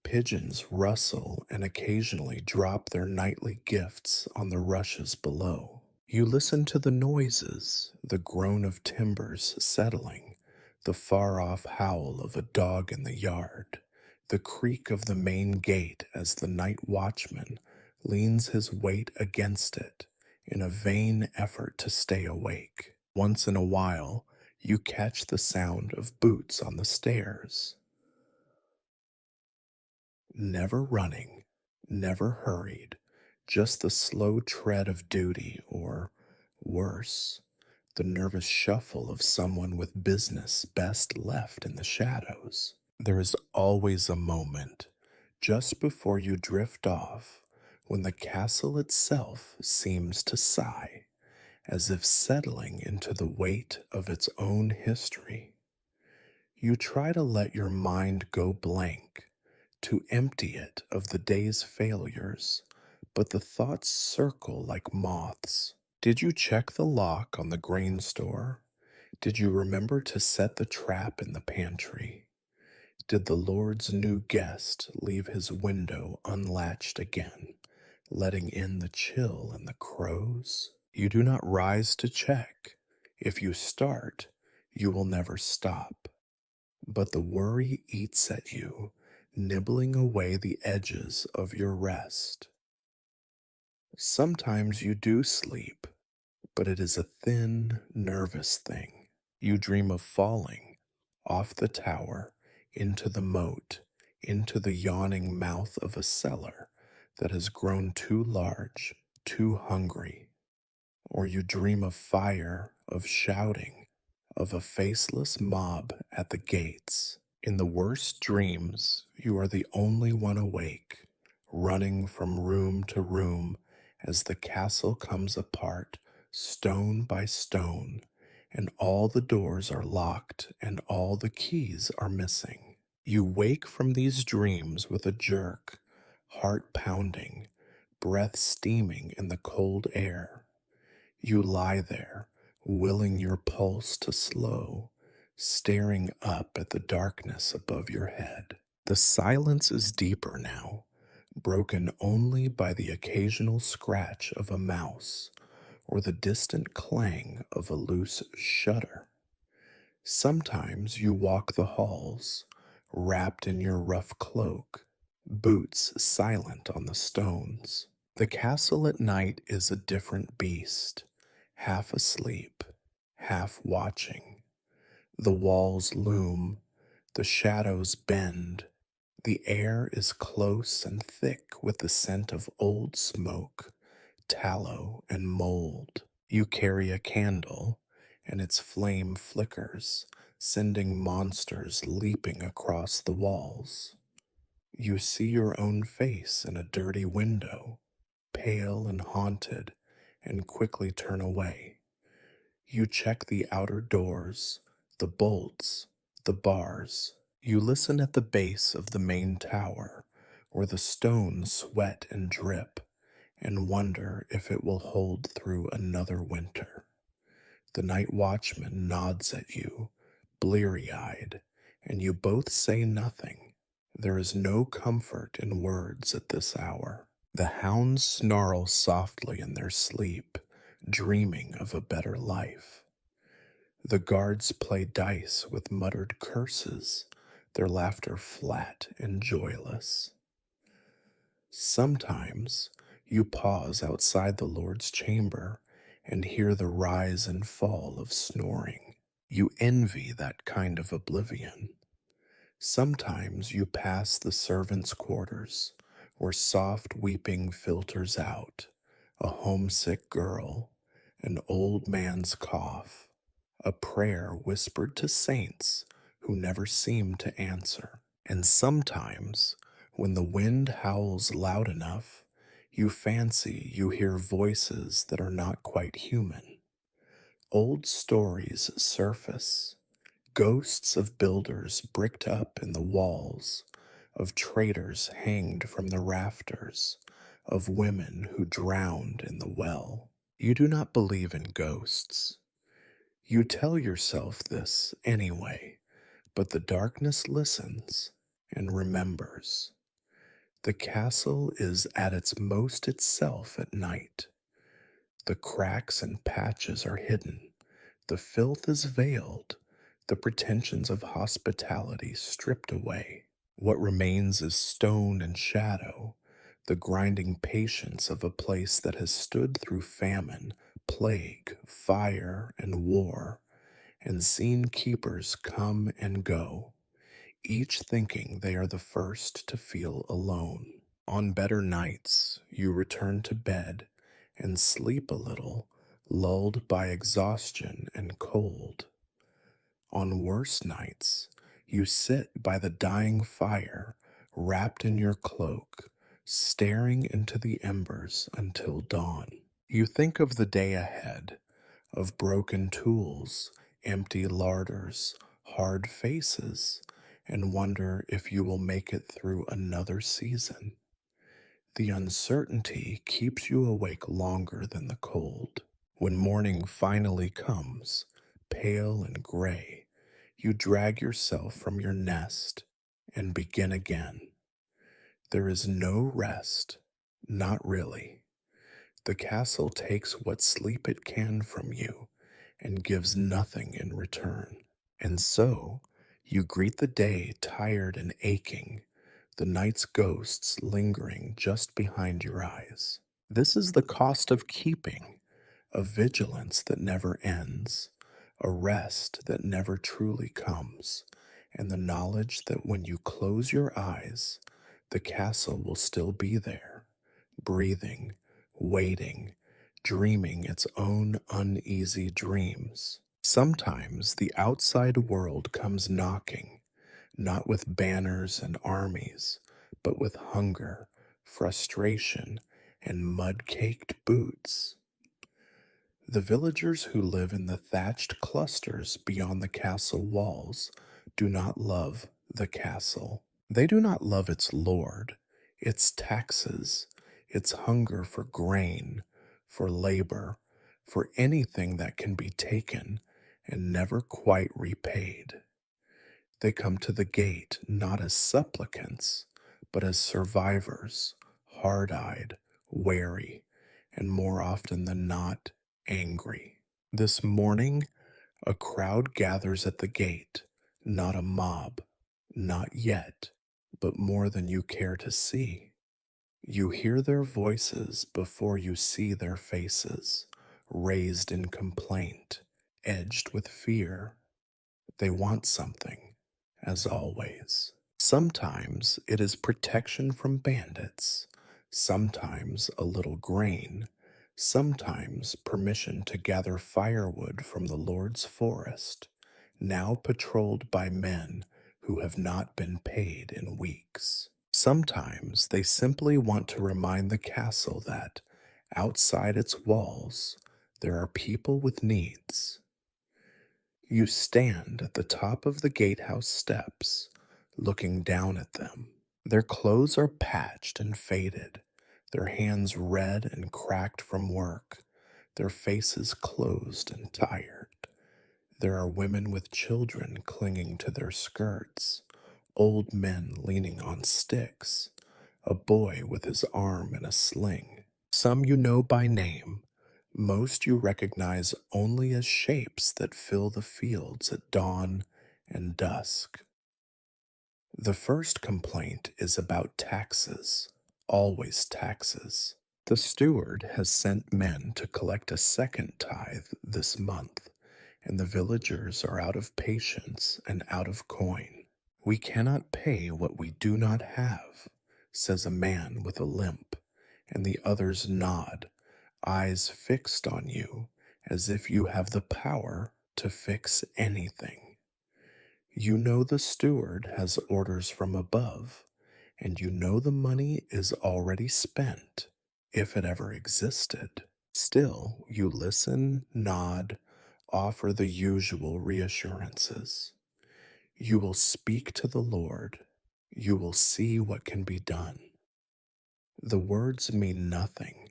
pigeons rustle and occasionally drop their nightly gifts on the rushes below. You listen to the noises, the groan of timbers settling, the far off howl of a dog in the yard, the creak of the main gate as the night watchman leans his weight against it in a vain effort to stay awake. Once in a while, you catch the sound of boots on the stairs. Never running, never hurried, just the slow tread of duty, or worse, the nervous shuffle of someone with business best left in the shadows. There is always a moment, just before you drift off, when the castle itself seems to sigh, as if settling into the weight of its own history. You try to let your mind go blank, to empty it of the day's failures, but the thoughts circle like moths. Did you check the lock on the grain store? Did you remember to set the trap in the pantry? Did the Lord's new guest leave his window unlatched again, letting in the chill and the crows? You do not rise to check. If you start, you will never stop. But the worry eats at you, nibbling away the edges of your rest. Sometimes you do sleep, but it is a thin, nervous thing. You dream of falling off the tower into the moat, into the yawning mouth of a cellar that has grown too large, too hungry. Or you dream of fire, of shouting, of a faceless mob at the gates. In the worst dreams, you are the only one awake, running from room to room as the castle comes apart, stone by stone, and all the doors are locked and all the keys are missing. You wake from these dreams with a jerk, heart pounding, breath steaming in the cold air. You lie there, willing your pulse to slow, staring up at the darkness above your head. The silence is deeper now, broken only by the occasional scratch of a mouse or the distant clang of a loose shutter. Sometimes you walk the halls, wrapped in your rough cloak, boots silent on the stones. The castle at night is a different beast, half asleep, half watching. The walls loom, the shadows bend, the air is close and thick with the scent of old smoke, tallow, and mold. You carry a candle, and its flame flickers, sending monsters leaping across the walls. You see your own face in a dirty window, pale and haunted, and quickly turn away. You check the outer doors, the bolts, the bars. You listen at the base of the main tower, where the stones sweat and drip, and wonder if it will hold through another winter. The night watchman nods at you, bleary eyed, and you both say nothing. There is no comfort in words at this hour. The hounds snarl softly in their sleep, dreaming of a better life. The guards play dice with muttered curses, their laughter flat and joyless. Sometimes you pause outside the Lord's chamber and hear the rise and fall of snoring. You envy that kind of oblivion. Sometimes you pass the servants' quarters, where soft weeping filters out, a homesick girl, an old man's cough, a prayer whispered to saints who never seem to answer. And sometimes, when the wind howls loud enough, you fancy you hear voices that are not quite human. Old stories surface, ghosts of builders bricked up in the walls, of traitors hanged from the rafters, of women who drowned in the well. You do not believe in ghosts. You tell yourself this anyway, but the darkness listens and remembers. The castle is at its most itself at night. The cracks and patches are hidden. The filth is veiled, the pretensions of hospitality stripped away. What remains is stone and shadow, the grinding patience of a place that has stood through famine, plague, fire, and war, and seen keepers come and go, each thinking they are the first to feel alone. On better nights, you return to bed and sleep a little, lulled by exhaustion and cold. On worse nights, you sit by the dying fire, wrapped in your cloak, staring into the embers until dawn. You think of the day ahead, of broken tools, empty larders, hard faces, and wonder if you will make it through another season. The uncertainty keeps you awake longer than the cold. When morning finally comes, pale and gray, you drag yourself from your nest and begin again. There is no rest, not really. The castle takes what sleep it can from you and gives nothing in return. And so, you greet the day tired and aching, the night's ghosts lingering just behind your eyes. This is the cost of keeping, a vigilance that never ends, a rest that never truly comes, and the knowledge that when you close your eyes, the castle will still be there, breathing, waiting, dreaming its own uneasy dreams. Sometimes the outside world comes knocking, not with banners and armies, but with hunger, frustration, and mud caked boots. The villagers who live in the thatched clusters beyond the castle walls do not love the castle. They do not love its lord, its taxes, its hunger for grain, for labor, for anything that can be taken and never quite repaid. They come to the gate not as supplicants, but as survivors, hard eyed, wary, and more often than not, angry. This morning, a crowd gathers at the gate, not a mob, not yet, but more than you care to see. You hear their voices before you see their faces, raised in complaint, edged with fear. They want something, as always. Sometimes it is protection from bandits, sometimes a little grain, sometimes permission to gather firewood from the Lord's forest, now patrolled by men who have not been paid in weeks. Sometimes they simply want to remind the castle that, outside its walls, there are people with needs. You stand at the top of the gatehouse steps, looking down at them. Their clothes are patched and faded, their hands red and cracked from work, their faces closed and tired. There are women with children clinging to their skirts, old men leaning on sticks, a boy with his arm in a sling. Some you know by name, most you recognize only as shapes that fill the fields at dawn and dusk. The first complaint is about taxes, always taxes. The steward has sent men to collect a second tithe this month, and the villagers are out of patience and out of coin. We cannot pay what we do not have, says a man with a limp, and the others nod, eyes fixed on you as if you have the power to fix anything. You know the steward has orders from above, and you know the money is already spent, if it ever existed. Still, you listen, nod, Offer the usual reassurances. You will speak to the Lord. You will see what can be done. The words mean nothing,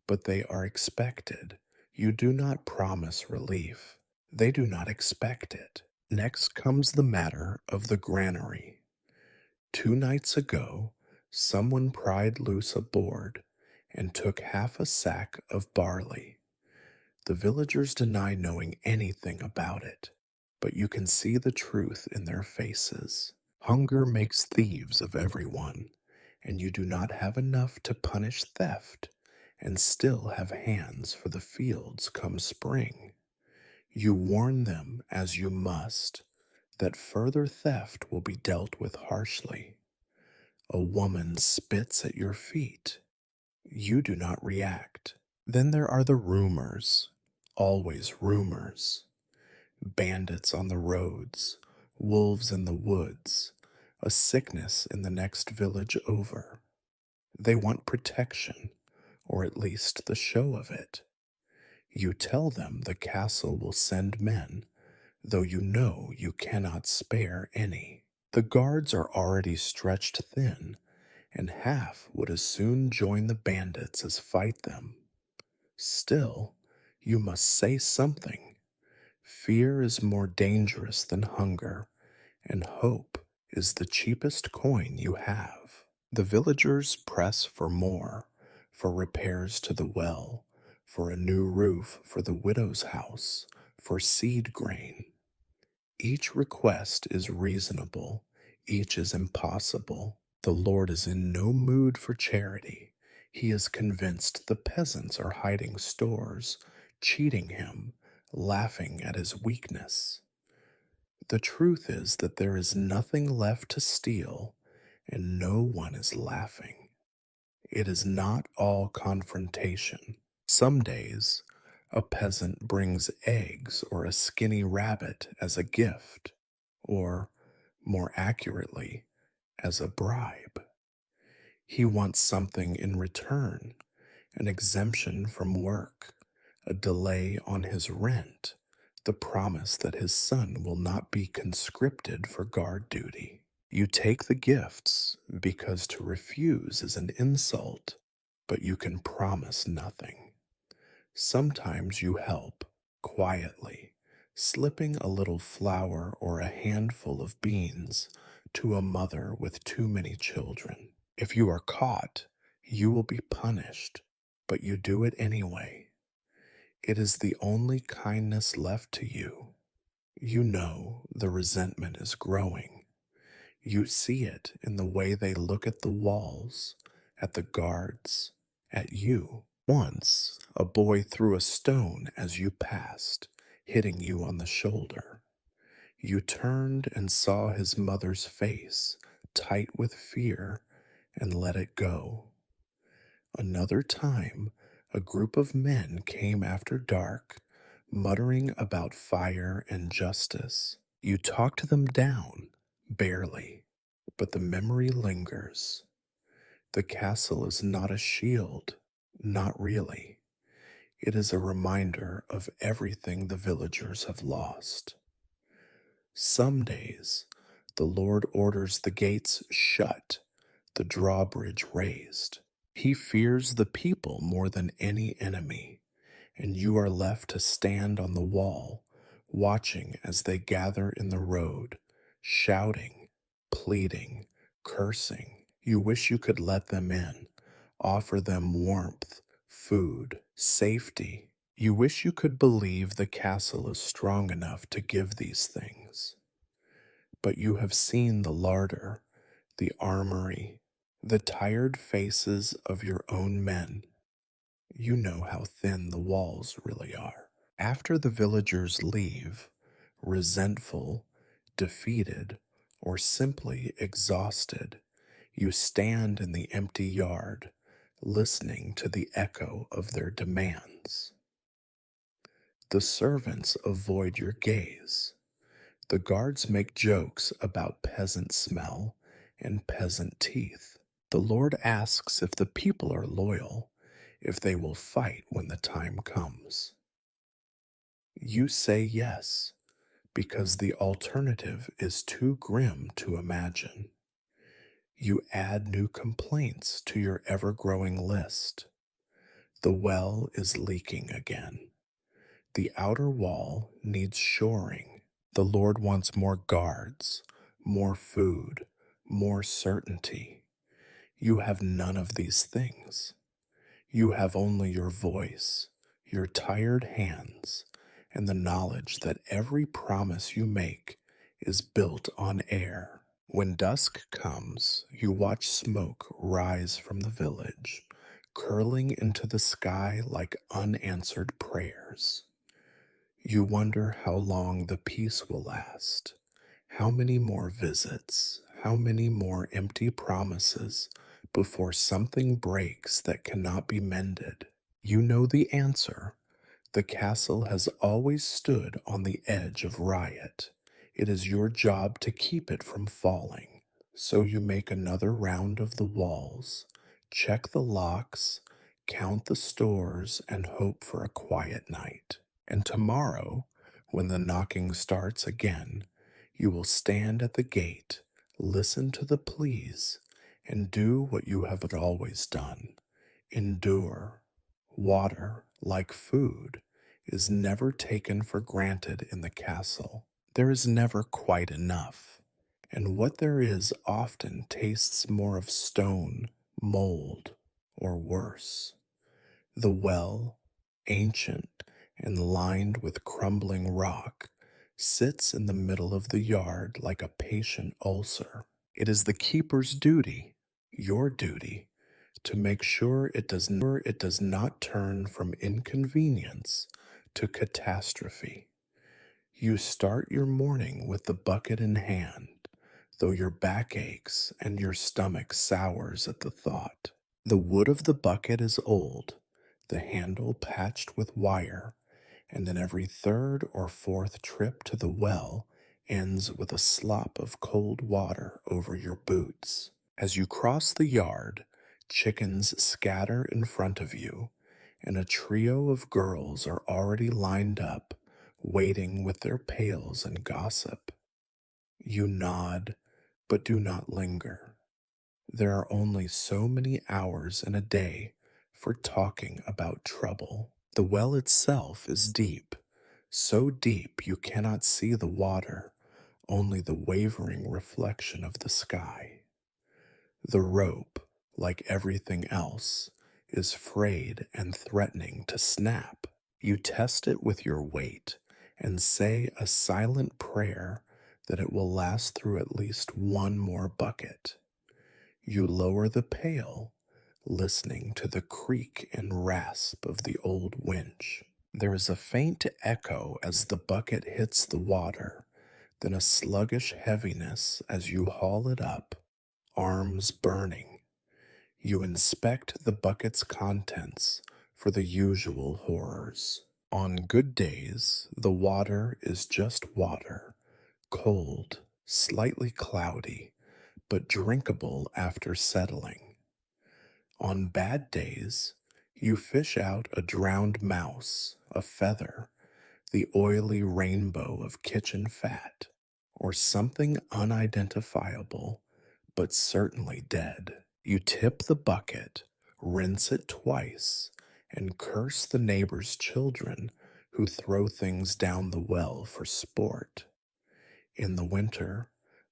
but they are expected. You do not promise relief. They do not expect it. Next comes the matter of the granary. 2 nights ago, someone pried loose a board and took half a sack of barley. The villagers deny knowing anything about it, but you can see the truth in their faces. Hunger makes thieves of everyone, and you do not have enough to punish theft and still have hands for the fields come spring. You warn them as you must that further theft will be dealt with harshly. A woman spits at your feet. You do not react. Then there are the rumors, always rumors. Bandits on the roads, wolves in the woods, a sickness in the next village over. They want protection, or at least the show of it. You tell them the castle will send men, though you know you cannot spare any. The guards are already stretched thin, and half would as soon join the bandits as fight them. Still, you must say something. Fear is more dangerous than hunger, and hope is the cheapest coin you have. The villagers press for more, for repairs to the well, for a new roof for the widow's house, for seed grain. Each request is reasonable, each is impossible. The Lord is in no mood for charity. He is convinced the peasants are hiding stores, cheating him, laughing at his weakness. The truth is that there is nothing left to steal, and no one is laughing. It is not all confrontation. Some days, a peasant brings eggs or a skinny rabbit as a gift, or, more accurately, as a bribe. He wants something in return, an exemption from work, a delay on his rent, the promise that his son will not be conscripted for guard duty. You take the gifts because to refuse is an insult, but you can promise nothing. Sometimes you help, quietly, slipping a little flour or a handful of beans to a mother with too many children. If you are caught, you will be punished, but you do it anyway. It is the only kindness left to you. You know the resentment is growing. You see it in the way they look at the walls, at the guards, at you. Once, a boy threw a stone as you passed, hitting you on the shoulder. You turned and saw his mother's face, tight with fear, and let it go. Another time, a group of men came after dark, muttering about fire and justice. You talked them down, barely, but the memory lingers. The castle is not a shield, not really. It is a reminder of everything the villagers have lost. Some days, the Lord orders the gates shut, the drawbridge raised. He fears the people more than any enemy, and you are left to stand on the wall, watching as they gather in the road, shouting, pleading, cursing. You wish you could let them in, offer them warmth, food, safety. You wish you could believe the castle is strong enough to give these things. But you have seen the larder, the armory, the tired faces of your own men. You know how thin the walls really are. After the villagers leave, resentful, defeated, or simply exhausted, you stand in the empty yard, listening to the echo of their demands. The servants avoid your gaze. The guards make jokes about peasant smell and peasant teeth. The Lord asks if the people are loyal, if they will fight when the time comes. You say yes because the alternative is too grim to imagine. You add new complaints to your ever growing list. The well is leaking again. The outer wall needs shoring. The Lord wants more guards, more food, more certainty. You have none of these things. You have only your voice, your tired hands, and the knowledge that every promise you make is built on air. When dusk comes, you watch smoke rise from the village, curling into the sky like unanswered prayers. You wonder how long the peace will last, how many more visits, how many more empty promises before something breaks that cannot be mended. You know the answer. The castle has always stood on the edge of riot. It is your job to keep it from falling. So you make another round of the walls, check the locks, count the stores, and hope for a quiet night. And tomorrow, when the knocking starts again, you will stand at the gate, listen to the pleas, and do what you have always done: endure. Water, like food, is never taken for granted in the castle. There is never quite enough, and what there is often tastes more of stone, mold, or worse. The well, ancient and lined with crumbling rock, sits in the middle of the yard like a patient ulcer. It is the keeper's duty, your duty, to make sure it does not turn from inconvenience to catastrophe. You start your morning with the bucket in hand, though your back aches and your stomach sours at the thought. The wood of the bucket is old, the handle patched with wire, and then every third or fourth trip to the well ends with a slop of cold water over your boots. As you cross the yard, chickens scatter in front of you, and a trio of girls are already lined up, waiting with their pails and gossip. You nod, but do not linger. There are only so many hours in a day for talking about trouble. The well itself is deep, so deep you cannot see the water, only the wavering reflection of the sky. The rope, like everything else, is frayed and threatening to snap. You test it with your weight and say a silent prayer that it will last through at least one more bucket. You lower the pail, listening to the creak and rasp of the old winch. There is a faint echo as the bucket hits the water, then a sluggish heaviness as you haul it up, arms burning. You inspect the bucket's contents for the usual horrors. On good days, the water is just water, cold, slightly cloudy, but drinkable after settling. On bad days, you fish out a drowned mouse, a feather, the oily rainbow of kitchen fat, or something unidentifiable, but certainly dead. You tip the bucket, rinse it twice, and curse the neighbor's children who throw things down the well for sport. In the winter,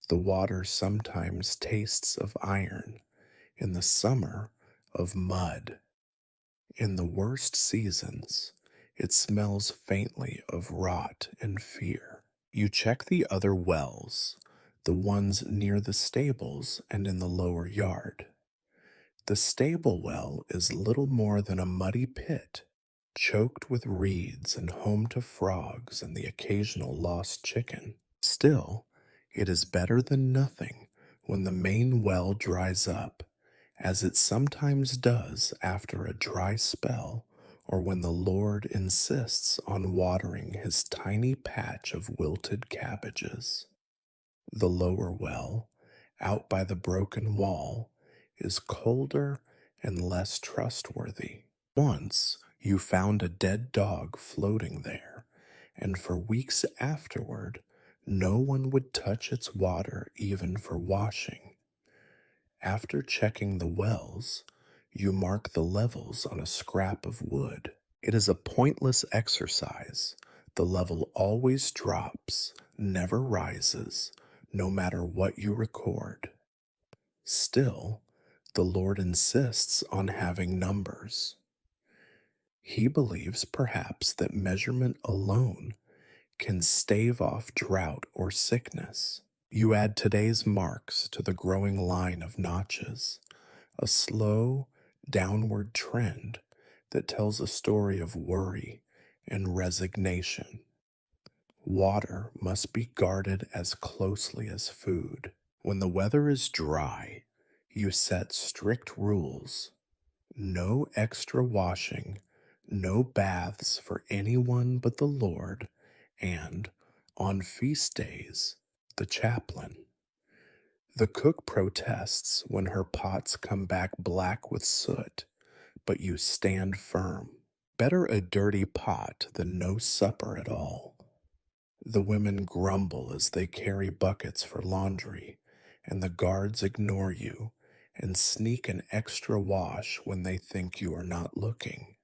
the water sometimes tastes of iron, in the summer, of mud. In the worst seasons, it smells faintly of rot and fear. You check the other wells, the ones near the stables and in the lower yard. The stable well is little more than a muddy pit, choked with reeds and home to frogs and the occasional lost chicken. Still, it is better than nothing when the main well dries up, as it sometimes does after a dry spell, or when the Lord insists on watering his tiny patch of wilted cabbages. The lower well, out by the broken wall, is colder and less trustworthy. Once you found a dead dog floating there, and for weeks afterward, no one would touch its water even for washing. After checking the wells, you mark the levels on a scrap of wood. It is a pointless exercise. The level always drops, never rises, no matter what you record. Still, the Lord insists on having numbers. He believes perhaps that measurement alone can stave off drought or sickness. You add today's marks to the growing line of notches, a slow, downward trend that tells a story of worry and resignation. Water must be guarded as closely as food. When the weather is dry, you set strict rules. No extra washing, no baths for anyone but the Lord, and, on feast days, the chaplain. The cook protests when her pots come back black with soot, but you stand firm. Better a dirty pot than no supper at all. The women grumble as they carry buckets for laundry, and the guards ignore you and sneak an extra wash when they think you are not looking.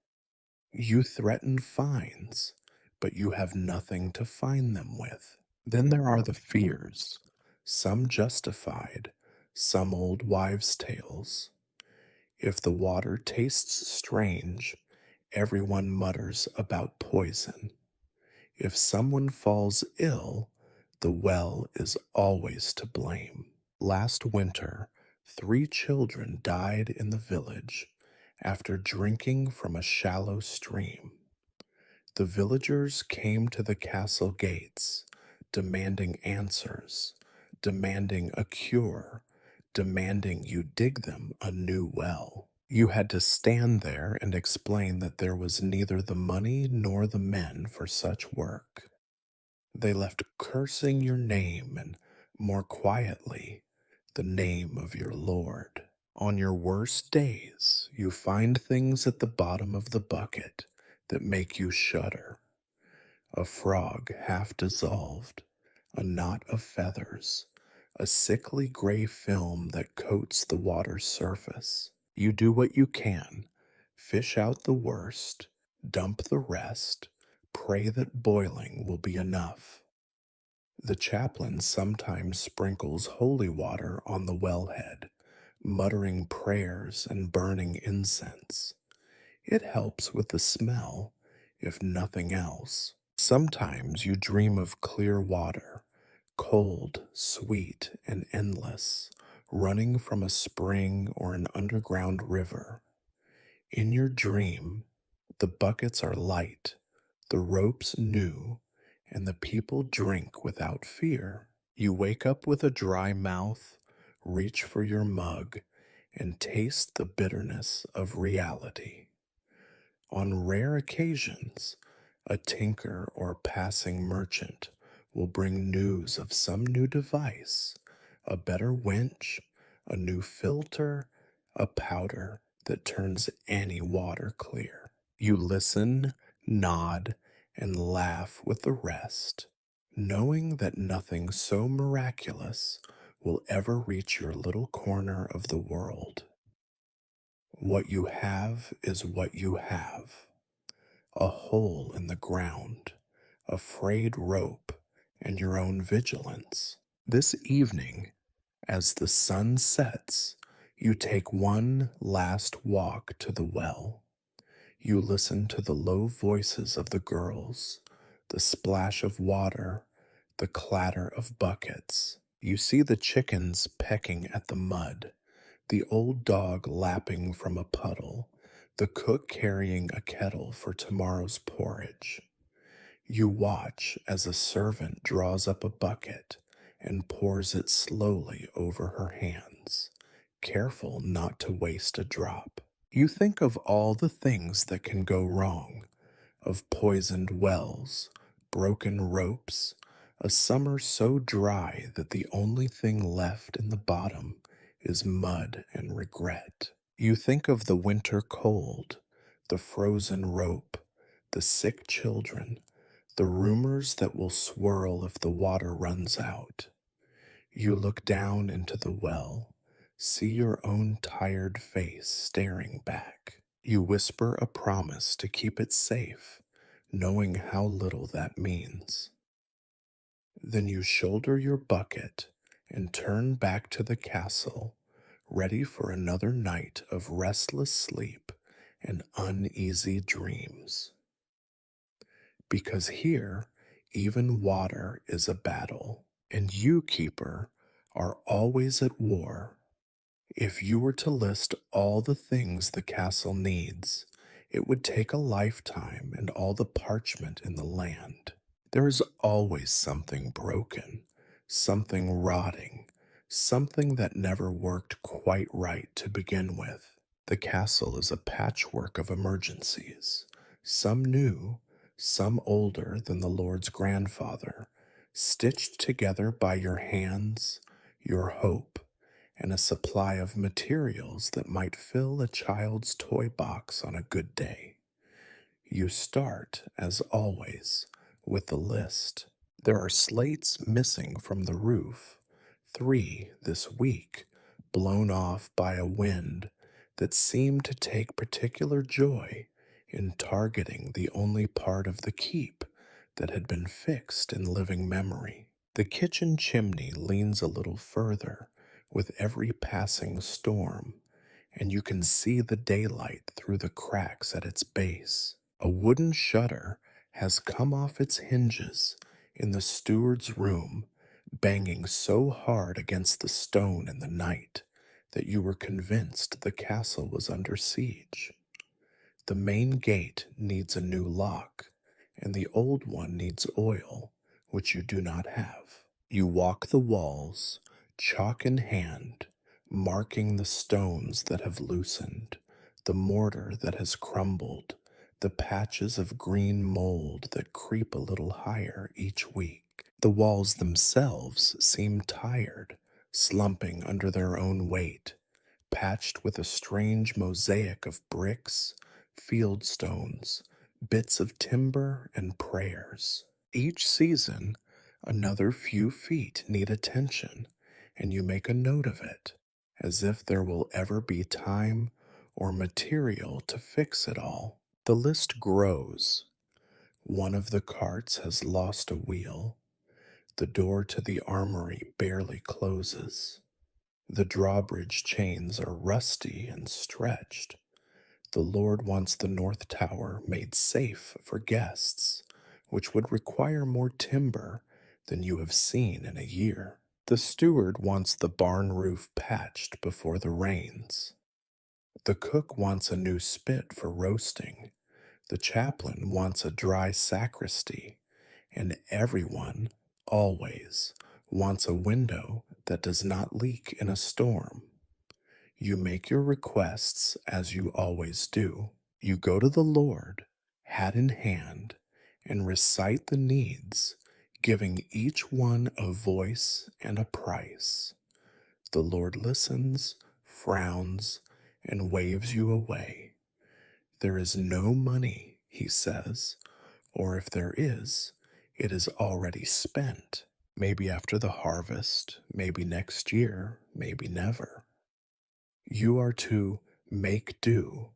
You threaten fines, but you have nothing to fine them with. Then there are the fears, some justified, some old wives' tales. If the water tastes strange, everyone mutters about poison. If someone falls ill, the well is always to blame. Last winter, 3 children died in the village after drinking from a shallow stream. The villagers came to the castle gates, demanding answers, demanding a cure, demanding you dig them a new well. You had to stand there and explain that there was neither the money nor the men for such work. They left cursing your name and, more quietly, the name of your Lord. On your worst days, you find things at the bottom of the bucket that make you shudder. A frog half dissolved, a knot of feathers, a sickly gray film that coats the water's surface. You do what you can, fish out the worst, dump the rest, pray that boiling will be enough. The chaplain sometimes sprinkles holy water on the wellhead, muttering prayers and burning incense. It helps with the smell, if nothing else. Sometimes you dream of clear water, cold, sweet, and endless, running from a spring or an underground river. In your dream, the buckets are light, the ropes new, and the people drink without fear. You wake up with a dry mouth, reach for your mug, and taste the bitterness of reality. On rare occasions, a tinker or passing merchant will bring news of some new device, a better winch, a new filter, a powder that turns any water clear. You listen, nod, and laugh with the rest, knowing that nothing so miraculous will ever reach your little corner of the world. What you have is what you have: a hole in the ground, a frayed rope, and your own vigilance. This evening, as the sun sets, you take one last walk to the well. You listen to the low voices of the girls, the splash of water, the clatter of buckets. You see the chickens pecking at the mud, the old dog lapping from a puddle, the cook carrying a kettle for tomorrow's porridge. You watch as a servant draws up a bucket and pours it slowly over her hands, careful not to waste a drop. You think of all the things that can go wrong, of poisoned wells, broken ropes, a summer so dry that the only thing left in the bottom is mud and regret. You think of the winter cold, the frozen rope, the sick children, the rumors that will swirl if the water runs out. You look down into the well, see your own tired face staring back. You whisper a promise to keep it safe, knowing how little that means. Then you shoulder your bucket and turn back to the castle, ready for another night of restless sleep and uneasy dreams. Because here, even water is a battle, and you, keeper, are always at war. If you were to list all the things the castle needs, it would take a lifetime and all the parchment in the land. There is always something broken, something rotting, something that never worked quite right to begin with. The castle is a patchwork of emergencies, some new, some older than the Lord's grandfather, stitched together by your hands, your hope, and a supply of materials that might fill a child's toy box on a good day. You start, as always, with the list. There are slates missing from the roof, 3 this week, blown off by a wind that seemed to take particular joy in targeting the only part of the keep that had been fixed in living memory. The kitchen chimney leans a little further with every passing storm, and you can see the daylight through the cracks at its base. A wooden shutter has come off its hinges in the steward's room, banging so hard against the stone in the night that you were convinced the castle was under siege. The main gate needs a new lock, and the old one needs oil, which you do not have. You walk the walls, chalk in hand, marking the stones that have loosened, the mortar that has crumbled, the patches of green mold that creep a little higher each week. The walls themselves seem tired, slumping under their own weight, patched with a strange mosaic of bricks, field stones, bits of timber, and prayers. Each season, another few feet need attention, and you make a note of it, as if there will ever be time or material to fix it all. The list grows. One of the carts has lost a wheel. The door to the armory barely closes. The drawbridge chains are rusty and stretched. The Lord wants the North Tower made safe for guests, which would require more timber than you have seen in a year. The steward wants the barn roof patched before the rains. The cook wants a new spit for roasting. The chaplain wants a dry sacristy, and everyone, always, wants a window that does not leak in a storm. You make your requests as you always do. You go to the Lord, hat in hand, and recite the needs, giving each one a voice and a price. The Lord listens, frowns, and waves you away. There is no money, he says, or if there is, it is already spent. Maybe after the harvest, maybe next year, maybe never. You are to make do,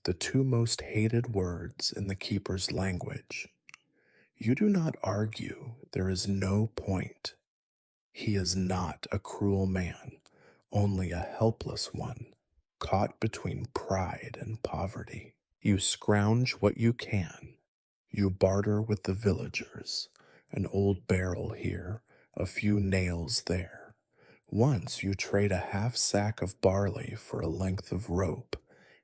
the 2 most hated words in the keeper's language. You do not argue, there is no point. He is not a cruel man, only a helpless one, caught between pride and poverty. You scrounge what you can. You barter with the villagers, an old barrel here, a few nails there. Once you trade a half sack of barley for a length of rope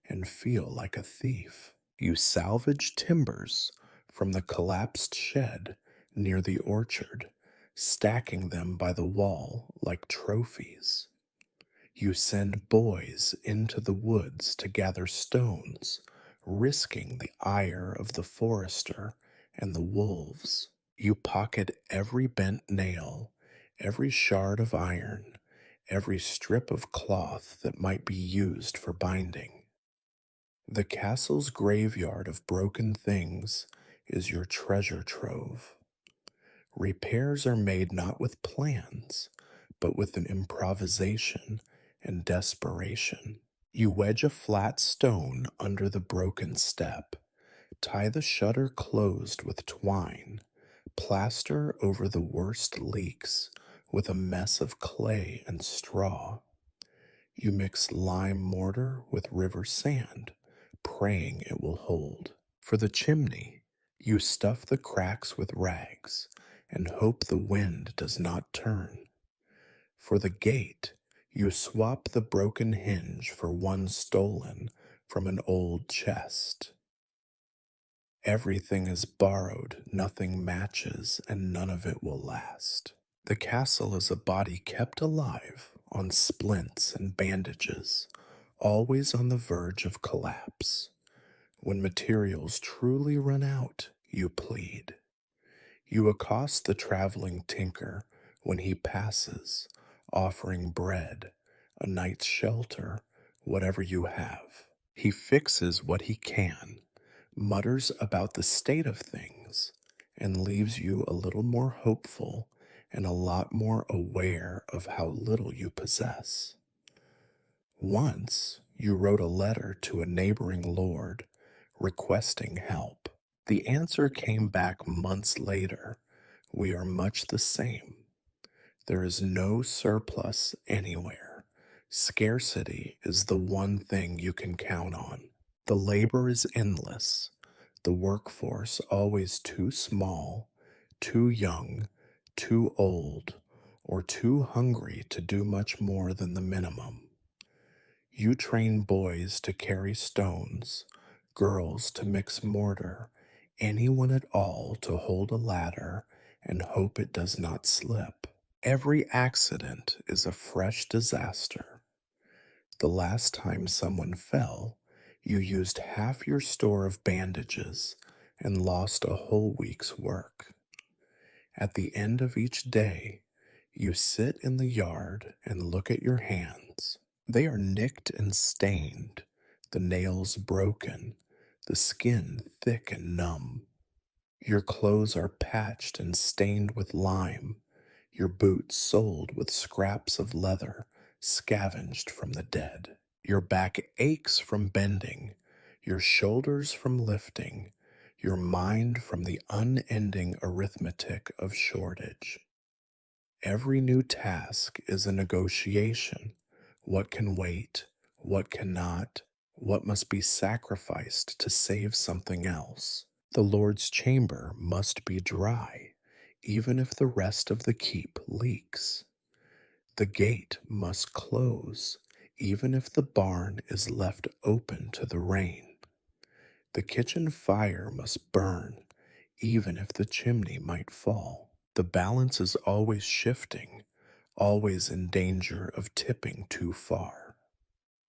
and feel like a thief. You salvage timbers from the collapsed shed near the orchard, stacking them by the wall like trophies. You send boys into the woods to gather stones, risking the ire of the forester and the wolves. You pocket every bent nail, every shard of iron, every strip of cloth that might be used for binding. The castle's graveyard of broken things is your treasure trove. Repairs are made not with plans, but with an improvisation and desperation. You wedge a flat stone under the broken step, tie the shutter closed with twine, plaster over the worst leaks with a mess of clay and straw. You mix lime mortar with river sand, praying it will hold. For the chimney, you stuff the cracks with rags and hope the wind does not turn. For the gate, you swap the broken hinge for one stolen from an old chest. Everything is borrowed, nothing matches, and none of it will last. The castle is a body kept alive on splints and bandages, always on the verge of collapse. When materials truly run out, you plead. You accost the traveling tinker when he passes, offering bread, a night's shelter, whatever you have. He fixes what he can, mutters about the state of things, and leaves you a little more hopeful and a lot more aware of how little you possess. Once you wrote a letter to a neighboring lord requesting help. The answer came back months later. We are much the same. There is no surplus anywhere. Scarcity is the one thing you can count on. The labor is endless. The workforce always too small, too young, too old, or too hungry to do much more than the minimum. You train boys to carry stones, girls to mix mortar, anyone at all to hold a ladder and hope it does not slip. Every accident is a fresh disaster. The last time someone fell, you used half your store of bandages and lost a whole week's work. At the end of each day, you sit in the yard and look at your hands. They are nicked and stained, the nails broken, the skin thick and numb. Your clothes are patched and stained with lime, your boots soled with scraps of leather scavenged from the dead. Your back aches from bending, your shoulders from lifting, your mind from the unending arithmetic of shortage. Every new task is a negotiation. What can wait? What cannot? What must be sacrificed to save something else? The Lord's chamber must be dry, even if the rest of the keep leaks. The gate must close, even if the barn is left open to the rain. The kitchen fire must burn, even if the chimney might fall. The balance is always shifting, always in danger of tipping too far.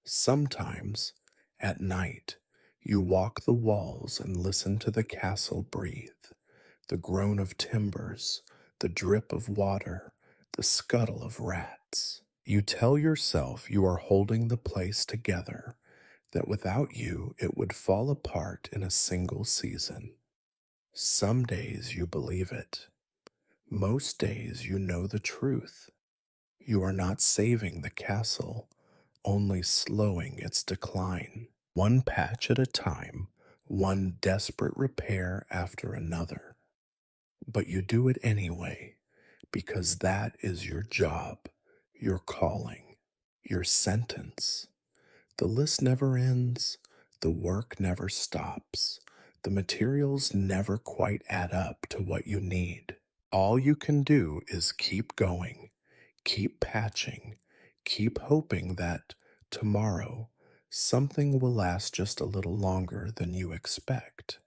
Sometimes, at night, you walk the walls and listen to the castle breathe, the groan of timbers, the drip of water, the scuttle of rats. You tell yourself you are holding the place together, that without you it would fall apart in a single season. Some days you believe it. Most days you know the truth. You are not saving the castle, only slowing its decline. One patch at a time, one desperate repair after another. But you do it anyway, because that is your job, your calling, your sentence. The list never ends, the work never stops, the materials never quite add up to what you need. All you can do is keep going, keep patching, keep hoping that tomorrow something will last just a little longer than you expect.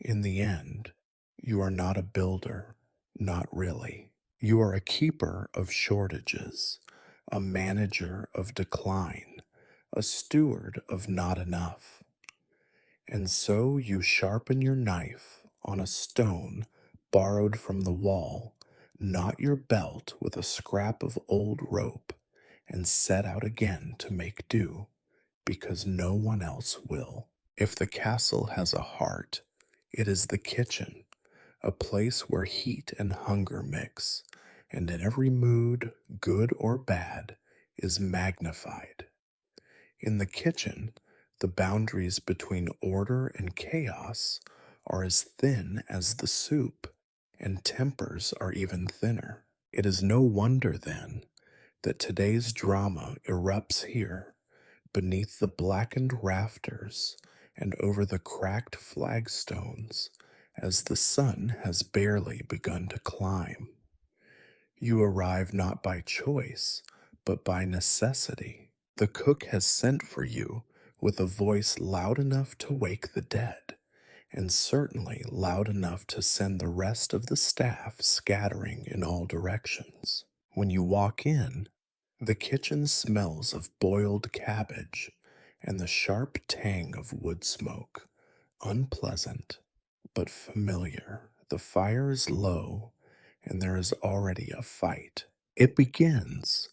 In the end, you are not a builder, not really. You are a keeper of shortages, a manager of decline, a steward of not enough. And so you sharpen your knife on a stone borrowed from the wall, knot your belt with a scrap of old rope, and set out again to make do, because no one else will. If the castle has a heart, It is the kitchen, a place where heat and hunger mix, and in every mood, good or bad, is magnified. In the kitchen, the boundaries between order and chaos are as thin as the soup, and tempers are even thinner. It is no wonder, then, that today's drama erupts here, beneath the blackened rafters and over the cracked flagstones, as the sun has barely begun to climb. You arrive not by choice, but by necessity. The cook has sent for you with a voice loud enough to wake the dead, and certainly loud enough to send the rest of the staff scattering in all directions. When you walk in, the kitchen smells of boiled cabbage and the sharp tang of wood smoke, unpleasant but familiar. The fire is low, and there is already a fight. It begins,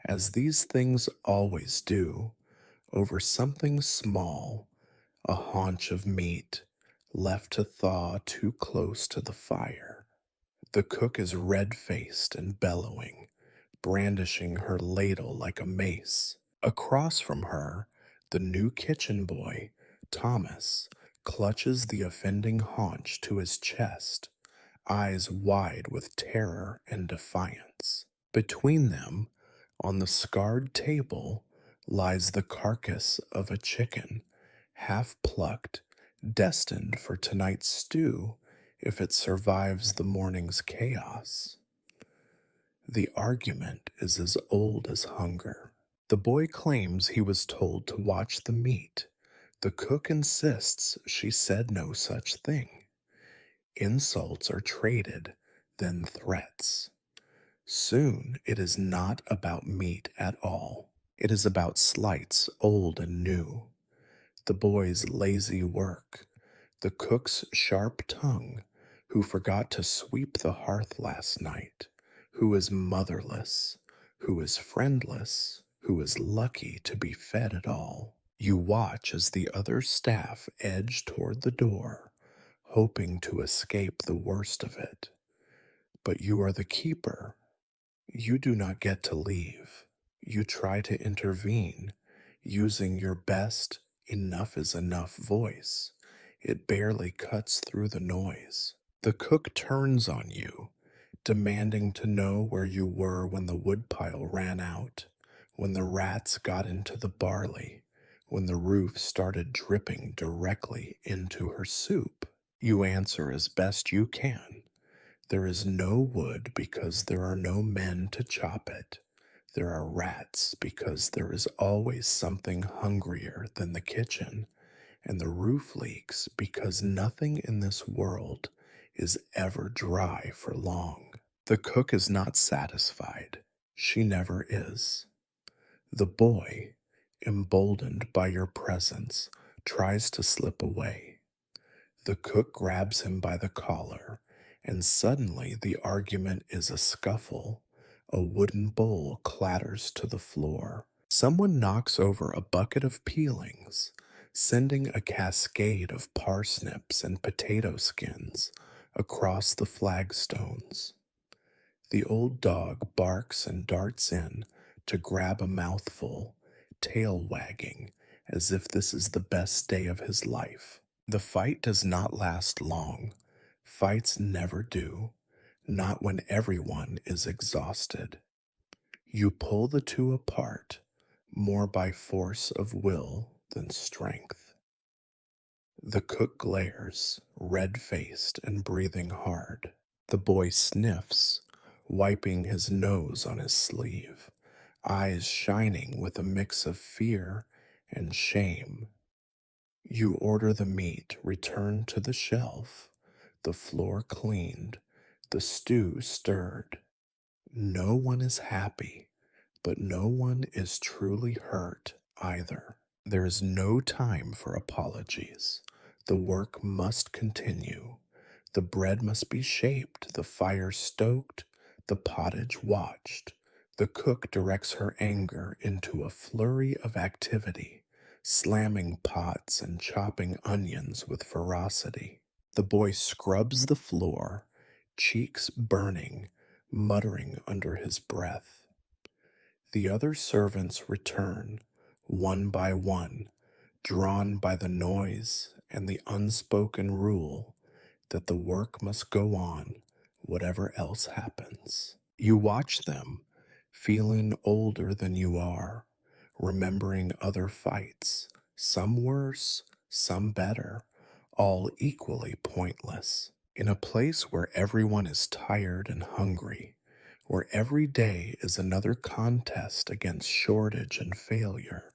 as these things always do, over something small, a haunch of meat left to thaw too close to the fire. The cook is red faced and bellowing, brandishing her ladle like a mace. Across from her, the new kitchen boy, Thomas, clutches the offending haunch to his chest, eyes wide with terror and defiance. Between them, on the scarred table, lies the carcass of a chicken, half plucked, destined for tonight's stew if it survives the morning's chaos. The argument is as old as hunger. The boy claims he was told to watch the meat. The cook insists she said no such thing. Insults are traded, then threats. Soon it is not about meat at all. It is about slights old and new. The boy's lazy work, the cook's sharp tongue, who forgot to sweep the hearth last night, who is motherless, who is friendless, who is lucky to be fed at all. You watch as the other staff edge toward the door, hoping to escape the worst of it. But you are the keeper. You do not get to leave. You try to intervene, using your best enough is enough voice. It barely cuts through the noise. The cook turns on you, demanding to know where you were when the woodpile ran out, when the rats got into the barley, when the roof started dripping directly into her soup. You answer as best you can. There is no wood because there are no men to chop it. There are rats because there is always something hungrier than the kitchen, and the roof leaks because nothing in this world is ever dry for long. The cook is not satisfied. She never is. The boy, emboldened by your presence, tries to slip away. The cook grabs him by the collar, and suddenly the argument is a scuffle. A wooden bowl clatters to the floor. Someone knocks over a bucket of peelings, sending a cascade of parsnips and potato skins across the flagstones. The old dog barks and darts in to grab a mouthful, tail wagging as if this is the best day of his life. The fight does not last long. Fights never do, not when everyone is exhausted. You pull the two apart, more by force of will than strength. The cook glares, red-faced and breathing hard. The boy sniffs, wiping his nose on his sleeve, eyes shining with a mix of fear and shame. You order the meat returned to the shelf, the floor cleaned, the stew stirred. No one is happy, but no one is truly hurt either. There is no time for apologies. The work must continue. The bread must be shaped, the fire stoked, the pottage watched. The cook directs her anger into a flurry of activity, slamming pots and chopping onions with ferocity. The boy scrubs the floor, cheeks burning, muttering under his breath. The other servants return, one by one, drawn by the noise and the unspoken rule that the work must go on, whatever else happens. You watch them, feeling older than you are, remembering other fights, some worse, some better, all equally pointless. In a place where everyone is tired and hungry, where every day is another contest against shortage and failure,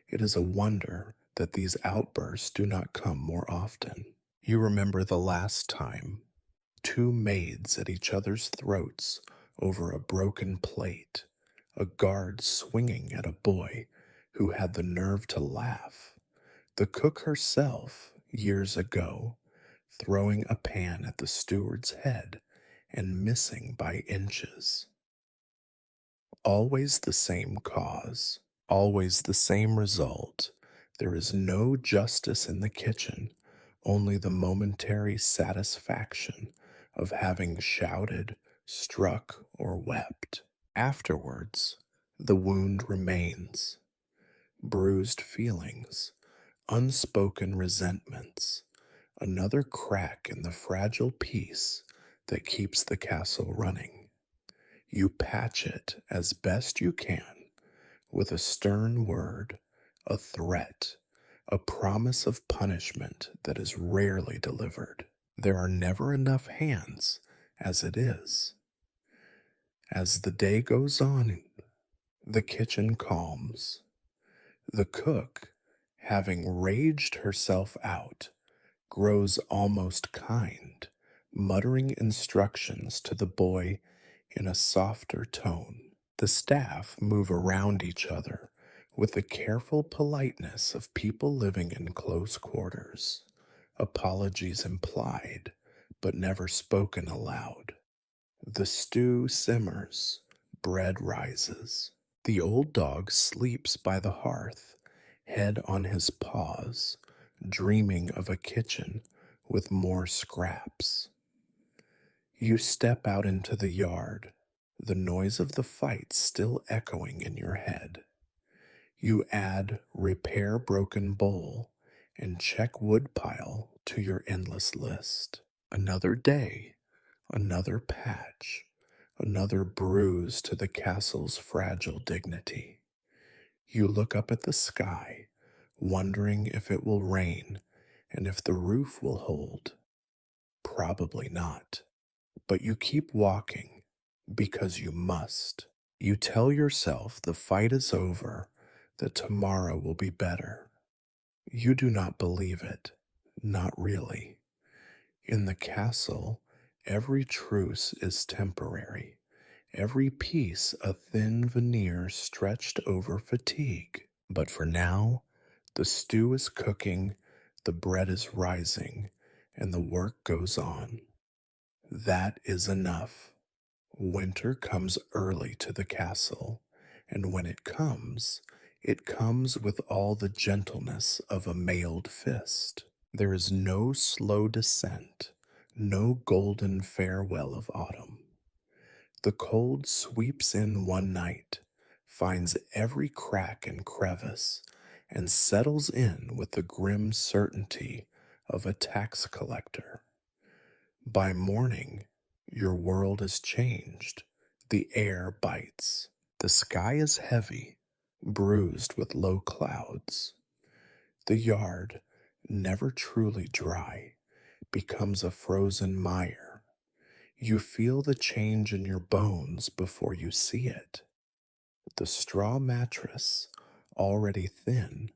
it is a wonder that these outbursts do not come more often. You remember the last time, two maids at each other's throats over a broken plate, a guard swinging at a boy who had the nerve to laugh, the cook herself, years ago, throwing a pan at the steward's head and missing by inches. Always the same cause, always the same result. There is no justice in the kitchen, only the momentary satisfaction of having shouted, struck, or wept. Afterwards, the wound remains. Bruised feelings, unspoken resentments, another crack in the fragile peace that keeps the castle running. You patch it as best you can with a stern word, a threat, a promise of punishment that is rarely delivered. There are never enough hands as it is. As the day goes on, the kitchen calms. The cook, having raged herself out, grows almost kind, muttering instructions to the boy in a softer tone. The staff move around each other with the careful politeness of people living in close quarters, apologies implied, but never spoken aloud. The stew simmers, bread rises. The old dog sleeps by the hearth, head on his paws, dreaming of a kitchen with more scraps. You step out into the yard, the noise of the fight still echoing in your head. You add repair broken bowl and check woodpile to your endless list. Another day, another patch, another bruise to the castle's fragile dignity. You look up at the sky, wondering if it will rain and if the roof will hold. Probably not. But you keep walking because you must. You tell yourself the fight is over, that tomorrow will be better. You do not believe it, not really. In the castle, every truce is temporary, every piece a thin veneer stretched over fatigue. But for now, the stew is cooking, the bread is rising, and the work goes on. That is enough. Winter comes early to the castle, and when it comes with all the gentleness of a mailed fist. There is no slow descent, no golden farewell of autumn. The cold sweeps in one night, finds every crack and crevice, and settles in with the grim certainty of a tax collector. By morning, your world is changed. The air bites. The sky is heavy, bruised with low clouds. The yard, never truly dry, becomes a frozen mire. You feel the change in your bones before you see it. The straw mattress, already thin,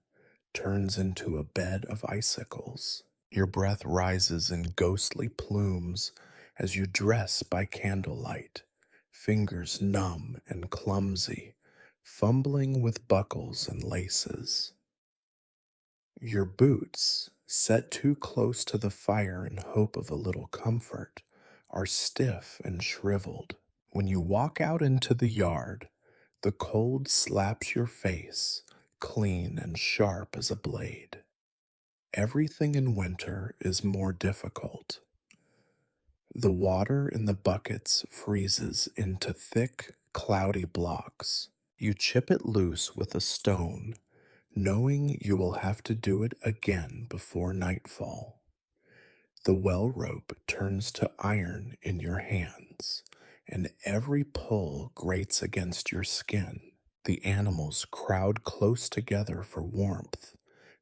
turns into a bed of icicles. Your breath rises in ghostly plumes as you dress by candlelight, fingers numb and clumsy, fumbling with buckles and laces. Your boots, set too close to the fire in hope of a little comfort, are stiff and shriveled. When you walk out into the yard, the cold slaps your face, clean and sharp as a blade. Everything in winter is more difficult. The water in the buckets freezes into thick, cloudy blocks. You chip it loose with a stone, knowing you will have to do it again before nightfall. The well rope turns to iron in your hands, and every pull grates against your skin. The animals crowd close together for warmth,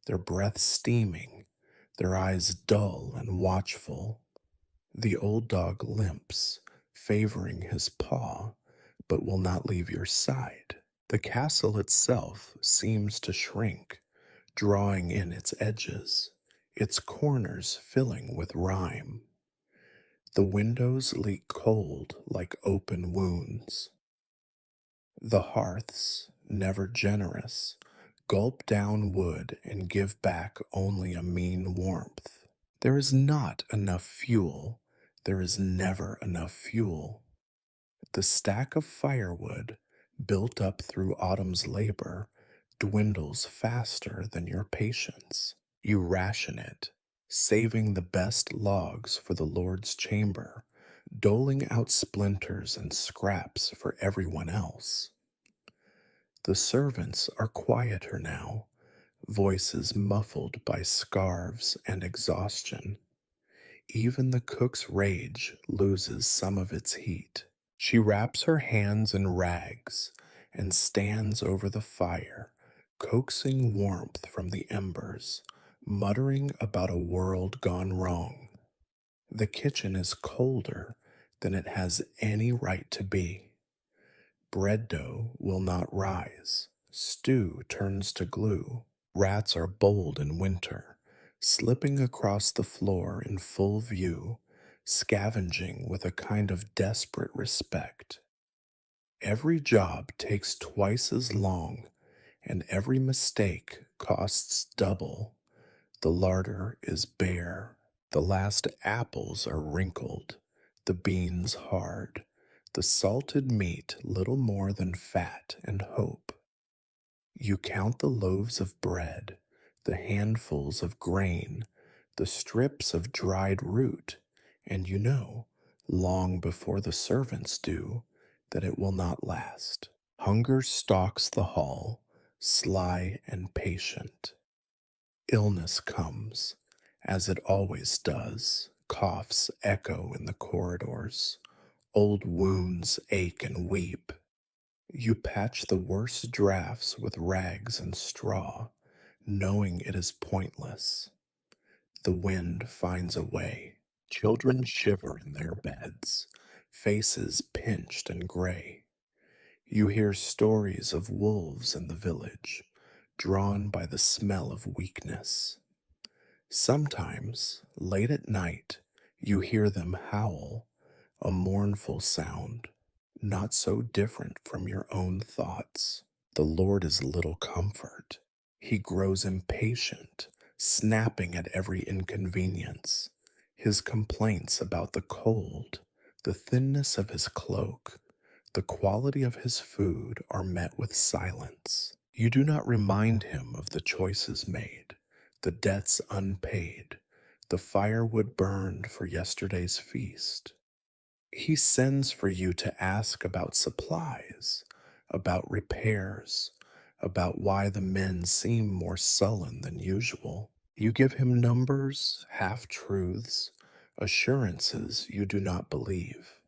their breath steaming, their eyes dull and watchful. The old dog limps, favoring his paw, but will not leave your side. The castle itself seems to shrink, drawing in its edges, its corners filling with rime. The windows leak cold like open wounds. The hearths, never generous, gulp down wood and give back only a mean warmth. There is not enough fuel. There is never enough fuel. The stack of firewood, built up through autumn's labor, dwindles faster than your patience. You ration it, saving the best logs for the Lord's chamber, doling out splinters and scraps for everyone else. The servants are quieter now, voices muffled by scarves and exhaustion. Even the cook's rage loses some of its heat. She wraps her hands in rags and stands over the fire, coaxing warmth from the embers, muttering about a world gone wrong. The kitchen is colder than it has any right to be. Bread dough will not rise. Stew turns to glue. Rats are bold in winter, slipping across the floor in full view, scavenging with a kind of desperate respect. Every job takes twice as long, and every mistake costs double. The larder is bare. The last apples are wrinkled, the beans hard, the salted meat little more than fat and hope. You count the loaves of bread, the handfuls of grain, the strips of dried root, and you know, long before the servants do, that it will not last. Hunger stalks the hall, sly and patient. Illness comes, as it always does. Coughs echo in the corridors. Old wounds ache and weep. You patch the worst drafts with rags and straw, knowing it is pointless. The wind finds a way. Children shiver in their beds, faces pinched and gray. You hear stories of wolves in the village, drawn by the smell of weakness. Sometimes, late at night, you hear them howl, a mournful sound, not so different from your own thoughts. The Lord is little comfort. He grows impatient, snapping at every inconvenience. His complaints about the cold, the thinness of his cloak, the quality of his food are met with silence. You do not remind him of the choices made, the debts unpaid, the firewood burned for yesterday's feast. He sends for you to ask about supplies, about repairs, about why the men seem more sullen than usual. You give him numbers, half truths, assurances you do not believe.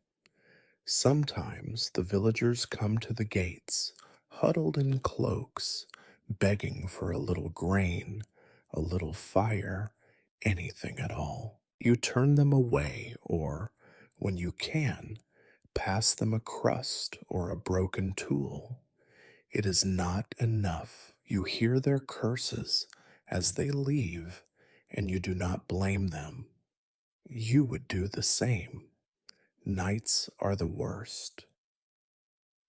Sometimes the villagers come to the gates, huddled in cloaks, begging for a little grain, a little fire, anything at all. You turn them away, or, when you can, pass them a crust or a broken tool. It is not enough. You hear their curses as they leave, and you do not blame them. You would do the same. Nights are the worst.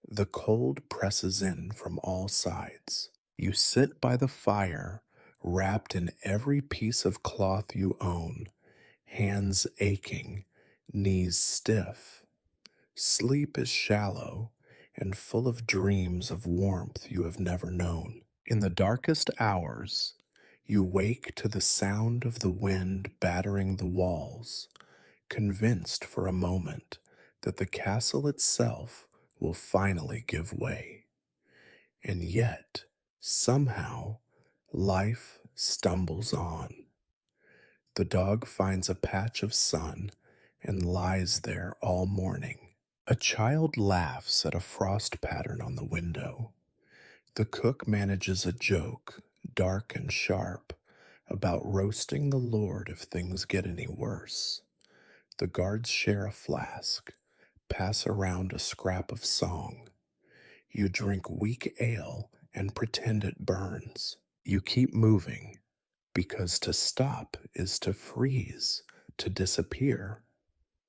The cold presses in from all sides. You sit by the fire, wrapped in every piece of cloth you own, hands aching, knees stiff. Sleep is shallow and full of dreams of warmth you have never known. In the darkest hours, You wake to the sound of the wind battering the walls, convinced for a moment that the castle itself will finally give way. And yet, somehow, life stumbles on. The dog finds a patch of sun and lies there all morning. A child laughs at a frost pattern on the window. The cook manages a joke, dark and sharp, about roasting the Lord if things get any worse. The guards share a flask, pass around a scrap of song. You drink weak ale and pretend it burns. You keep moving, because to stop is to freeze, to disappear.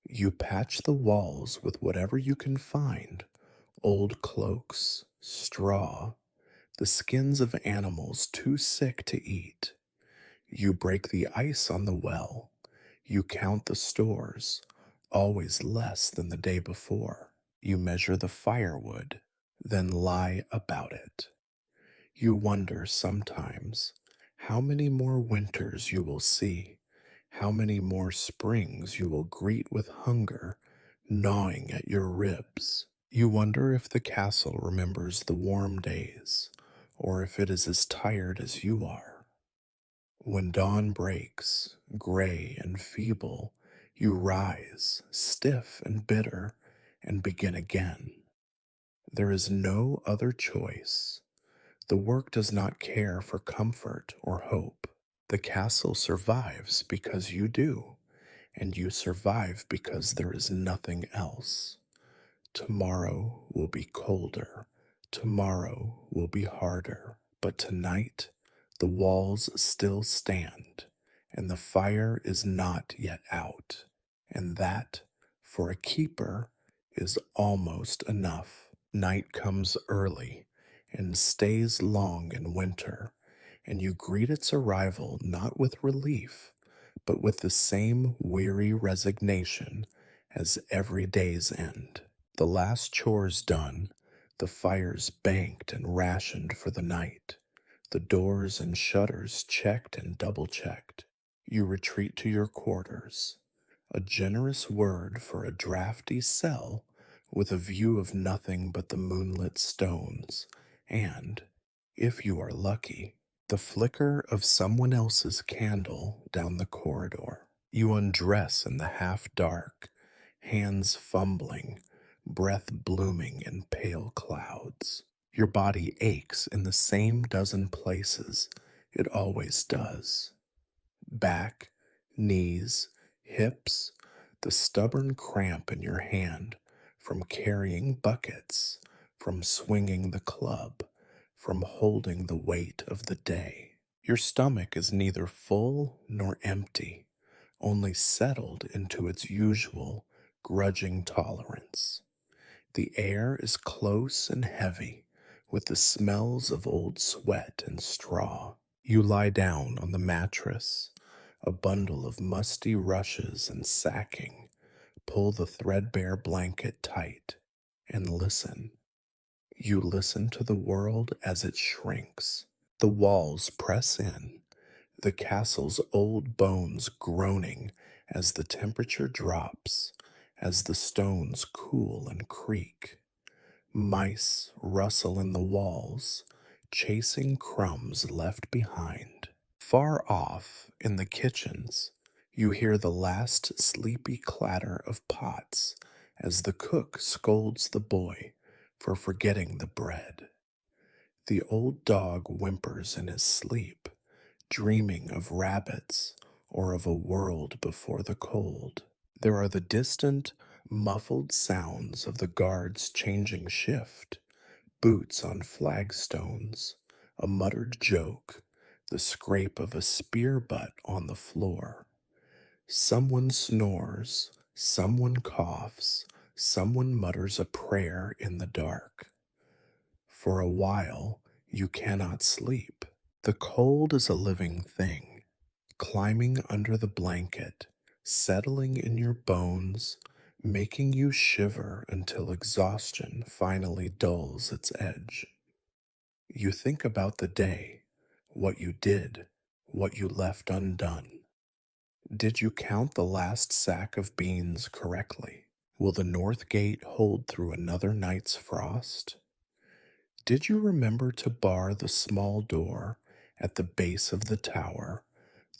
You patch the walls with whatever you can find: old cloaks, straw, the skins of animals too sick to eat. You break the ice on the well. You count the stores, always less than the day before. You measure the firewood, then lie about it. You wonder sometimes how many more winters you will see, how many more springs you will greet with hunger gnawing at your ribs. You wonder if the castle remembers the warm days, or if it is as tired as you are. When dawn breaks, gray and feeble, you rise, stiff and bitter, and begin again. There is no other choice. The work does not care for comfort or hope. The castle survives because you do, and you survive because there is nothing else. Tomorrow will be colder. Tomorrow will be harder. But tonight, the walls still stand, and the fire is not yet out. And that, for a keeper, is almost enough. Night comes early and stays long in winter, and you greet its arrival not with relief, but with the same weary resignation as every day's end. The last chores done, the fires banked and rationed for the night, the doors and shutters checked and double checked, you retreat to your quarters, a generous word for a drafty cell with a view of nothing but the moonlit stones, and, if you are lucky, the flicker of someone else's candle down the corridor. You undress in the half dark, hands fumbling, breath blooming in pale clouds. Your body aches in the same dozen places it always does: back, knees, hips, the stubborn cramp in your hand from carrying buckets, from swinging the club, from holding the weight of the day. Your stomach is neither full nor empty, only settled into its usual grudging tolerance. The air is close and heavy with the smells of old sweat and straw. You lie down on the mattress, a bundle of musty rushes and sacking, pull the threadbare blanket tight, and listen. You listen to the world as it shrinks. The walls press in, the castle's old bones groaning as the temperature drops, as the stones cool and creak. Mice rustle in the walls, chasing crumbs left behind. Far off in the kitchens, you hear the last sleepy clatter of pots as the cook scolds the boy for forgetting the bread. The old dog whimpers in his sleep, dreaming of rabbits or of a world before the cold. There are the distant, muffled sounds of the guards changing shift, boots on flagstones, a muttered joke, the scrape of a spear butt on the floor. Someone snores, someone coughs, someone mutters a prayer in the dark. For a while, you cannot sleep. The cold is a living thing, climbing under the blanket, settling in your bones, making you shiver until exhaustion finally dulls its edge. You think about the day, what you did, what you left undone? Did you count the last sack of beans correctly? Will the north gate hold through another night's frost? Did you remember to bar the small door at the base of the tower,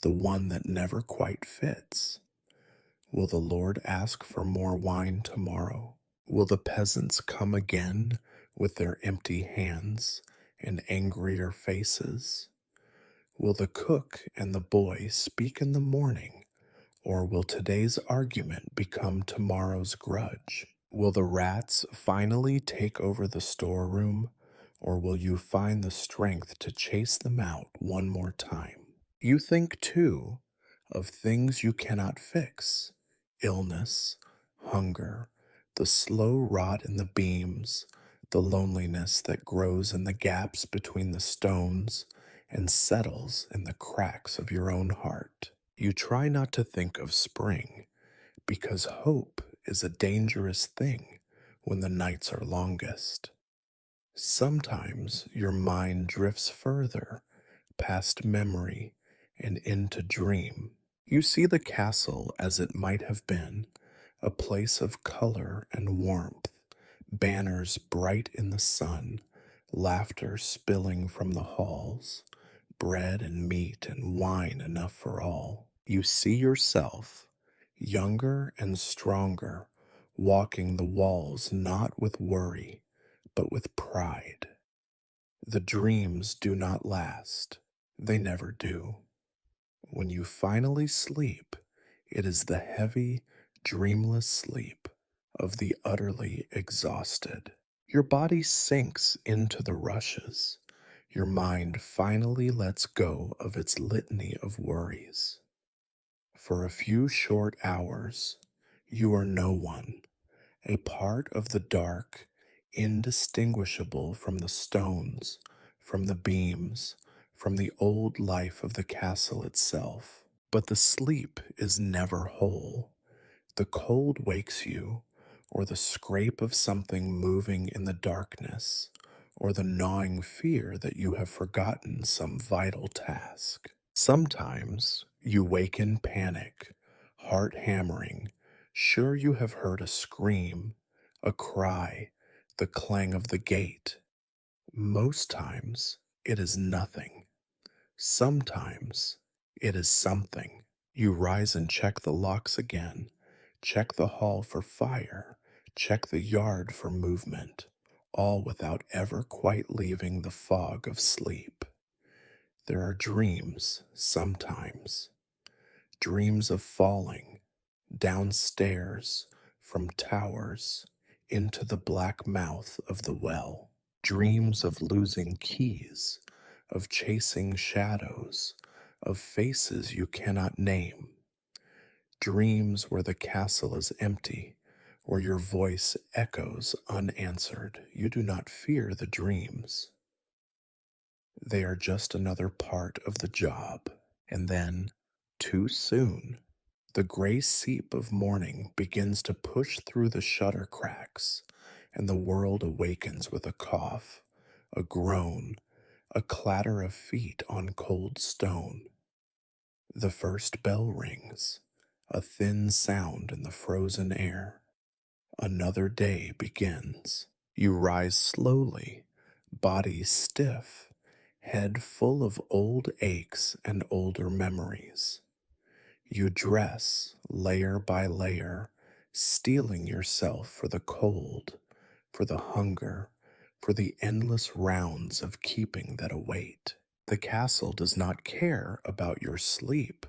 the one that never quite fits? Will the Lord ask for more wine tomorrow? Will the peasants come again with their empty hands and angrier faces? Will the cook and the boy speak in the morning, or will today's argument become tomorrow's grudge? Will the rats finally take over the storeroom, or will you find the strength to chase them out one more time? You think, too, of things you cannot fix: illness, hunger, the slow rot in the beams, the loneliness that grows in the gaps between the stones and settles in the cracks of your own heart. You try not to think of spring, because hope is a dangerous thing when the nights are longest. Sometimes your mind drifts further, past memory and into dream. You see the castle as it might have been, a place of color and warmth, banners bright in the sun, laughter spilling from the halls, bread and meat and wine enough for all. You see yourself, younger and stronger, walking the walls not with worry, but with pride. The dreams do not last. They never do. When you finally sleep, it is the heavy, dreamless sleep of the utterly exhausted. Your body sinks into the rushes. Your mind finally lets go of its litany of worries. For a few short hours, you are no one, a part of the dark, indistinguishable from the stones, from the beams, from the old life of the castle itself. But the sleep is never whole. The cold wakes you, or the scrape of something moving in the darkness, or the gnawing fear that you have forgotten some vital task. Sometimes you wake in panic, heart hammering, sure you have heard a scream, a cry, the clang of the gate. Most times it is nothing. Sometimes it is something. You rise and check the locks again, check the hall for fire, check the yard for movement, all without ever quite leaving the fog of sleep. There are dreams sometimes, dreams of falling downstairs from towers into the black mouth of the well, dreams of losing keys, of chasing shadows, of faces you cannot name, dreams where the castle is empty, where your voice echoes unanswered. You do not fear the dreams. They are just another part of the job. And then, too soon, the gray seep of morning begins to push through the shutter cracks, and the world awakens with a cough, a groan, a clatter of feet on cold stone. The first bell rings, a thin sound in the frozen air. Another day begins. You rise slowly, body stiff, head full of old aches and older memories. You dress layer by layer, steeling yourself for the cold, for the hunger, for the endless rounds of keeping that await. The castle does not care about your sleep,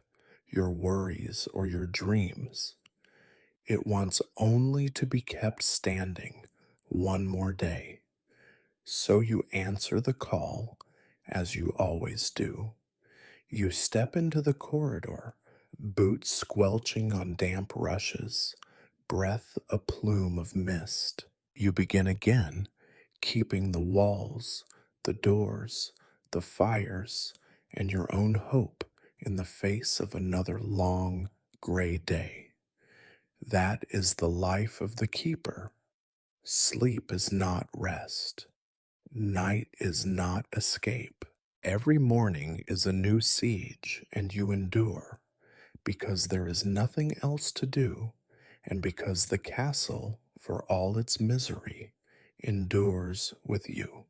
your worries, or your dreams. It wants only to be kept standing one more day. So you answer the call, as you always do. You step into the corridor, boots squelching on damp rushes, breath a plume of mist. You begin again, keeping the walls, the doors, the fires, and your own hope in the face of another long, gray day. That is the life of the keeper. Sleep is not rest. Night is not escape. Every morning is a new siege, and you endure, because there is nothing else to do, and because the castle, for all its misery, endures with you.